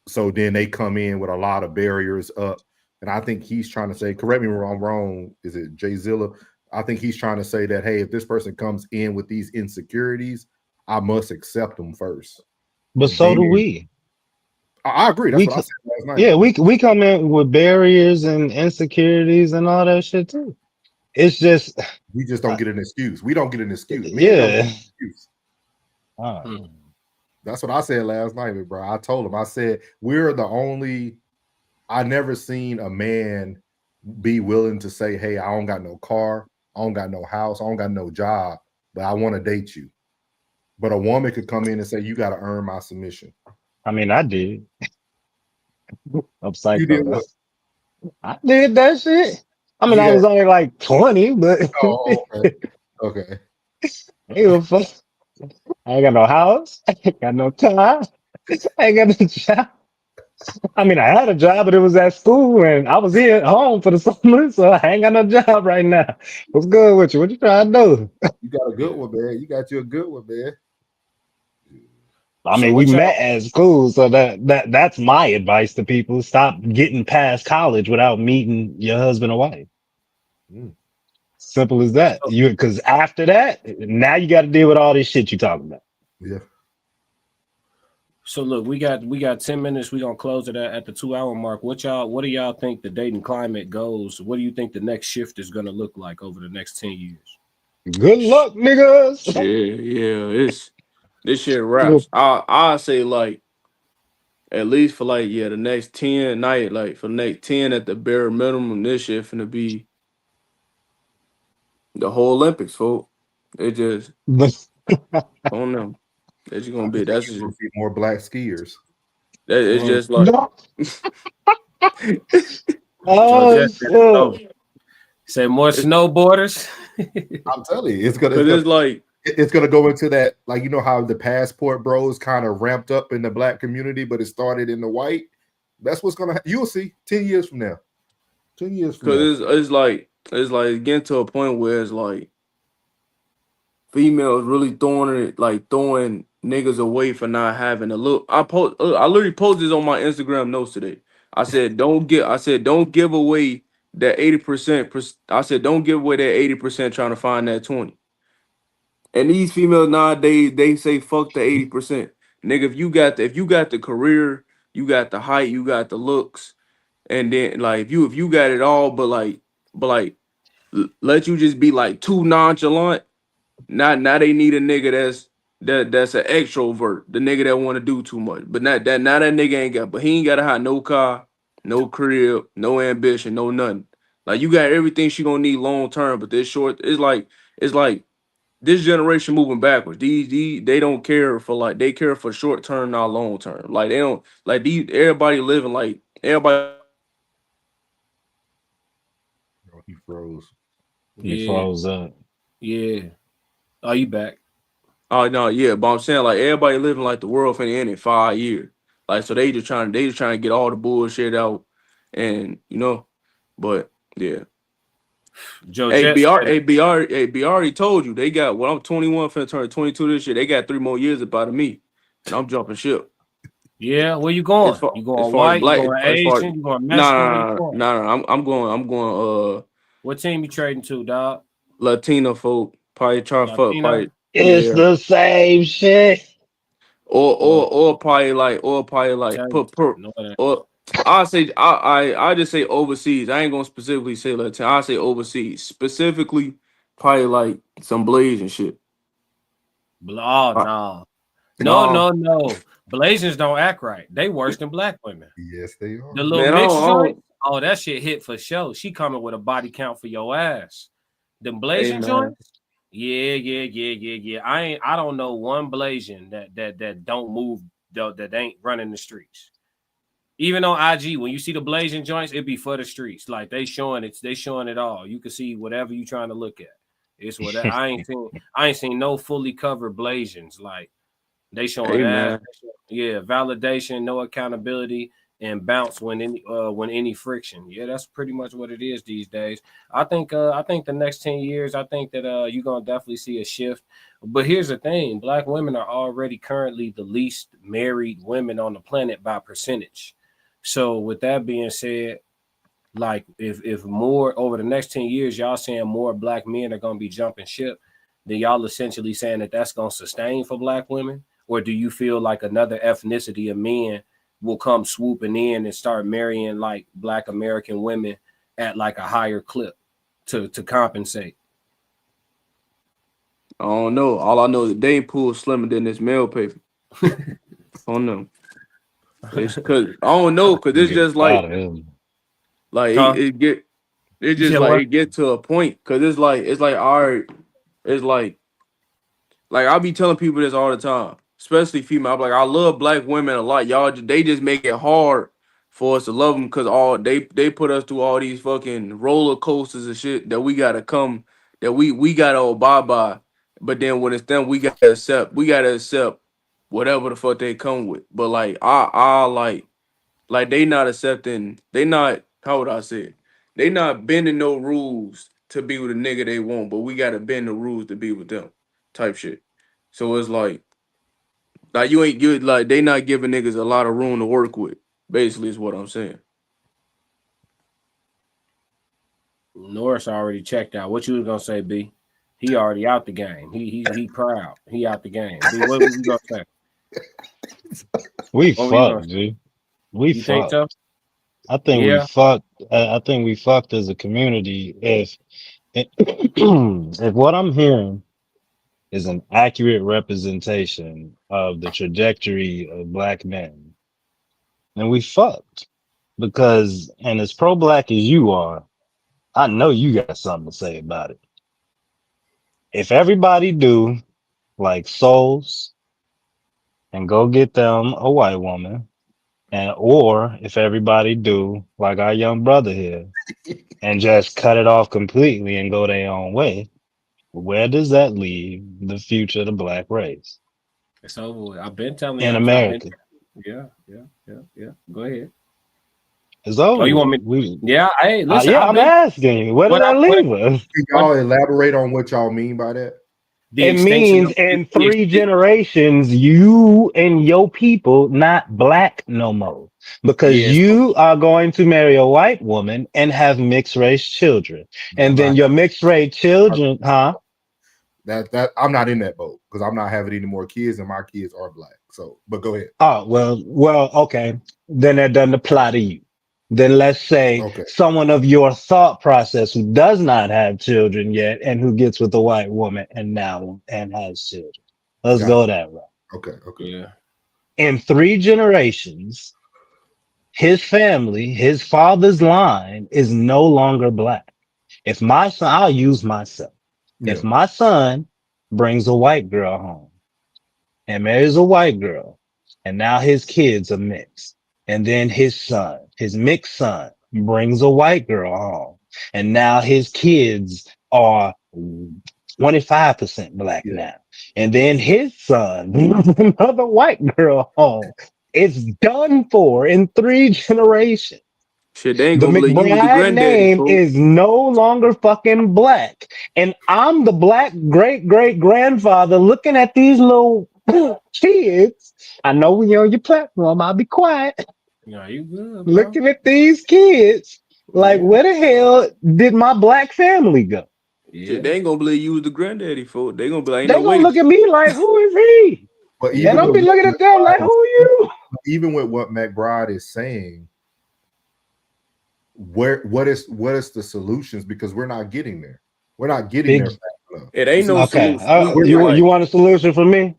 So then they come in with a lot of barriers up. And I think he's trying to say, correct me if I'm wrong, is it Jay Zilla? I think he's trying to say that, hey, if this person comes in with these insecurities, I must accept them first. But so do we. I agree. That's what I said last night. Yeah, we come in with barriers and insecurities and all that shit too. it's just we just don't get an excuse. We don't get an excuse. Men don't get an excuse. That's what I said last night, bro. I told him, I said, we're the only, I never seen a man be willing to say, hey, I don't got no car, I don't got no house, I don't got no job, but I want to date you. But a woman could come in and say, you got to earn my submission. I mean, I did. I'm psycho. You did what? I did that shit. I mean, I Yeah. was only like 20, but Oh, okay. Okay. Hey, fuck. I ain't got no house. I ain't got no car. I ain't got no job. I mean, I had a job, but it was at school, and I was here at home for the summer, so I ain't got no job right now. What's good with you? What you trying to do? You got a good one, man. You got you a good one, man. I mean, we met at school, so that's my advice to people. Stop getting past college without meeting your husband or wife. Simple as that. Because after that, now you got to deal with all this shit you talking about. Yeah. So look, we got 10 minutes. We're gonna close it at the 2-hour mark. What do y'all think the dating climate goes? What do you think the next shift is gonna look like over the next 10 years? Good luck, niggas. Yeah. This shit wraps. I say like at least for like the next 10 night, like for the next 10 at the bare minimum, this shit finna be the whole Olympics, folks. It just on them. It's just gonna be that's just gonna see more black skiers. It's just like say more snowboarders. I'm telling you, it's gonna go into that, like, you know how the passport bros kind of ramped up in the black community, but it started in the white. That's what's gonna you'll see 10 years from now. 10 years from now. Because it's like getting to a point where it's like females really throwing niggas away for not having a look. I literally posted this on my Instagram notes today. I said don't give away that 80%. I said don't give away that 80% trying to find that 20. And these females nowadays, they say fuck the 80%. Nigga, if you got the career, you got the height, you got the looks, and then like if you got it all, but let you just be like too nonchalant. Now they need a nigga that's an extrovert, the nigga that want to do too much. But now that nigga ain't got, but he ain't gotta have no car, no crib, no ambition, no nothing. Like you got everything she gonna need long term, but this short, it's like this generation moving backwards. They don't care for like, they care for short term, not long term. Like they don't like everybody living like everybody. Oh, he froze. He froze up. Yeah. Are you back? Oh no, yeah, but I'm saying like everybody living like the world finna end in 5 years. Like so they just trying to get all the bullshit out, and but yeah. Joe, B already told you they got. Well, I'm 21, finna turn 22 this year. They got 3 more years about me, and I'm jumping ship. Yeah, where you going? You going white? You going Asian? You going Mexican? Nah. I'm going. What team you trading to, dog? Latino folk. Probably try to fuck. Probably. It's the same shit. Or probably like I say I just say overseas. I ain't gonna specifically say Latino. I say overseas. Specifically, probably like some Blazing shit. No. Blazers don't act right. They worse than black women. Yes, they are. The little mixed joint. Oh, that shit hit for sure. She coming with a body count for your ass. Them Blazing joints. Yeah. I don't know one Blazing that don't move, that ain't running the streets. Even on IG, when you see the Blazing joints, it be for the streets. Like they showing it all. You can see whatever you trying to look at. It's what I ain't seen no fully covered Blazings. Like they showing that. Yeah, validation, no accountability, and bounce when any friction. Yeah, that's pretty much what it is these days. I think the next 10 years, I think that you're gonna definitely see a shift. But here's the thing: black women are already currently the least married women on the planet by percentage. So with that being said, like if more over the next 10 years, y'all saying more black men are gonna be jumping ship, then y'all essentially saying that that's gonna sustain for black women, or do you feel like another ethnicity of men will come swooping in and start marrying like black American women at like a higher clip to compensate? I don't know. All I know is the dating pool is slimmer than this mail paper. I don't know. It's cause I don't know, cause it's just like Huh? it's You just said like what? it get to a point, cause it's like all right, it's like I be telling people this all the time, especially female. I'm like, I love black women a lot. Y'all, they just make it hard for us to love them because they put us through all these fucking roller coasters and shit that we gotta we gotta abide by. But then when it's done, we gotta accept whatever the fuck they come with. But like I like they not accepting. They not, how would I say it? They not bending no rules to be with a nigga they want, but we gotta bend the rules to be with them, type shit. So it's like you ain't good. Like they not giving niggas a lot of room to work with. Basically, is what I'm saying. Norris already checked out. What you was gonna say, B? He already out the game. He proud. He out the game. B, what was you gonna say? We What were you gonna fucked, say? G. We You think fucked. so? I think we Yeah. fucked. I think we fucked as a community. If what I'm hearing is an accurate representation of the trajectory of black men, then we fucked. Because, and as pro-black as you are, I know you got something to say about it. If everybody do like souls and go get them a white woman, or if everybody do like our young brother here and just cut it off completely and go their own way, where does that leave the future of the black race It's over with. I've been telling you. in I've been. America? Yeah. Go ahead. It's over. Oh, you want me? Yeah. Hey, listen. Yeah, I've I'm been. asking you, where does that leave us? Can y'all elaborate on what y'all mean by that? The It extinction means of in 3 generations, you and your people not black no more, because Yes. you are going to marry a white woman and have mixed race children. And then your mixed race children, huh? That I'm not in that boat because I'm not having any more kids and my kids are black. So, but go ahead. Oh, well, okay. Then that doesn't apply to you. Then let's say someone of your thought process who does not have children yet and who gets with a white woman and has children. Let's go that route. Okay. Yeah. In 3 generations, his family, his father's line is no longer black. If my son, I'll use myself. If my son brings a white girl home and marries a white girl, and now his kids are mixed, and then his son, his mixed son, brings a white girl home, and now his kids are 25% black now, and then his son brings another white girl home. It's done for in 3 generations. Shit, they ain't The gonna believe you was the McBryde granddaddy, name fool. is no longer fucking black. And I'm the black great-great-grandfather looking at these little kids. I know we on your platform. I'll be quiet. Yeah, you good, bro. Looking at these kids like, where the hell did my black family go? Shit, they ain't gonna believe you was the granddaddy, fool. They gonna be like, ain't They no gonna way. look at me like, who is he? But And I'm be looking at them like, who are you? Even with what McBryde is saying, what is the solutions? Because we're not getting there. We're not getting there fast enough. It ain't no Okay. solution. You want a solution for me?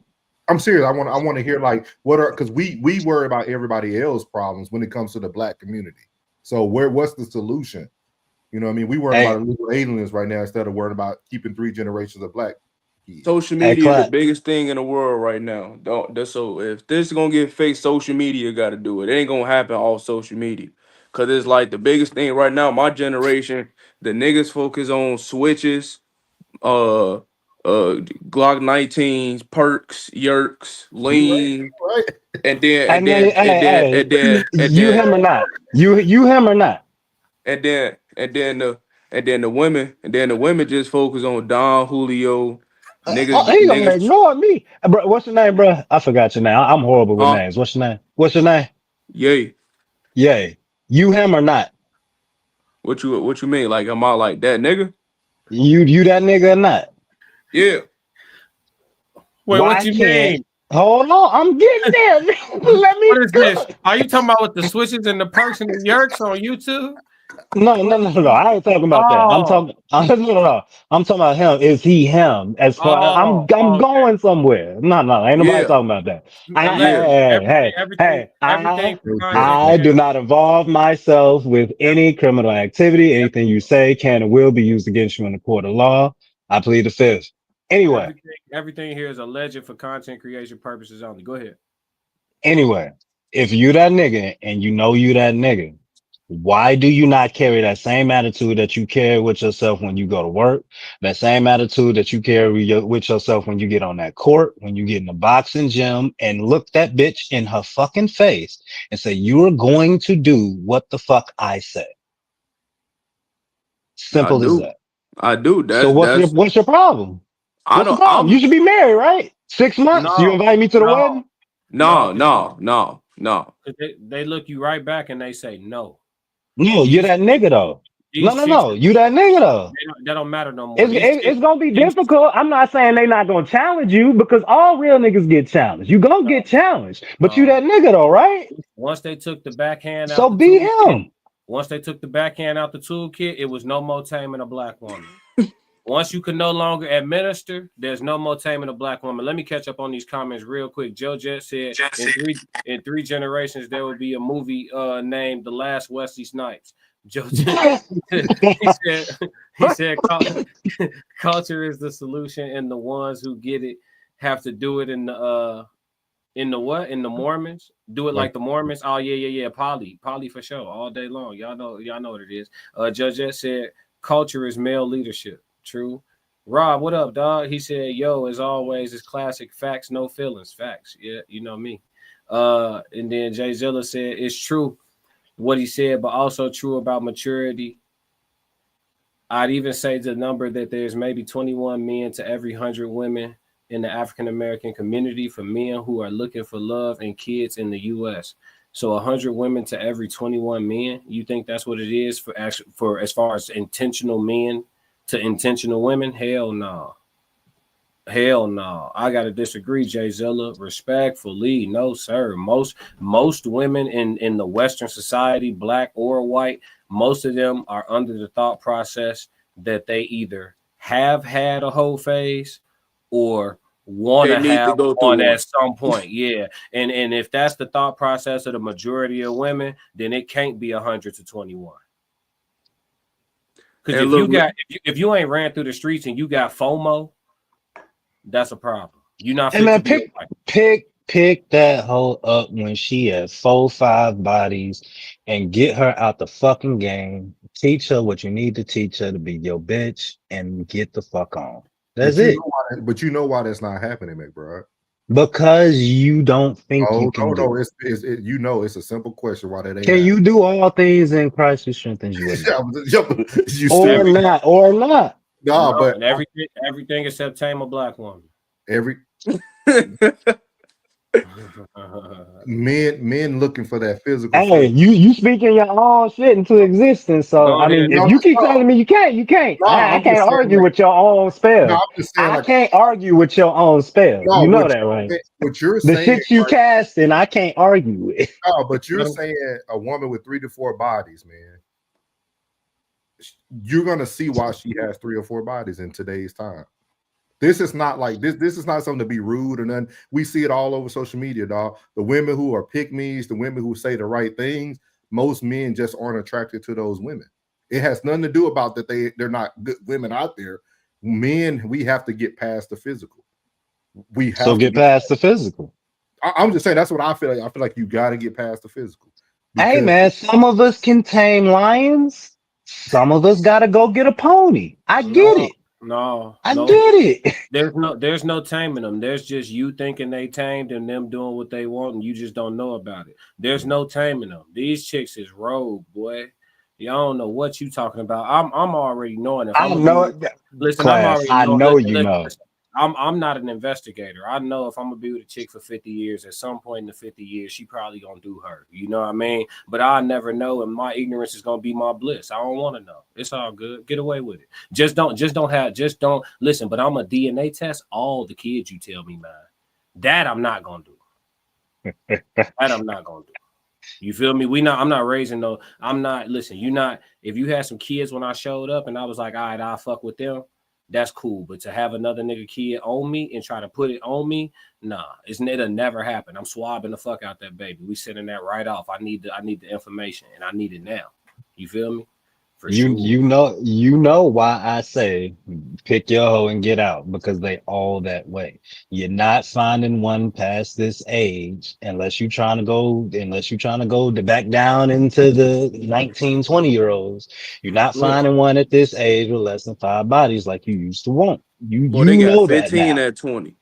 I'm serious. I want to hear like what are, because we worry about everybody else's problems when it comes to the black community. So what's the solution? You know what I mean? We worry about illegal aliens right now instead of worrying about keeping 3 generations of black kids. Social media is the biggest thing in the world right now. So if this is gonna get fixed, social media got to do it. It ain't gonna happen off social media, cause it's like the biggest thing right now. My generation, the niggas focus on switches, Glock 19s, perks, yerks, lean, and then you him or not? You him or not? And then the women just focus on Don Julio. He gonna ignore me, bro. What's your name, bro? I forgot your name. I'm horrible with names. What's your name? What's your name? Yay. You him or not? What you mean? Like, am I like that nigga? You that nigga or not? Yeah. Wait, what you mean? Hold on, I'm getting there. Let me. What is this? Are you talking about with the switches and the perks and the yerks on YouTube? No. I ain't talking about that. I'm Oh, talking. No. I'm talking about him. Is he him? As far I'm oh, okay. going somewhere. No. Ain't nobody Yeah, talking about that. yeah. Everything for content I do creators. not involve myself with any criminal activity. Anything you say can and will be used against you in the court of law. I plead the fifth. Anyway, Everything here is alleged for content creation purposes only. Go ahead. anyway, if you that nigga and you know you that nigga, why do you not carry that same attitude that you carry with yourself when you go to work? That same attitude that you carry with yourself when you get on that court, when you get in the boxing gym, and look that bitch in her fucking face and say, you're going to do what the fuck I say. I Simple as do. that. I do. So That's what's your problem? I What's the don't problem? You I'm should be married, right? 6 months. You No, invite me to the no, wedding? no. no. They look you right back and they say no. No, you're These that nigga though. these chicks, No. You that nigga though. they don't matter no more. It's gonna be These difficult. I'm not saying they not gonna challenge you because all real niggas get challenged. You gonna get challenged, but you no. that nigga though, right? Once they took the backhand So out the be toolkit, him. it was no more taming a black woman. Once you can no longer administer, there's no more taming a black woman. Let me catch up on these comments real quick. Joe Jet said in three generations there will be a movie named The Last Wesley Snipes. Joe Jet, he said culture is the solution, and the ones who get it have to do it in the what? In the Mormons? Do it like the Mormons? Oh, yeah. Poly for sure. All day long. Y'all know what it is. Judgette said culture is male leadership. True. Rob, what up, dog? He said, yo, as always, it's classic facts, no feelings. Facts. Yeah, you know me. And then Jay Zilla said it's true what he said, but also true about maturity. I'd even say the number that there's maybe 21 men to every 100 women in the African American community for men who are looking for love and kids in the U.S. So 100 women to every 21 men. You think that's what it is for as far as intentional men to intentional women? Hell no. Hell no. I gotta disagree, Jay Zilla. Respectfully, no, sir. Most women in the Western society, black or white, most of them are under the thought process that they either have had a whole phase or want They to need to have go through one one. at some point. Yeah. And if that's the thought process of the majority of women, then it can't be 100 to 21. Because if you ain't ran through the streets and you got FOMO, that's a problem. You're not Hey fit to man, be a wife. pick that hoe up when she has 4-5 bodies and get her out the fucking game. Teach her what you need to teach her to be your bitch and get the fuck on. That's it. But you know why that's not happening, McBryde? Because you don't think you can do it. It's you know it's a simple question why that ain't Can happening. you do all things in Christ who strengthens you? You or not. No, but and everything except tame a black woman. Men looking for that physical. Hey, you speaking your own shit into existence. So Go I mean, ahead. if you keep telling me you can't. No, I I'm can't just saying, argue like, with your own spell. no, I'm just saying, I like, can't argue with your own spell. no, You know that, right? what you're The saying, shit you right, cast and I can't argue with. no, but you're saying a woman with 3 to 4 bodies, man. You're gonna see why she has 3 or 4 bodies in today's time. This is not like this. This is not something to be rude or nothing. We see it all over social media, dog. The women who are pick-me's, the women who say the right things, most men just aren't attracted to those women. It has nothing to do about that they're not good women out there. Men, we have to get past the physical. We have So to get past the physical. I'm just saying that's what I feel like. I feel like you got to get past the physical. Hey man, some of us can tame lions. Some of us gotta go get a pony. I get it. I get it. There's no taming them. There's just you thinking they tamed and them doing what they want, and you just don't know about it. There's no taming them. These chicks is rogue, boy. Y'all don't know what you talking about. I'm already knowing. If I know. Listen, Class, I'm already I knowing. know you know. Listen, I'm not an investigator. I know if I'm gonna be with a chick for 50 years, at some point in the 50 years, she probably gonna do her. You know what I mean? But I never know, and my ignorance is gonna be my bliss. I don't want to know. It's all good. Get away with it. Just don't listen. But I'm a DNA test all the kids you tell me, man. That I'm not gonna do. That I'm not gonna do. You feel me? I'm not raising no. I'm not. Listen, you not. If you had some kids when I showed up and I was like, all right, I'll fuck with them. That's cool. But to have another nigga kid on me and try to put it on me, nah, it'll never happen. I'm swabbing the fuck out that baby. We sending that right off. I need the information and I need it now. You feel me? For sure. You know why I say pick your hoe and get out, because they all that way. You're not finding one past this age unless you're trying to go back down into the 19, 20-year-olds. You're not finding one at this age with less than 5 bodies like you used to want. You Well, they got know that 15 now. at 20.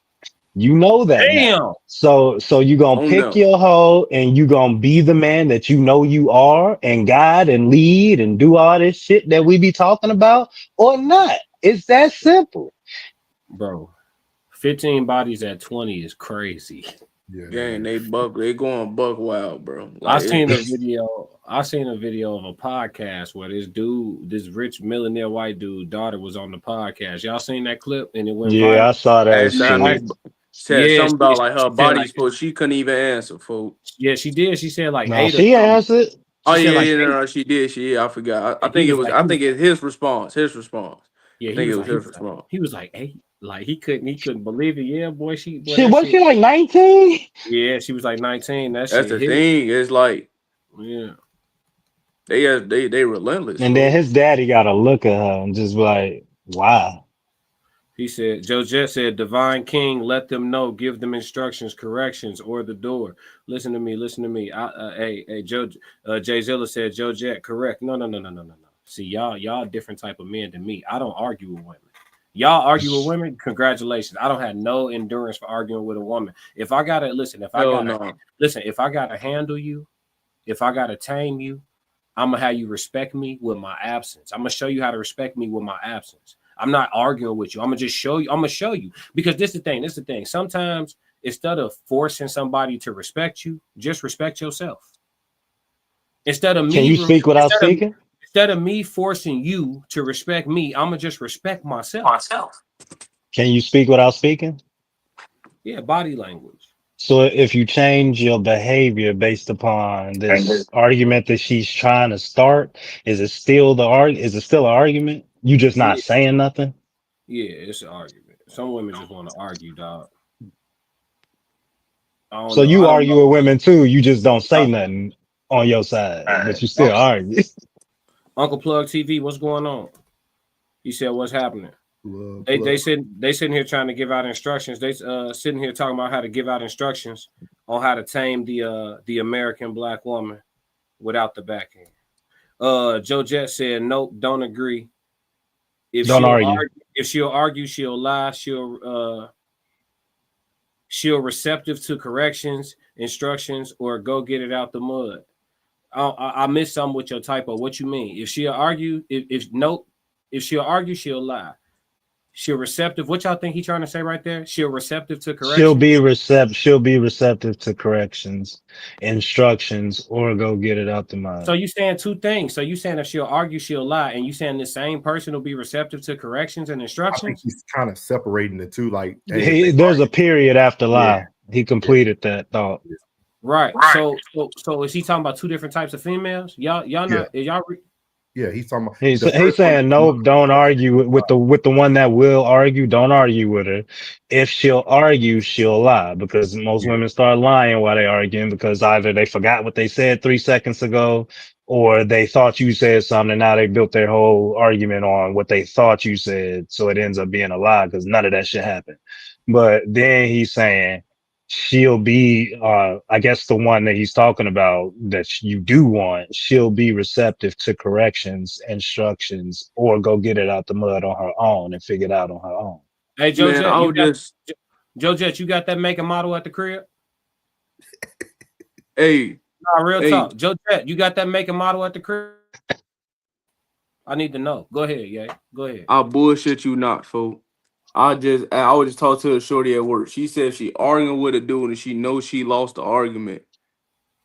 You know that now. So you gonna pick your hoe and you gonna be the man that you know you are and guide and lead and do all this shit that we be talking about, or not? It's that simple. Bro, 15 bodies at 20 is crazy. Yeah, they going buck wild, bro. I seen a video of a podcast where this rich millionaire white dude daughter was on the podcast. Y'all seen that clip? And it went viral. Yeah, I saw that shit. Said something about like her body supposed, she couldn't even answer, folks. Yeah, she did. She said like no, she answered. Oh yeah, she did. I forgot. I think it's his response. Yeah, I think it was his response. He was like 8. Like he couldn't believe it. Yeah, boy, she like 19? Yeah, she was like 19. That's the thing. It's like, yeah, they relentless. And then his daddy got to look at her and just be like, wow. He said, Joe Jet said, Divine King, let them know, give them instructions, corrections, or the door. Listen to me. Hey, Joe, Jay Zilla said, Joe Jet, correct. No. See, y'all different type of men than me. I don't argue with women. Y'all argue with women, congratulations. I don't have no endurance for arguing with a woman. If I gotta handle you, if I gotta tame you, I'm gonna have you respect me with my absence. I'm gonna show you how to respect me with my absence. I'm not arguing with you. I'm gonna show you because this is the thing. Sometimes instead of forcing somebody to respect you, just respect yourself. Instead of me, can you speak without speaking? Instead of me forcing you to respect me, I'm gonna just respect myself. Can you speak without speaking? Yeah, body language. So if you change your behavior based upon this argument that she's trying to start, is it still an argument? You just not saying nothing? Yeah, it's an argument. Some women just want to argue, dog. So you argue with women too. You just don't say nothing on your side, but you still argue. Uncle Plug TV, what's going on? He said, what's happening? They sitting here trying to give out instructions. They sitting here talking about how to give out instructions on how to tame the American black woman without the backhand. Joe Jet said, nope, don't agree. If she'll argue, she'll lie. She'll receptive to corrections, instructions, or go get it out the mud. I missed something with your typo. What you mean? If she'll argue, if she'll argue, she'll lie. She'll receptive. What y'all think he trying to say right there? She'll receptive to corrections. She'll be receptive to corrections, instructions, or go get it out the mud. So you saying two things. So you saying if she'll argue, she'll lie, and you saying the same person will be receptive to corrections and instructions? I think he's kind of separating the two. Like there's a period after lie. Yeah. He completed that thought. Right. So is he talking about two different types of females? Y'all not Yeah, he's talking about. He's saying no. Don't argue with the one that will argue. Don't argue with her. If she'll argue, she'll lie, because most women start lying while they arguing because either they forgot what they said 3 seconds ago, or they thought you said something and now they built their whole argument on what they thought you said, so it ends up being a lie because none of that shit happened. But then he's saying she'll be, I guess the one that he's talking about that you do want, she'll be receptive to corrections, instructions, or go get it out the mud on her own and figure it out on her own. Hey, Joe Jet, you got that make and model at the crib? Hey. Nah, real talk. Joe Jet, you got that make and model at the crib? I need to know. Go ahead, yeah. Go ahead. I'll bullshit you not, fool. I would just talk to a shorty at work. She said if she arguing with a dude and she knows she lost the argument,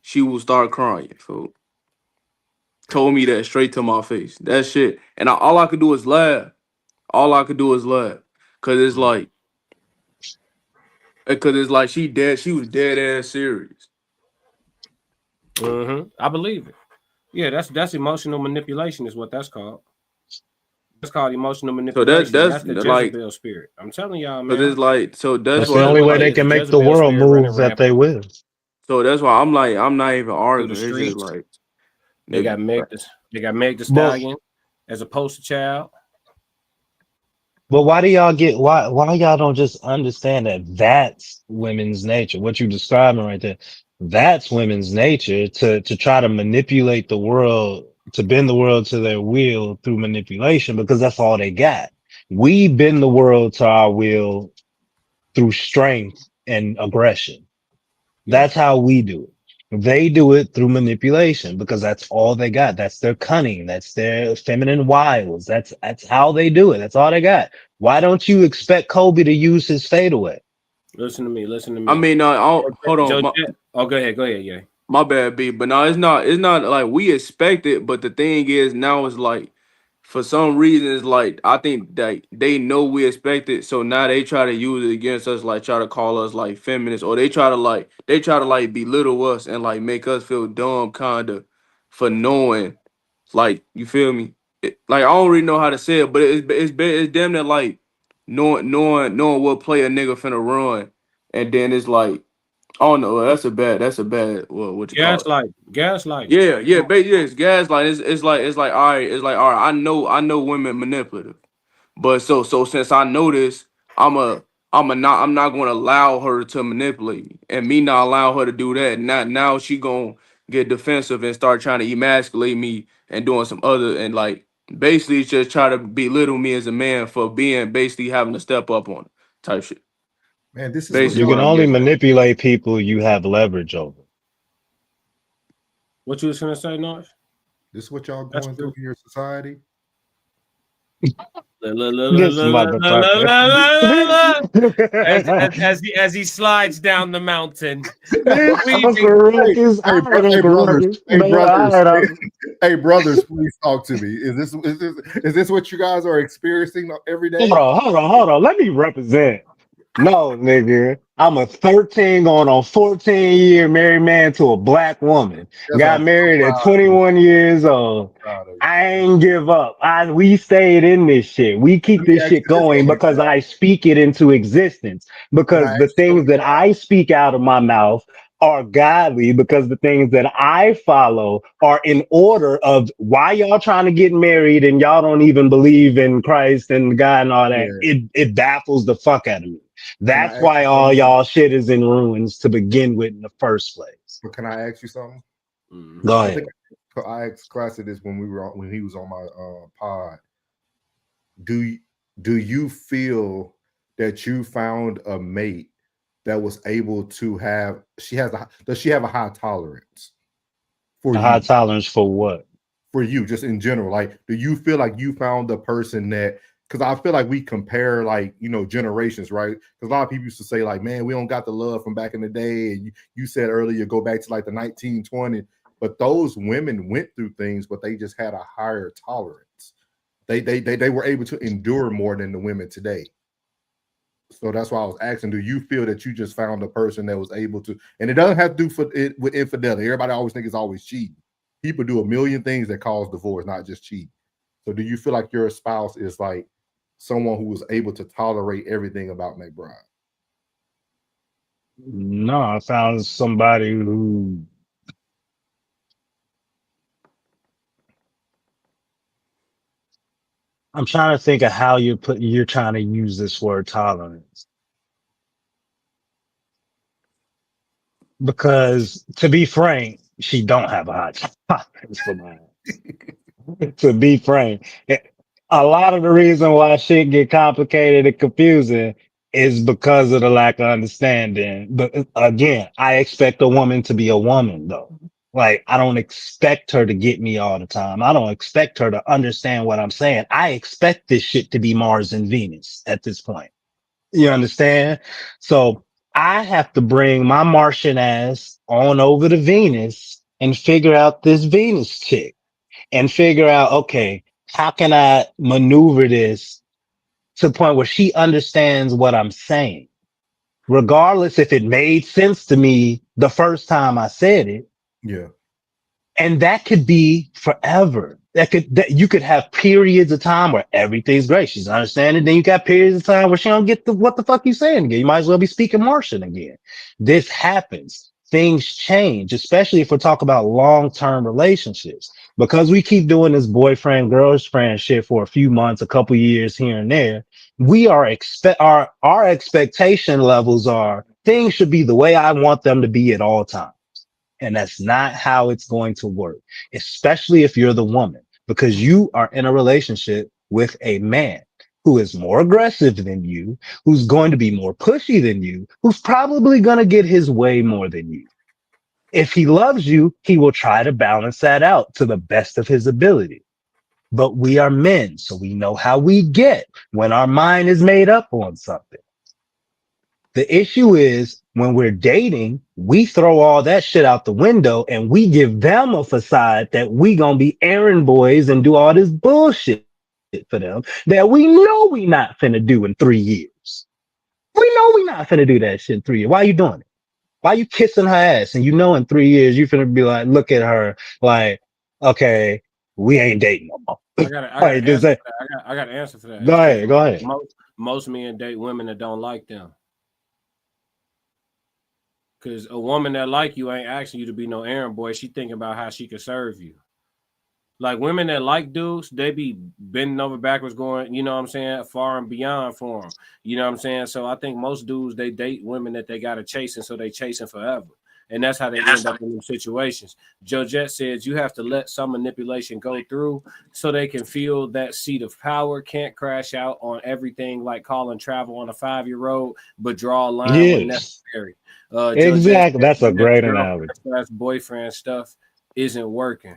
she will start crying, fool. Told me that straight to my face. That shit. And all I could do is laugh. Cause it's like she was dead ass serious. I believe it. Yeah, that's emotional manipulation is what that's called. That's called emotional manipulation. that's That's the like, Jezebel spirit. I'm telling y'all, so man. there's like, so that's That's the why only it's way they like, can make the Jezebel world spirit running move at rampant they will. so that's why I'm like, I'm not even through the arguing. It's just streets. like, They got nigga, Meg the But Stallion as a poster child. but why do y'all get why y'all don't just understand that that's women's nature? What you describing right there, that's women's nature to try to manipulate the world, to bend the world to their will through manipulation, because that's all they got. We bend the world to our will through strength and aggression. That's how we do it. They do it through manipulation because that's all they got. That's their cunning. That's their feminine wiles. That's how they do it. That's all they got. Why don't you expect Kobe to use his fadeaway? Listen to me. Listen to I me. mean, hold on. Oh, go ahead. Go ahead. Yeah. My bad, B. But no, it's not. It's not like we expect it. But the thing is, now it's like, for some reason, it's like I think that they know we expect it. So now they try to use it against us, like try to call us like feminists, or they try to like belittle us and like make us feel dumb, kinda, for knowing, like, you feel me? Like, I don't really know how to say it, but it's damn near like knowing what play a nigga finna run, and then it's like, oh no, that's a bad what you call it? Gaslight. It's gaslight. It's like all right. I know women manipulative, but so since I know this, I'm not going to allow her to manipulate me, and me not allow her to do that. Now she gonna get defensive and start trying to emasculate me and doing some other, and like basically just try to belittle me as a man for being basically having to step up on it type shit. Man, this is what You Basically y'all can what I'm only getting at. manipulate people you have leverage over. What you was gonna say, Norris? This is what y'all That's going true. through in your society. This motherfucker. As he slides down the mountain, This weaving. Uncle Ruckus. Hey, All right, Uncle brothers, Ruckus. Man, all right, Uncle. hey, brothers, please talk to me. Is this what you guys are experiencing every day? Hold on. Let me represent. No, nigga. I'm a 13 going on 14-year married man to a black woman. That's Got I'm so married at proud of you. 21 years old. Proud of you. I ain't give up. We stayed in this shit. We keep Let me this ask shit you this, going though, because I speak it into existence. can I Because ask the you things something? that I speak out of my mouth are godly, because the things that I follow are in order of why y'all trying to get married and y'all don't even believe in Christ and God and all that. Yeah. It baffles the fuck out of me. Can I That's ask why you all something? y'all shit is in ruins to begin with in the first place. But can I ask you something? Go I ahead. think I asked Classic this when he was on my pod. Do you feel that you found a mate that was able to have does she have a high tolerance for A high you? tolerance for what? For you, just in general. Like, do you feel like you found the person that, because I feel like we compare, like, generations, right? Because a lot of people used to say, like, man, we don't got the love from back in the day. And you said earlier, go back to like the 1920s, but those women went through things, but they just had a higher tolerance. They were able to endure more than the women today. So that's why I was asking, do you feel that you just found a person that was able to, and it doesn't have to do with infidelity. Everybody always think it's always cheating. People do a million things that cause divorce, not just cheating. So do you feel like your spouse is like someone who was able to tolerate everything about McBryde? No, I found somebody who I'm trying to think of how you're trying to use this word tolerance. Because to be frank, she don't have a high tolerance for mine. To be frank, a lot of the reason why shit get complicated and confusing is because of the lack of understanding. But again, I expect a woman to be a woman though. Like, I don't expect her to get me all the time. I don't expect her to understand what I'm saying. I expect this shit to be Mars and Venus at this point. You understand? So I have to bring my Martian ass on over to Venus and figure out this Venus chick and figure out, okay, how can I maneuver this to the point where she understands what I'm saying? Regardless if it made sense to me the first time I said it, Yeah. And that could be forever. That you could have periods of time where everything's great. She's understanding. Then you got periods of time where she don't get what the fuck you saying again. You might as well be speaking Martian again. This happens. Things change, especially if we're talking about long-term relationships. Because we keep doing this boyfriend, girlfriend shit for a few months, a couple years here and there. We are our expectation levels are things should be the way I want them to be at all times. And that's not how it's going to work, especially if you're the woman, because you are in a relationship with a man who is more aggressive than you, who's going to be more pushy than you, who's probably going to get his way more than you. If he loves you, he will try to balance that out to the best of his ability. But we are men, so we know how we get when our mind is made up on something. The issue is when we're dating, we throw all that shit out the window and we give them a facade that we gonna be errand boys and do all this bullshit for them that we know we not finna do in 3 years. We know we not finna do that shit in 3 years. Why are you doing it? Why are you kissing her ass? And you know in 3 years you finna be like, look at her like, okay, we ain't dating no more. I got an answer for that. I got an answer for that. Go ahead. Most men date women that don't like them. Because a woman that like you ain't asking you to be no errand boy. She thinking about how she can serve you. Like women that like dudes, they be bending over backwards going, you know what I'm saying, far and beyond for them. You know what I'm saying? So I think most dudes, they date women that they got to chasing, so they chasing forever. And that's how they end up in them situations. Georgette says you have to let some manipulation go through so they can feel that seat of power, can't crash out on everything like calling travel on a 5-year-old, but draw a line when necessary. Exactly. That's a great analogy. Boyfriend stuff isn't working.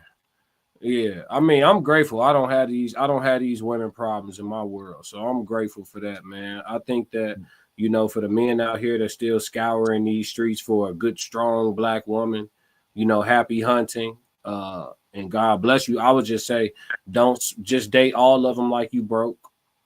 Yeah, I mean, I'm grateful. I don't have these women problems in my world, so I'm grateful for that, man. I think that, you know, for the men out here that still scouring these streets for a good, strong black woman, you know, happy hunting, and God bless you. I would just say, don't just date all of them like you broke,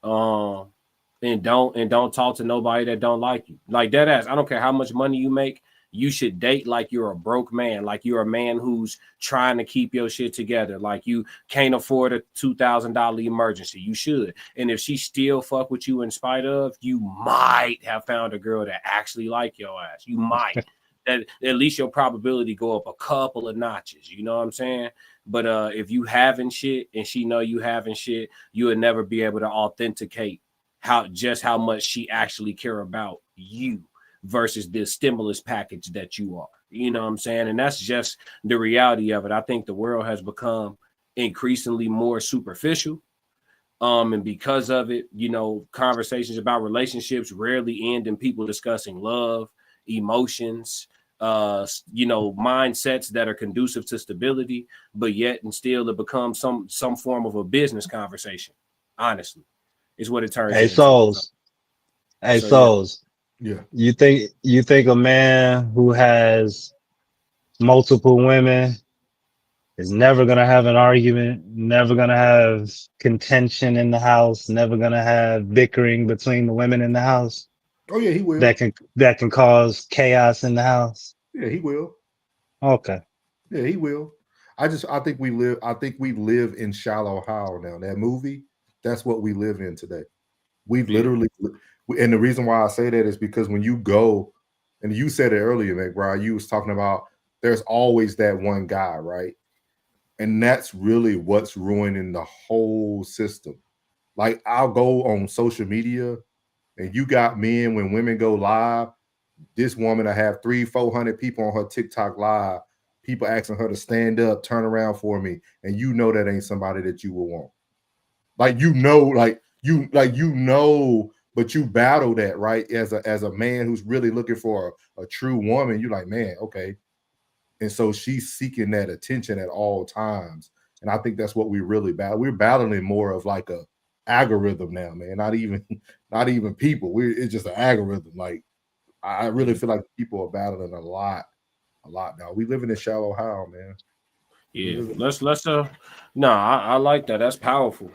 and don't talk to nobody that don't like you. Like that ass. I don't care how much money you make. You should date like you're a broke man, like you're a man who's trying to keep your shit together, like you can't afford a $2,000 emergency. You should. And if she still fuck with you in spite of, you might have found a girl that actually like your ass. You might. That at least your probability go up a couple of notches. You know what I'm saying? But if you having shit and she know you having shit, you would never be able to authenticate how much she actually care about you versus the stimulus package that you are. You know what I'm saying? And that's just the reality of it. I think the world has become increasingly more superficial. And because of it, you know, conversations about relationships rarely end in people discussing love, emotions, you know, mindsets that are conducive to stability, but yet and still it becomes some form of a business conversation. Honestly, is what it turns into. Souls. Hey, Souls. Yeah. You think a man who has multiple women is never gonna have an argument, never gonna have contention in the house, never gonna have bickering between the women in the house? Oh yeah, he will. That can cause chaos in the house. Yeah, he will. Okay. Yeah, he will. I think we live in Shallow Hal now. That movie, that's what we live in today. We've literally, and the reason why I say that is because when you go, and you said it earlier, McBryde, you was talking about there's always that one guy, right? And that's really what's ruining the whole system. Like I'll go on social media and you got men, when women go live, this woman I have 300-400 people on her TikTok live, people asking her to stand up, turn around for me. And you know that ain't somebody that you will want. But you battle that, right? As a man who's really looking for a true woman, you're like, man, okay. And so she's seeking that attention at all times. And I think that's what we really battle. We're battling more of like a algorithm now, man. Not even people. It's just an algorithm. Like I really feel like people are battling a lot now. We live in a Shallow Hal, man. Yeah, I like that. That's powerful.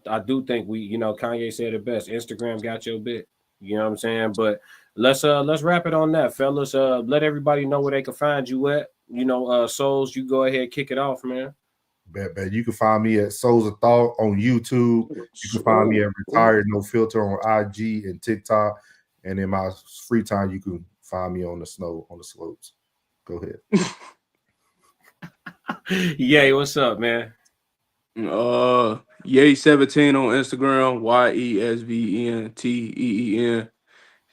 I do think Kanye said it best. Instagram got your bit. You know what I'm saying? But let's wrap it on that, fellas. Let everybody know where they can find you at. you know, Souls, you go ahead, kick it off, man. Bet. You can find me at Souls of Thought on YouTube. You can find me at Retired No Filter on IG and TikTok. And in my free time, you can find me on the slopes. Go ahead. Yay, what's up, man? Yay17 on Instagram, YESVENTEEN.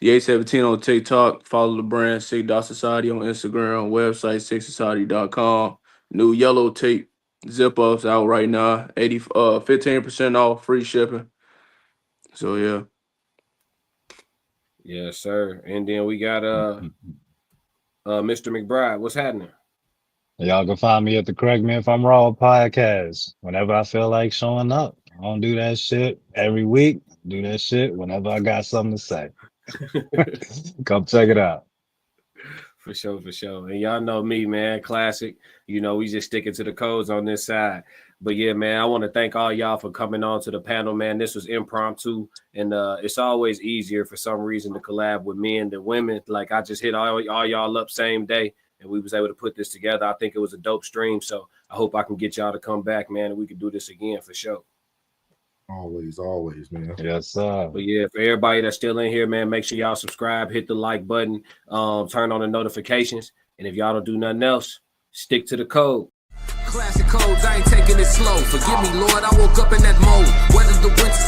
Yay17 on TikTok. Follow the brand Sick Dot Society on Instagram. Website sicksociety.com. New yellow tape zip ups out right now. 15% off, free shipping. So yeah. Yes, sir. And then we got Mr. McBryde. What's happening? Y'all can find me at the Correct Me If I'm Wrong podcast whenever I feel like showing up. I don't do that shit every week. Do that shit whenever I got something to say. Come check it out. For sure. And y'all know me, man. Classic. You know, we just sticking to the codes on this side. But yeah, man, I want to thank all y'all for coming on to the panel, man. This was impromptu, and it's always easier for some reason to collab with men than women. Like I just hit all y'all up same day, and we was able to put this together. I think it was a dope stream, so I hope I can get y'all to come back, man, and we can do this again for sure. Always, man. Yes, sir. But yeah, for everybody that's still in here, man, make sure y'all subscribe, hit the like button, turn on the notifications, and if y'all don't do nothing else, stick to the code. Classic codes, I ain't taking it slow. Forgive me, Lord, I woke up in that mode. Whether the winter